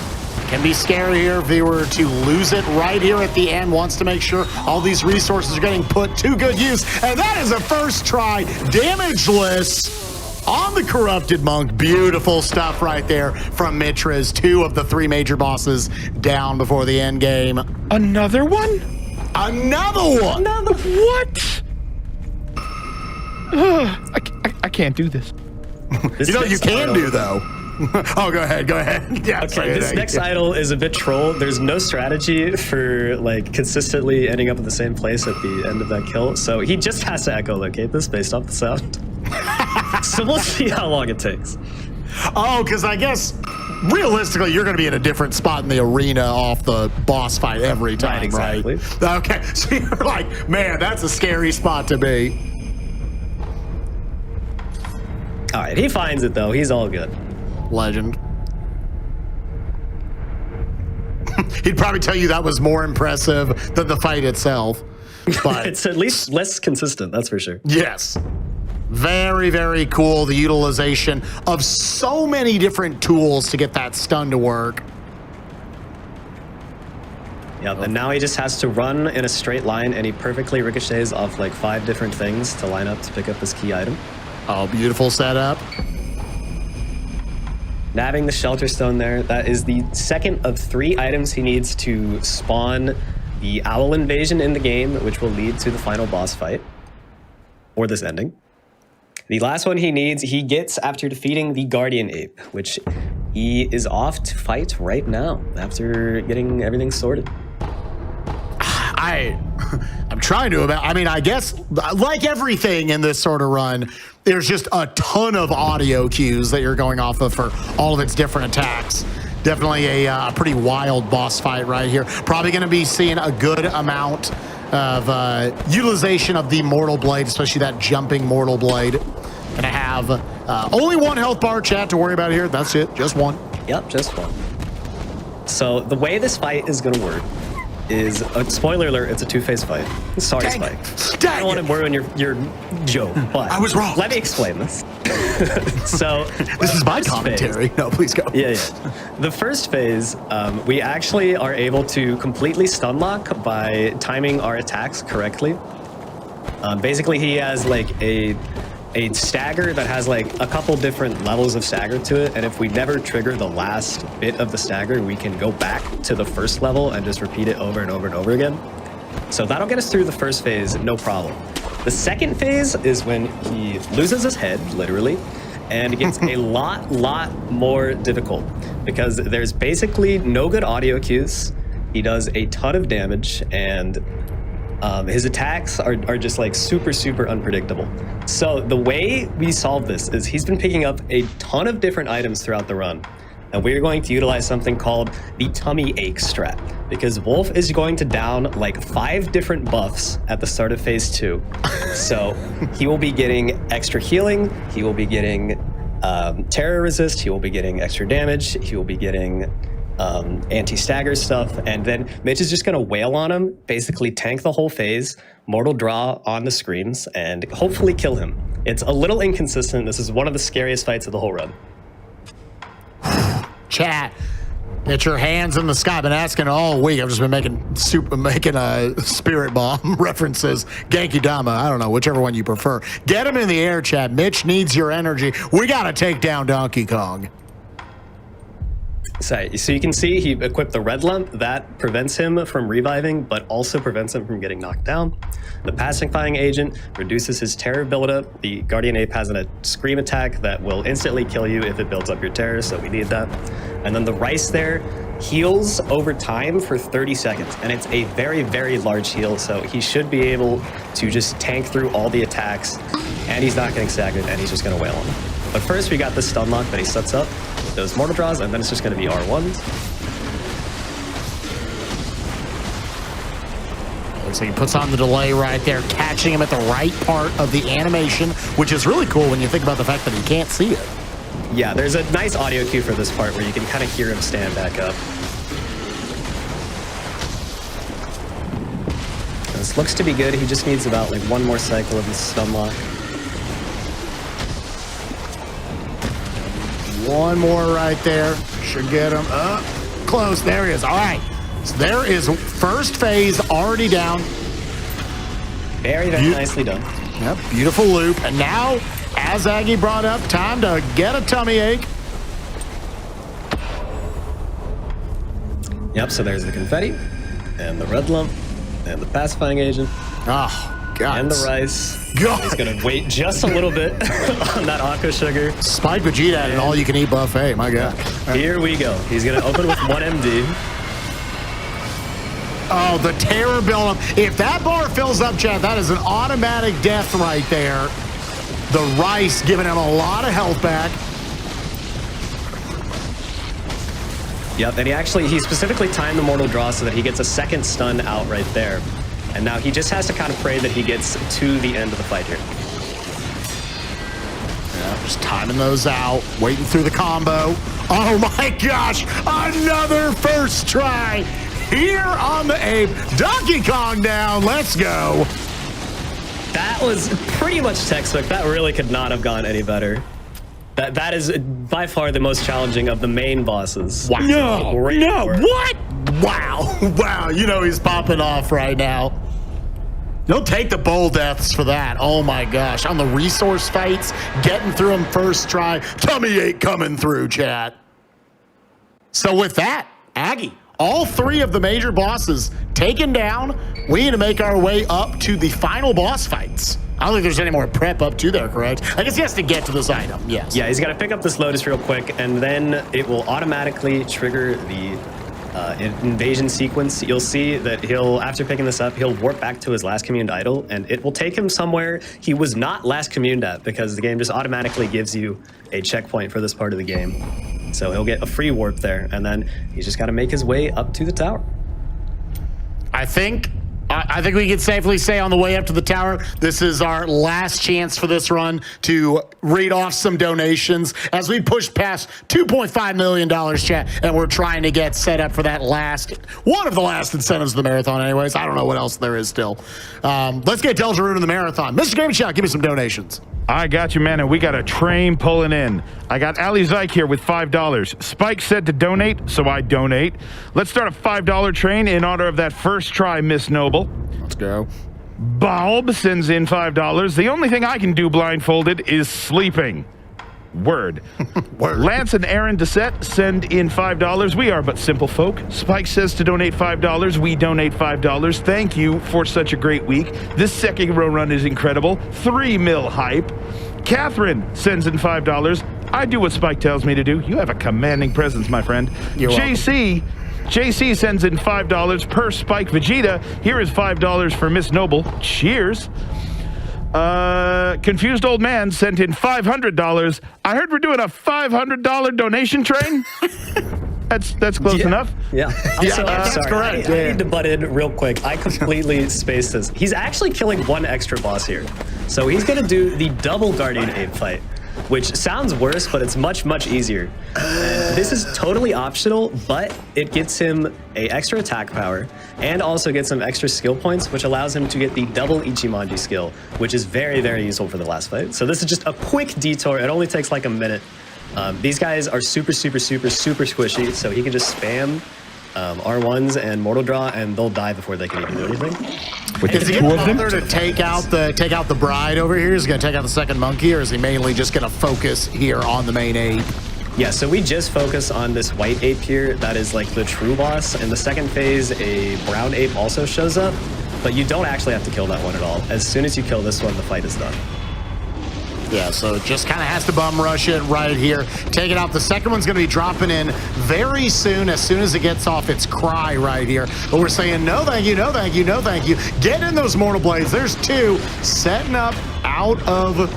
S5: Can be scary here if they were to lose it right here at the end. Wants to make sure all these resources are getting put to good use. And that is a first try, damageless on the Corrupted Monk. Beautiful stuff right there from Mitra's. 2 of the 3 major bosses down before the end game.
S1: Another one?
S5: Another one!
S1: What? I can't do this.
S3: This
S5: You know what you
S3: next
S5: can
S3: idol-
S5: do, though? Oh, go ahead. Yeah,
S3: Okay, this next idol is a bit troll. There's no strategy for like consistently ending up at the same place at the end of that kill. So he just has to echolocate this based off the sound. So we'll see how long it takes.
S5: Oh, because I guess realistically, you're going to be in a different spot in the arena off the boss fight every time,
S3: exactly.
S5: right? Okay, so you're like, man, that's a scary spot to be.
S3: All right, he finds it though. He's all good.
S5: Legend. He'd probably tell you that was more impressive than the fight itself. But
S3: It's at least less consistent, that's for sure.
S5: yes. Very, very cool. The utilization of so many different tools to get that stun to work.
S3: Yep, and now he just has to run in a straight line, and he perfectly ricochets off like 5 different things to line up to pick up this key item.
S5: Oh, beautiful setup.
S3: Nabbing the shelter stone there. That is the second of 3 items he needs to spawn the owl invasion in the game, which will lead to the final boss fight, or this ending. The last one he needs, he gets after defeating the Guardian Ape, which he is off to fight right now after getting everything sorted.
S5: I'm trying to I mean, I guess like everything in this sort of run, there's just a ton of audio cues that you're going off of for all of its different attacks. Definitely a pretty wild boss fight right here. Probably going to be seeing a good amount of utilization of the Mortal Blade, especially that jumping Mortal Blade. Gonna have only 1 health bar, chat, to worry about here. That's it, just 1.
S3: Yep, just 1. So the way this fight is going to work is, spoiler alert, it's a 2-phase fight. Sorry,
S5: Dang
S3: Spike.
S5: it.
S3: I don't want to ruin your joke, but
S5: I was wrong.
S3: Let me explain this. So
S5: This is my
S3: first
S5: commentary.
S3: phase-
S5: No, please go.
S3: Yeah. The first phase, we actually are able to completely stun lock by timing our attacks correctly. Basically, he has like a stagger that has like a couple different levels of stagger to it, and if we never trigger the last bit of the stagger, we can go back to the first level and just repeat it over and over and over again. So that'll get us through the first phase, no problem. The second phase is when he loses his head, literally, and it gets a lot more difficult because there's basically no good audio cues. He does a ton of damage, and his attacks are just like super unpredictable. So the way we solve this is he's been picking up a ton of different items throughout the run, and we're going to utilize something called the tummy ache strat, because Wolf is going to down like 5 different buffs at the start of phase 2. So he will be getting extra healing, he will be getting terror resist, he will be getting extra damage, he will be getting anti-stagger stuff, and then Mitch is just gonna wail on him, basically tank the whole phase, mortal draw on the screams, and hopefully kill him. It's a little inconsistent. This is one of the scariest fights of the whole run.
S5: Chat, get your hands in the sky. I've been asking all week. I've just been making spirit bomb references. Genki Dama, I don't know, whichever one you prefer. Get him in the air, chat. Mitch needs your energy. We gotta take down Donkey Kong.
S3: So you can see he equipped the red lump. That prevents him from reviving, but also prevents him from getting knocked down. The pacifying agent reduces his terror buildup. The Guardian Ape has a scream attack that will instantly kill you if it builds up your terror, so we need that. And then the rice there heals over time for 30 seconds, and it's a very large heal, so he should be able to just tank through all the attacks, and he's not getting staggered, and he's just gonna wail on him. But first we got this stun lock that he sets up, those mortal draws, and then it's just gonna be R1s.
S5: Looks like he puts on the delay right there, catching him at the right part of the animation, which is really cool when you think about the fact that he can't see it.
S3: Yeah, there's a nice audio cue for this part where you can kind of hear him stand back up. This looks to be good. He just needs about like 1 more cycle of the stun lock.
S5: One more right there. Should get him. Close. There he is. All right. So there is first phase already down.
S3: Very, very nicely done.
S5: Yep, beautiful loop. And now, as Aggie brought up, time to get a tummy ache.
S3: Yep, so there's the confetti, and the red lump, and the pacifying agent,
S5: Oh, God.
S3: and the rice.
S5: God.
S3: He's gonna wait just a little bit on that aqua sugar.
S5: SpikeVegeta at an all-you-can-eat buffet. My God.
S3: Here we go. He's gonna open with 1 MD.
S5: Oh, the terror buildup. If that bar fills up, Chad, that is an automatic death right there. The rice giving him a lot of health back.
S3: Yep, and he specifically timed the mortal draw so that he gets a second stun out right there. And now he just has to kind of pray that he gets to the end of the fight here.
S5: Yeah, just timing those out, waiting through the combo. Oh my gosh, another first try here on the Ape. Donkey Kong down, let's go.
S3: That was pretty much textbook. That really could not have gone any better. That is by far the most challenging of the main bosses.
S5: Wow. No,
S3: Great work.
S5: what? Wow, wow, you know he's popping off right now. He'll take the bowl deaths for that. Oh my gosh, on the resource fights, getting through them first try. Tummy ache coming through, chat. So with that, Aggie, all 3 of the major bosses taken down. We need to make our way up to the final boss fights. I don't think there's any more prep up to there, correct? I guess he has to get to this item, yes.
S3: Yeah, he's got to pick up this Lotus real quick, and then it will automatically trigger the invasion sequence. You'll see that after picking this up, he'll warp back to his last communed idol, and it will take him somewhere he was not last communed at, because the game just automatically gives you a checkpoint for this part of the game. So he'll get a free warp there, and then he's just got to make his way up to the tower.
S5: I think we can safely say on the way up to the tower, this is our last chance for this run to read off some donations as we push past $2.5 million, chat, and we're trying to get set up for that one of the last incentives of the marathon anyways. I don't know what else there is still. Let's get Deltarune in the marathon. Mr. Game Chat, give me some donations.
S1: I got you, man, and we got a train pulling in. I got Ali Zyke here with $5. Spike said to donate, so I donate. Let's start a $5 train in honor of that first try, Miss Noble.
S5: Let's go.
S1: Bulb sends in $5. The only thing I can do blindfolded is sleeping. Word.
S5: Word.
S1: Lance and Aaron Dessette send in $5. We are but simple folk. Spike says to donate $5. We donate $5. Thank you for such a great week. This Sekiro run is incredible. 3 mil hype. Catherine sends in $5. I do what Spike tells me to do. You have a commanding presence, my friend.
S5: You're welcome.
S1: JC sends in $5 per SpikeVegeta. Here is $5 for Miss Noble. Cheers. Confused Old Man sent in $500. I heard we're doing a $500 donation train. That's close enough.
S3: Yeah.
S5: Yeah, that's correct.
S3: I need to butt in real quick. I completely spaced this. He's actually killing 1 extra boss here. So he's going to do the double Guardian Ape fight, which sounds worse, but it's much, much easier. And this is totally optional, but it gets him a extra attack power and also gets him extra skill points, which allows him to get the double Ichimonji skill, which is very, very useful for the last fight. So this is just a quick detour. It only takes like a minute. These guys are super, super, super, super squishy, so he can just spam R1s and Mortal Draw, and they'll die before they can even do anything.
S5: Is he going to bother to take out the bride over here? Is he going to take out the second monkey, or is he mainly just going to focus here on the main ape?
S3: Yeah, so we just focus on this white ape here. That is like the true boss. In the second phase, a brown ape also shows up, but you don't actually have to kill that one at all. As soon as you kill this one, the fight is done.
S5: Yeah, so it just kind of has to bum rush it right here. Take it out. The second one's going to be dropping in very soon as it gets off its cry right here. But we're saying, no thank you, no thank you, no thank you. Get in those Mortal Blades. There's 2 setting up out of...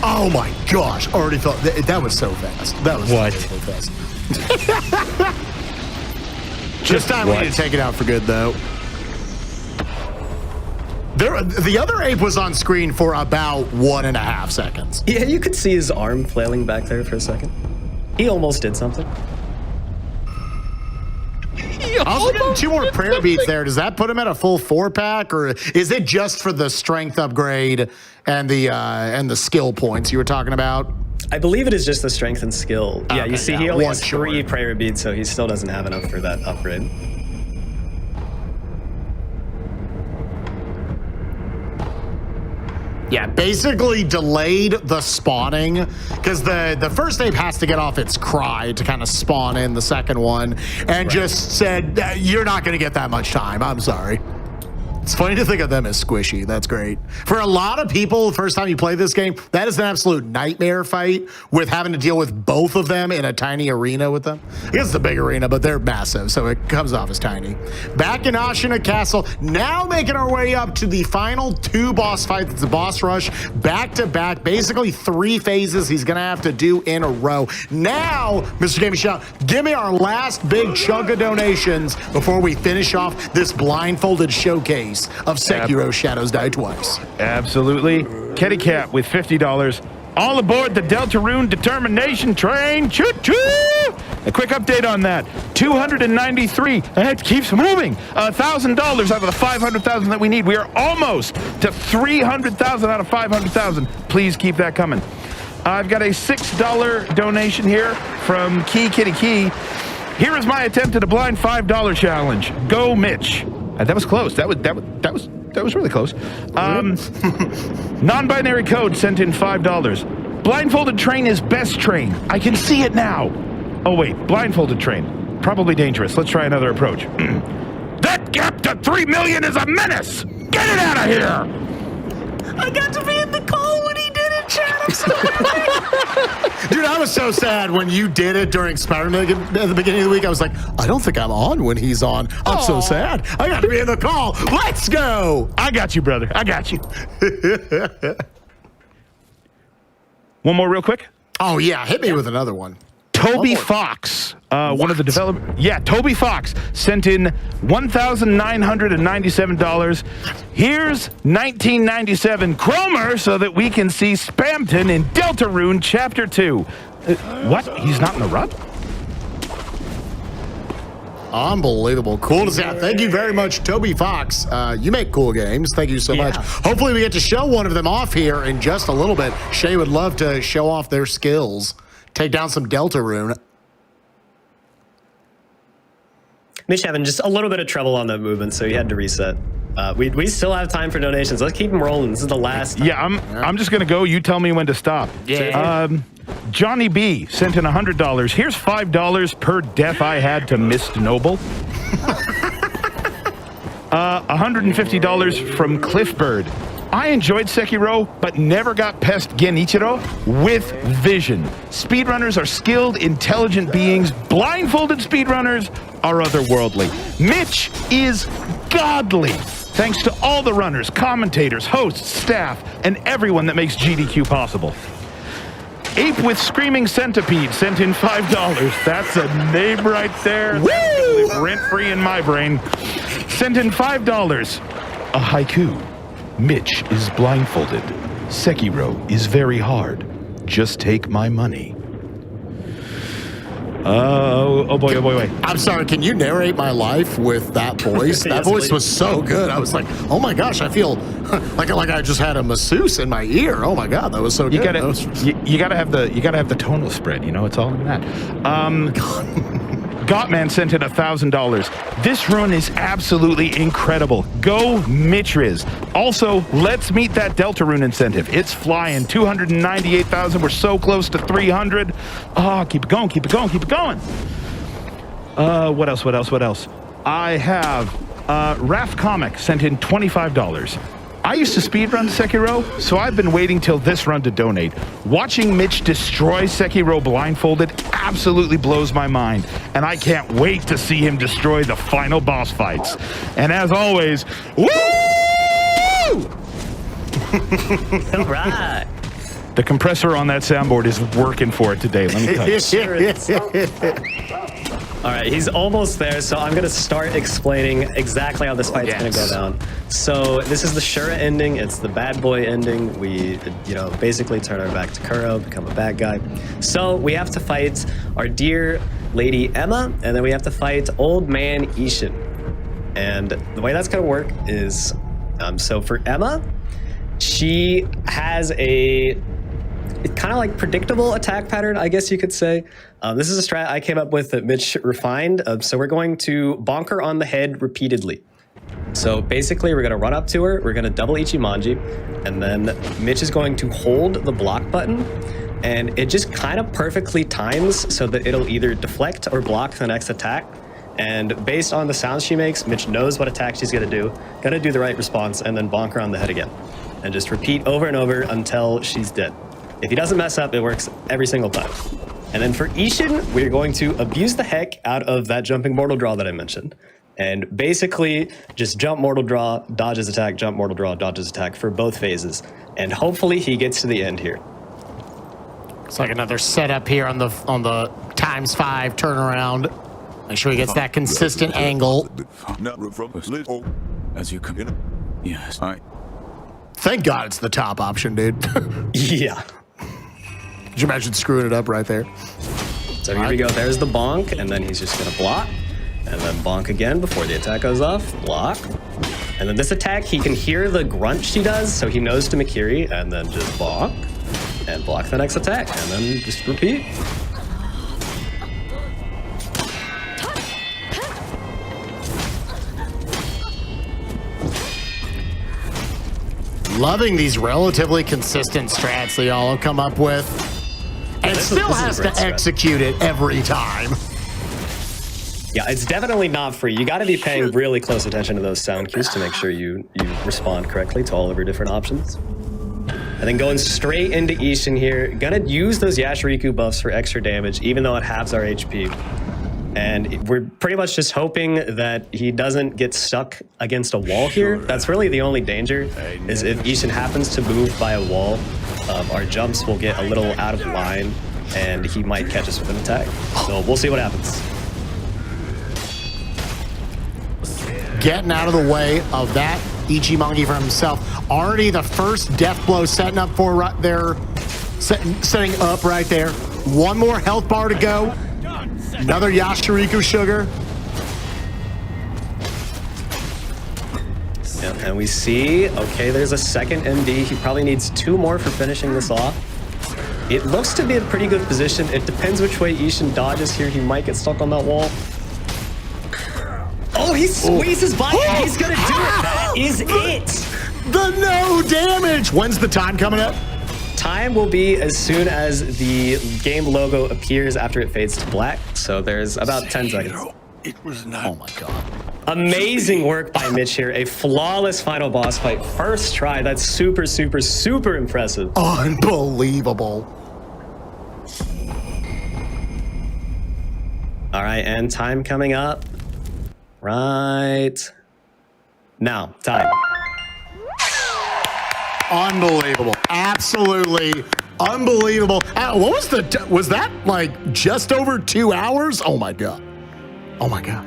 S5: Oh my gosh, already felt... That was so fast. That was so fast. Just time we need to take it out for good, though. The other ape was on screen for about 1.5 seconds.
S3: Yeah, you could see his arm flailing back there for a second. He almost did something.
S5: I was getting 2 more prayer beats there. Does that put him at a full 4-pack, or is it just for the strength upgrade and the skill points you were talking about?
S3: I believe it is just the strength and skill. Yeah,
S5: Okay,
S3: you see
S5: yeah,
S3: he only
S5: one
S3: has 3
S5: short.
S3: prayer beads, so he still doesn't have enough for that upgrade.
S5: Yeah, basically delayed the spawning because the first ape has to get off its cry to kind of spawn in the second one, and just said, you're not going to get that much time. I'm sorry. It's funny to think of them as squishy. That's great. For a lot of people, the first time you play this game, that is an absolute nightmare fight with having to deal with both of them in a tiny arena with them. I guess it's a big arena, but they're massive, so it comes off as tiny. Back in Ashina Castle, now making our way up to the final 2 boss fights. It's a boss rush, back to back, basically 3 phases he's gonna have to do in a row. Now, Mr. Gaming Shout, give me our last big chunk of donations before we finish off this blindfolded showcase of Sekiro Shadows Die Twice.
S1: Absolutely. Kitty Cat with $50. All aboard the Deltarune Determination Train. Choo-choo! A quick update on that. 293. It keeps moving. $1,000 out of the 500,000 that we need. We are almost to 300,000 out of 500,000. Please keep that coming. I've got a $6 donation here from Kitty Key. Here is my attempt at a blind $5 challenge. Go, Mitch. That was close. That was really close. Non-binary code sent in $5. Blindfolded train is best train. I can see it now. Oh wait, blindfolded train. Probably dangerous. Let's try another approach. That gap to 3 million is a menace. Get it out of here.
S5: I got to be in the call when he did it, chat. I'm so happy. Dude, I was so sad when you did it during Spider-Man at the beginning of the week. I was like, I don't think I'm on when he's on. I'm so sad. I got to be in the call. Let's go.
S1: I got you, brother. I got you. One more real quick.
S5: Oh, yeah. Hit me with another one.
S1: Toby Fox, one of the developers. Yeah, Toby Fox sent in $1,997. Here's 1997 Cromer so that we can see Spamton in Deltarune Chapter 2. What? He's not in the rut?
S5: Unbelievable. Cool to see. Thank you very much, Toby Fox. You make cool games. Thank you so much. Hopefully we get to show one of them off here in just a little bit. Shay would love to show off their skills. Take down some Deltarune.
S3: Mitch having just a little bit of trouble on that movement, so he had to reset. We still have time for donations. Let's keep them rolling. This is the last time.
S1: Yeah, I'm just gonna go. You tell me when to stop.
S5: Yeah.
S1: Johnny B sent in $100. Here's $5 per death I had to Mist Noble. $150 from Cliffbird. I enjoyed Sekiro, but never got past Genichiro with vision. Speedrunners are skilled, intelligent beings. Blindfolded speedrunners are otherworldly. Mitch is godly. Thanks to all the runners, commentators, hosts, staff, and everyone that makes GDQ possible. Ape with Screaming Centipede sent in $5. That's a name right there. Woo! Rent-free in my brain. Sent in $5. A haiku. Mitch is blindfolded. Sekiro is very hard. Just take my money. Oh boy, wait.
S5: I'm sorry, can you narrate my life with that voice? That voice was so good. I was like, oh my gosh, I feel like I just had a masseuse in my ear. Oh my god, that was so good.
S1: You gotta have the tonal spread, you know, it's all in that. Gottman sent in $1,000. This run is absolutely incredible. Go Mitriz. Also, let's meet that Deltarune incentive. It's flying. 298,000. We're so close to 300. Oh, keep it going. What else? I have Raph Comic sent in $25. I used to speedrun Sekiro, so I've been waiting till this run to donate. Watching Mitch destroy Sekiro blindfolded absolutely blows my mind, and I can't wait to see him destroy the final boss fights. And as always, woo!
S3: All right.
S1: The compressor on that soundboard is working for it today. Let me tell you.
S3: All right, he's almost there, so I'm gonna start explaining exactly how this fight's gonna go down. So this is the Shura ending. It's the bad boy ending. We, basically turn our back to Kuro, become a bad guy. So we have to fight our dear Lady Emma, and then we have to fight Old Man Ishin. And the way that's gonna work is, so for Emma, she has a kind of like predictable attack pattern, I guess you could say. This is a strat I came up with that Mitch refined. So we're going to bonk her on the head repeatedly. So basically, we're going to run up to her, we're going to double Ichimonji, and then Mitch is going to hold the block button, and it just kind of perfectly times so that it'll either deflect or block the next attack. And based on the sounds she makes, Mitch knows what attack she's going to do the right response, and then bonk her on the head again. And just repeat over and over until she's dead. If he doesn't mess up, it works every single time. And then for Ishin, we're going to abuse the heck out of that jumping mortal draw that I mentioned. And basically, just jump mortal draw, dodges attack, jump mortal draw, dodges attack for both phases. And hopefully he gets to the end here.
S5: It's like another setup here on the ×5 turnaround. Make sure he gets that consistent angle.
S8: As you come in. Yes.
S5: Thank God it's the top option, dude.
S3: Yeah.
S5: Could you imagine screwing it up right there?
S3: So here we go. There's the bonk, and then he's just going to block. And then bonk again before the attack goes off. Block. And then this attack, he can hear the grunt she does, so he knows to Mikiri, and then just bonk. And block the next attack, and then just repeat.
S5: Loving these relatively consistent strats that y'all have come up with. And still has to execute it every time.
S3: Yeah, it's definitely not free. You got to be paying really close attention to those sound cues to make sure you respond correctly to all of your different options. And then going straight into Ishin here, gonna use those Yashiriku buffs for extra damage, even though it halves our HP. And we're pretty much just hoping that he doesn't get stuck against a wall here. That's really the only danger, is if Ishin happens to move by a wall, our jumps will get a little out of line, and he might catch us with an attack. So we'll see what happens.
S5: Getting out of the way of that Ichimonji for himself. Already the first death blow setting up for right there. Setting up right there. One more health bar to go. Another Yashiriku sugar.
S3: Yep, and we see, okay, there's a second MD. He probably needs 2 more for finishing this off. It looks to be a pretty good position. It depends which way Ishin dodges here. He might get stuck on that wall. Oh, he squeezes by and he's gonna do it. That is it.
S5: The no damage. When's the time coming up?
S3: Time will be as soon as the game logo appears after it fades to black. So there's about 10 seconds.
S8: It was not.
S5: Oh my God.
S3: Amazing work by Mitch here. A flawless final boss fight. First try. That's super, super, super impressive.
S5: Unbelievable.
S3: All right, and time coming up. Right now, time.
S5: Unbelievable. Absolutely unbelievable. What was was that like just over 2 hours? Oh my God. Oh my God.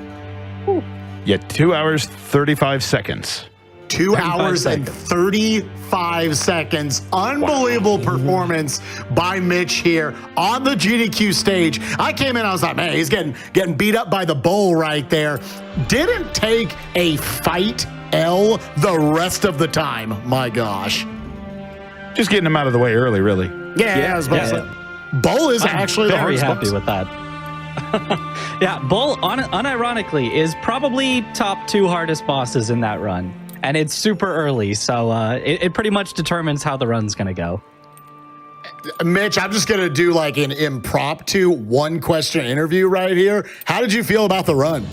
S1: Yeah, 2 hours, 35 seconds.
S5: 2 hours and 35 seconds. Unbelievable performance by Mitch here on the GDQ stage. I came in, I was like, man, he's getting beat up by the bull right there. Didn't take a fight L the rest of the time. My gosh.
S1: Just getting him out of the way early, really.
S5: Yeah, I was about to say. Bull is actually the hardest
S2: happy
S5: boss.
S2: with that. Yeah, Bull, unironically, is probably top 2 hardest bosses in that run. And it's super early, so it pretty much determines how the run's going to go.
S5: Mitch, I'm just going to do like an impromptu 1-question interview right here. How did you feel about the run?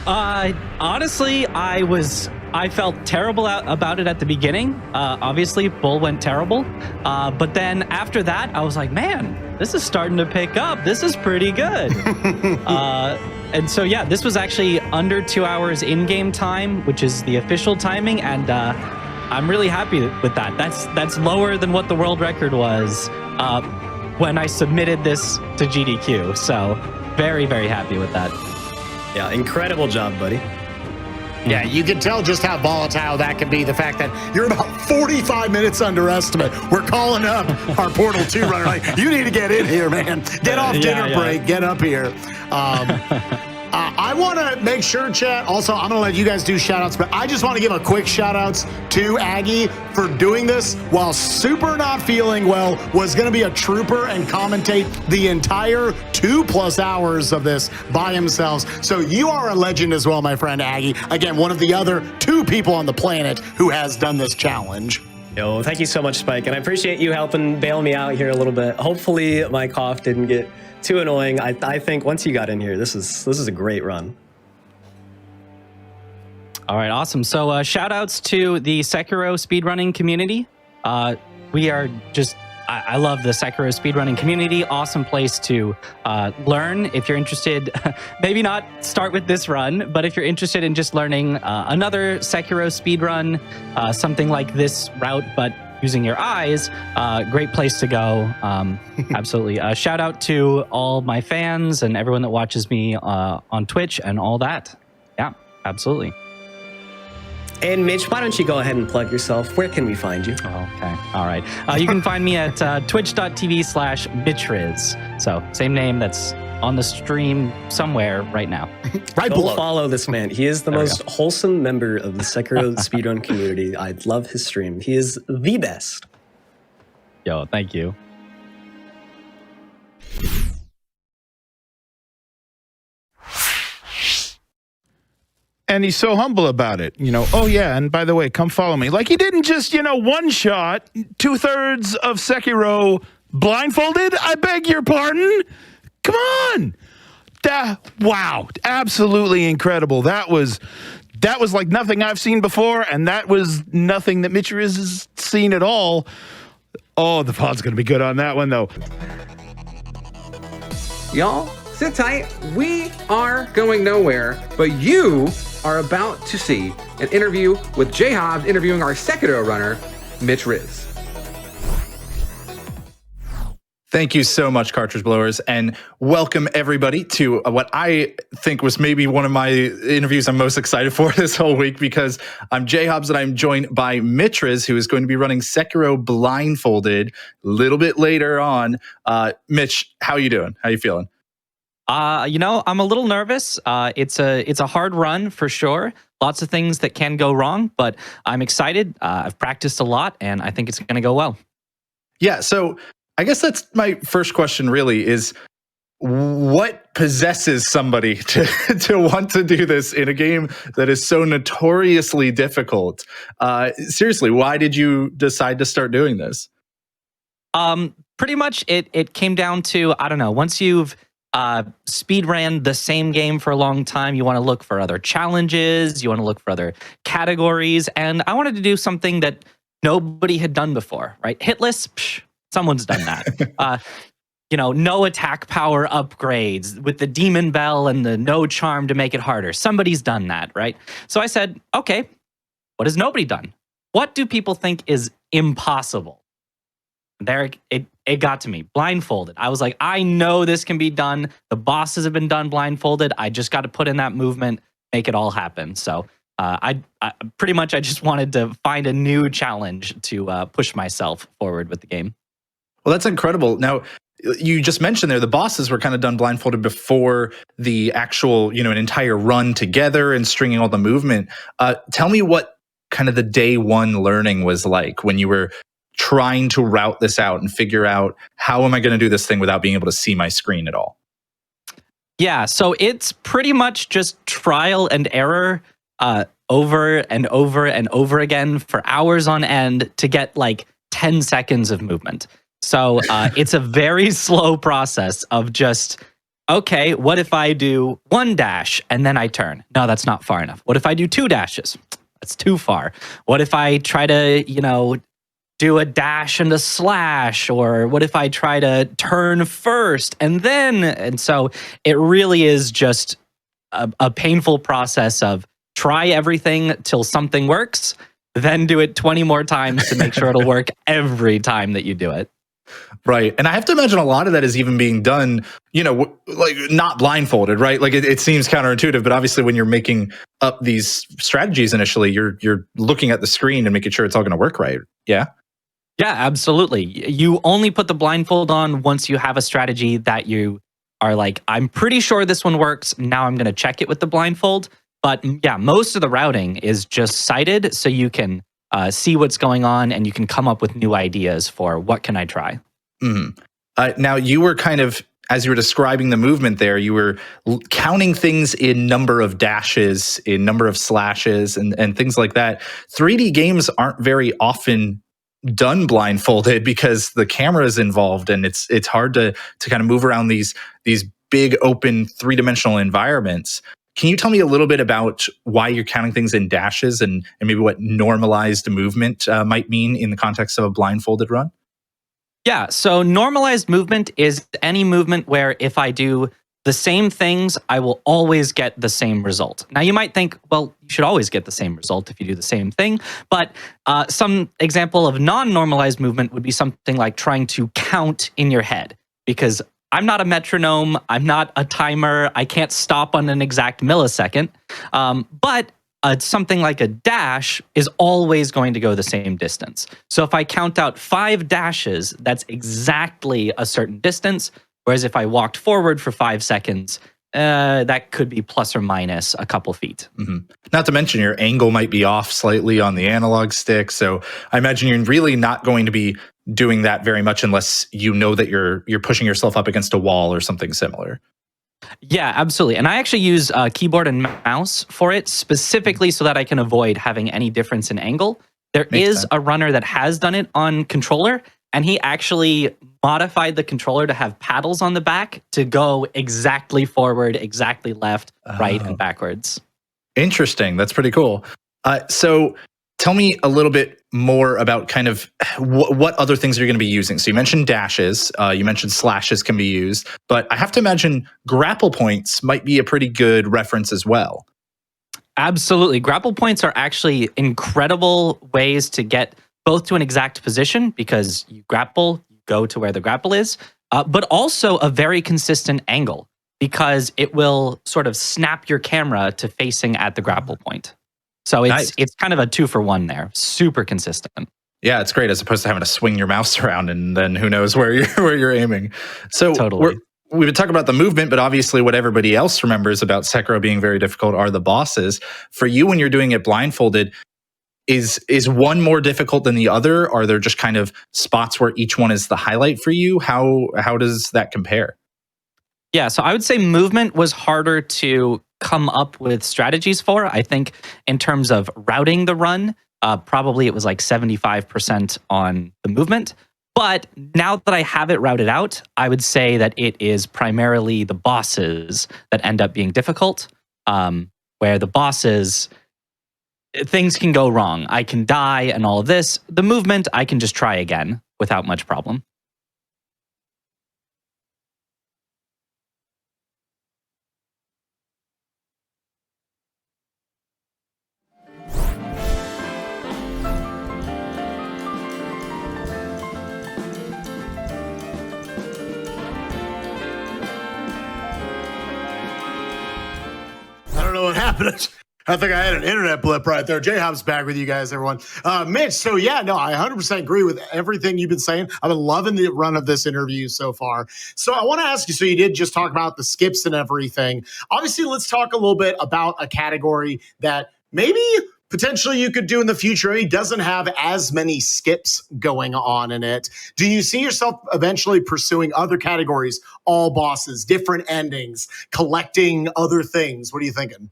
S2: Honestly, I felt terrible about it at the beginning. Obviously, Bull went terrible. But then after that, I was like, man, this is starting to pick up. This is pretty good. And so, yeah, this was actually under 2 hours in-game time, which is the official timing. And I'm really happy with that. That's lower than what the world record was when I submitted this to GDQ. So very, very happy with that.
S3: Yeah, incredible job, buddy.
S5: Yeah, you can tell just how volatile that can be. The fact that you're about 45 minutes under estimate. We're calling up our Portal 2 runner like, you need to get in here, man. Get off dinner break. Get up here. I want to make sure, chat, also, I'm going to let you guys do shout-outs, but I just want to give a quick shout-outs to Aggie for doing this while super not feeling well, was going to be a trooper and commentate the entire 2+ hours of this by themselves. So you are a legend as well, my friend Aggie. Again, one of the other 2 people on the planet who has done this challenge.
S3: Yo, thank you so much, Spike, and I appreciate you helping bail me out here a little bit. Hopefully my cough didn't get too annoying. I think once you got in here, this is a great run.
S2: All right, awesome. So shout outs to the Sekiro speedrunning community. We are just, I love the Sekiro speedrunning community. Awesome place to learn. If you're interested, maybe not start with this run, but if you're interested in just learning another Sekiro speedrun, something like this route, but using your eyes, great place to go. Absolutely. Shout out to all my fans and everyone that watches me on Twitch and all that. Yeah, absolutely.
S3: And Mitch, why don't you go ahead and plug yourself? Where can we find you?
S2: Okay. All right. You can find me at twitch.tv/Mitchriz. So same name that's on the stream somewhere right now.
S5: Right
S3: Go
S5: below.
S3: follow this man. He is the most wholesome member of the Sekiro speedrun community. I love his stream. He is the best.
S2: Yo, thank you.
S1: And he's so humble about it. You know, oh yeah, and by the way, come follow me. Like he didn't just, one shot 2/3 of Sekiro blindfolded. I beg your pardon. Come on. Wow. Absolutely incredible. That was like nothing I've seen before, and that was nothing that Mitchriz has seen at all. Oh, the pod's going to be good on that one, though.
S7: Y'all, sit tight. We are going nowhere, but you are about to see an interview with JHobz interviewing our Sekiro runner, Mitch Riz.
S9: Thank you so much, Cartridge Blowers, and welcome everybody to what I think was maybe one of my interviews I'm most excited for this whole week, because I'm JHobz and I'm joined by Mitch Riz, who is going to be running Sekiro blindfolded a little bit later on. Mitch, how you doing? How you feeling?
S2: I'm a little nervous. It's a hard run for sure. Lots of things that can go wrong, but I'm excited. I've practiced a lot, and I think it's going to go well.
S9: Yeah, so I guess that's my first question really is, what possesses somebody to want to do this in a game that is so notoriously difficult? Seriously, why did you decide to start doing this?
S2: Pretty much it came down to, I don't know, once you've speed ran the same game for a long time, you want to look for other challenges, you want to look for other categories, and I wanted to do something that nobody had done before, right? Hitless, psh, someone's done that. No attack power upgrades with the demon bell and the no charm to make it harder. Somebody's done that, right? So I said, okay, what has nobody done? What do people think is impossible? There, it got to me. Blindfolded. I was like, I know this can be done. The bosses have been done blindfolded. I just got to put in that movement, make it all happen. So I pretty much, I just wanted to find a new challenge to push myself forward with the game.
S9: Well, that's incredible. Now, you just mentioned there, the bosses were kind of done blindfolded before the actual, an entire run together and stringing all the movement. Tell me what kind of the day one learning was like when you were trying to route this out and figure out, how am I going to do this thing without being able to see my screen at all?
S2: Yeah, so it's pretty much just trial and error over and over and over again for hours on end to get like 10 seconds of movement. So it's a very slow process of just, okay, what if I do 1 dash and then I turn? No, that's not far enough. What if I do 2 dashes? That's too far. What if I try to, do a dash and a slash? Or what if I try to turn first and then? And so it really is just a painful process of try everything till something works, then do it 20 more times to make sure it'll work every time that you do it.
S9: Right. And I have to imagine a lot of that is even being done, like not blindfolded, right? Like it seems counterintuitive, but obviously when you're making up these strategies initially, you're looking at the screen and making sure it's all going to work right. Yeah.
S2: Yeah, absolutely. You only put the blindfold on once you have a strategy that you are like, I'm pretty sure this one works. Now I'm going to check it with the blindfold. But yeah, most of the routing is just sighted, so you can see what's going on and you can come up with new ideas for what can I try.
S9: Now, you were kind of, as you were describing the movement there, you were counting things in number of dashes, in number of slashes, and things like that. 3D games aren't very often done blindfolded because the camera is involved, and it's hard to kind of move around these big open 3-dimensional environments. Can you tell me a little bit about why you're counting things in dashes and maybe what normalized movement might mean in the context of a blindfolded run?
S2: Yeah, so normalized movement is any movement where if I do the same things, I will always get the same result. Now, you might think, well, you should always get the same result if you do the same thing. But some example of non-normalized movement would be something like trying to count in your head, because I'm not a metronome, I'm not a timer, I can't stop on an exact millisecond. But something like a dash is always going to go the same distance. So if I count out 5 dashes, that's exactly a certain distance. Whereas if I walked forward for 5 seconds, that could be plus or minus a couple feet.
S9: Not to mention your angle might be off slightly on the analog stick. So I imagine you're really not going to be doing that very much unless you know that you're pushing yourself up against a wall or something similar.
S2: Yeah, absolutely. And I actually use keyboard and mouse for it specifically so that I can avoid having any difference in angle. There is a runner that has done it on controller, and he actually modified the controller to have paddles on the back to go exactly forward, exactly left, right, and backwards.
S9: Interesting. That's pretty cool. So tell me a little bit more about kind of what other things you're going to be using. So you mentioned dashes, you mentioned slashes can be used, but I have to imagine grapple points might be a pretty good reference as well.
S2: Absolutely. Grapple points are actually incredible ways to get both to an exact position, because you grapple, you go to where the grapple is, but also a very consistent angle, because it will sort of snap your camera to facing at the grapple point. So it's kind of a 2-for-1 there. Super consistent.
S9: Yeah, it's great as opposed to having to swing your mouse around and then who knows where you're aiming. So
S2: totally.
S9: We've been talking about the movement, but obviously what everybody else remembers about Sekiro being very difficult are the bosses. For you, when you're doing it blindfolded, is one more difficult than the other? Are there just kind of spots where each one is the highlight for you? How does that compare?
S2: Yeah, so I would say movement was harder to come up with strategies for. I think in terms of routing the run, probably it was like 75% on the movement. But now that I have it routed out, I would say that it is primarily the bosses that end up being difficult, where the bosses, things can go wrong. I can die and all of this. The movement, I can just try again without much problem.
S5: I don't know what happened. I think I had an internet blip right there. JHobz back with you guys, everyone. Mitch, so yeah, no, I 100% agree with everything you've been saying. I've been loving the run of this interview so far. So I want to ask you, so you did just talk about the skips and everything. Obviously, let's talk a little bit about a category that maybe potentially you could do in the future. It doesn't have as many skips going on in it. Do you see yourself eventually pursuing other categories, all bosses, different endings, collecting other things? What are you thinking?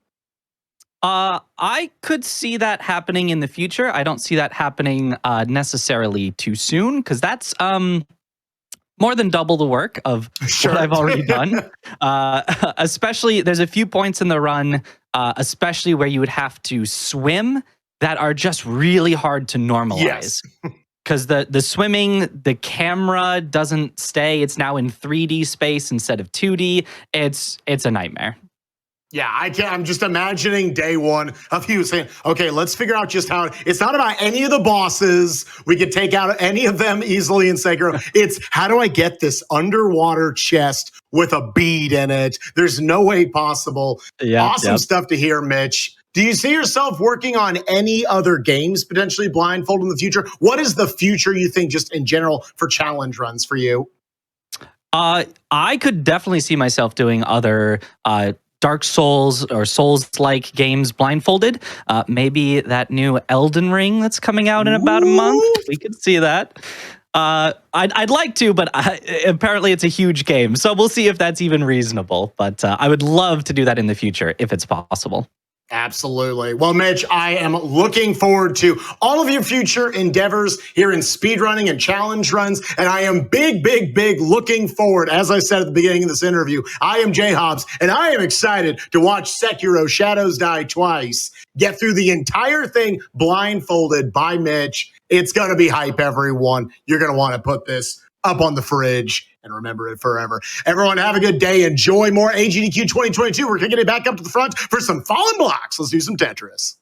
S2: I could see that happening in the future. I don't see that happening necessarily too soon, because that's more than double the work of what I've already done. Especially, there's a few points in the run, especially where you would have to swim, that are just really hard to normalize.
S5: Yes.
S2: Because the swimming, the camera doesn't stay. It's now in 3D space instead of 2D. It's a nightmare.
S5: Yeah, I'm just imagining day one of you saying, okay, let's figure out just how, it's not about any of the bosses. We could take out any of them easily in Sekiro. It's how do I get this underwater chest with a bead in it? There's no way possible. Awesome stuff to hear, Mitch. Do you see yourself working on any other games, potentially blindfolded in the future? What is the future, you think, just in general, for challenge runs for you?
S2: I could definitely see myself doing other Dark Souls or Souls-like games blindfolded. Maybe that new Elden Ring that's coming out in about a month. We could see that. I'd like to, but apparently it's a huge game, so we'll see if that's even reasonable. But I would love to do that in the future if it's possible.
S5: Absolutely. Well, Mitch, I am looking forward to all of your future endeavors here in speedrunning and challenge runs. And I am big looking forward. As I said at the beginning of this interview, I am JHobz, and I am excited to watch Sekiro Shadows Die Twice get through the entire thing blindfolded by Mitch. It's going to be hype, everyone. You're going to want to put this up on the fridge and remember it forever. Everyone have a good day. Enjoy more AGDQ 2022. We're kicking it back up to the front for some Fallen Blocks. Let's do some Tetris.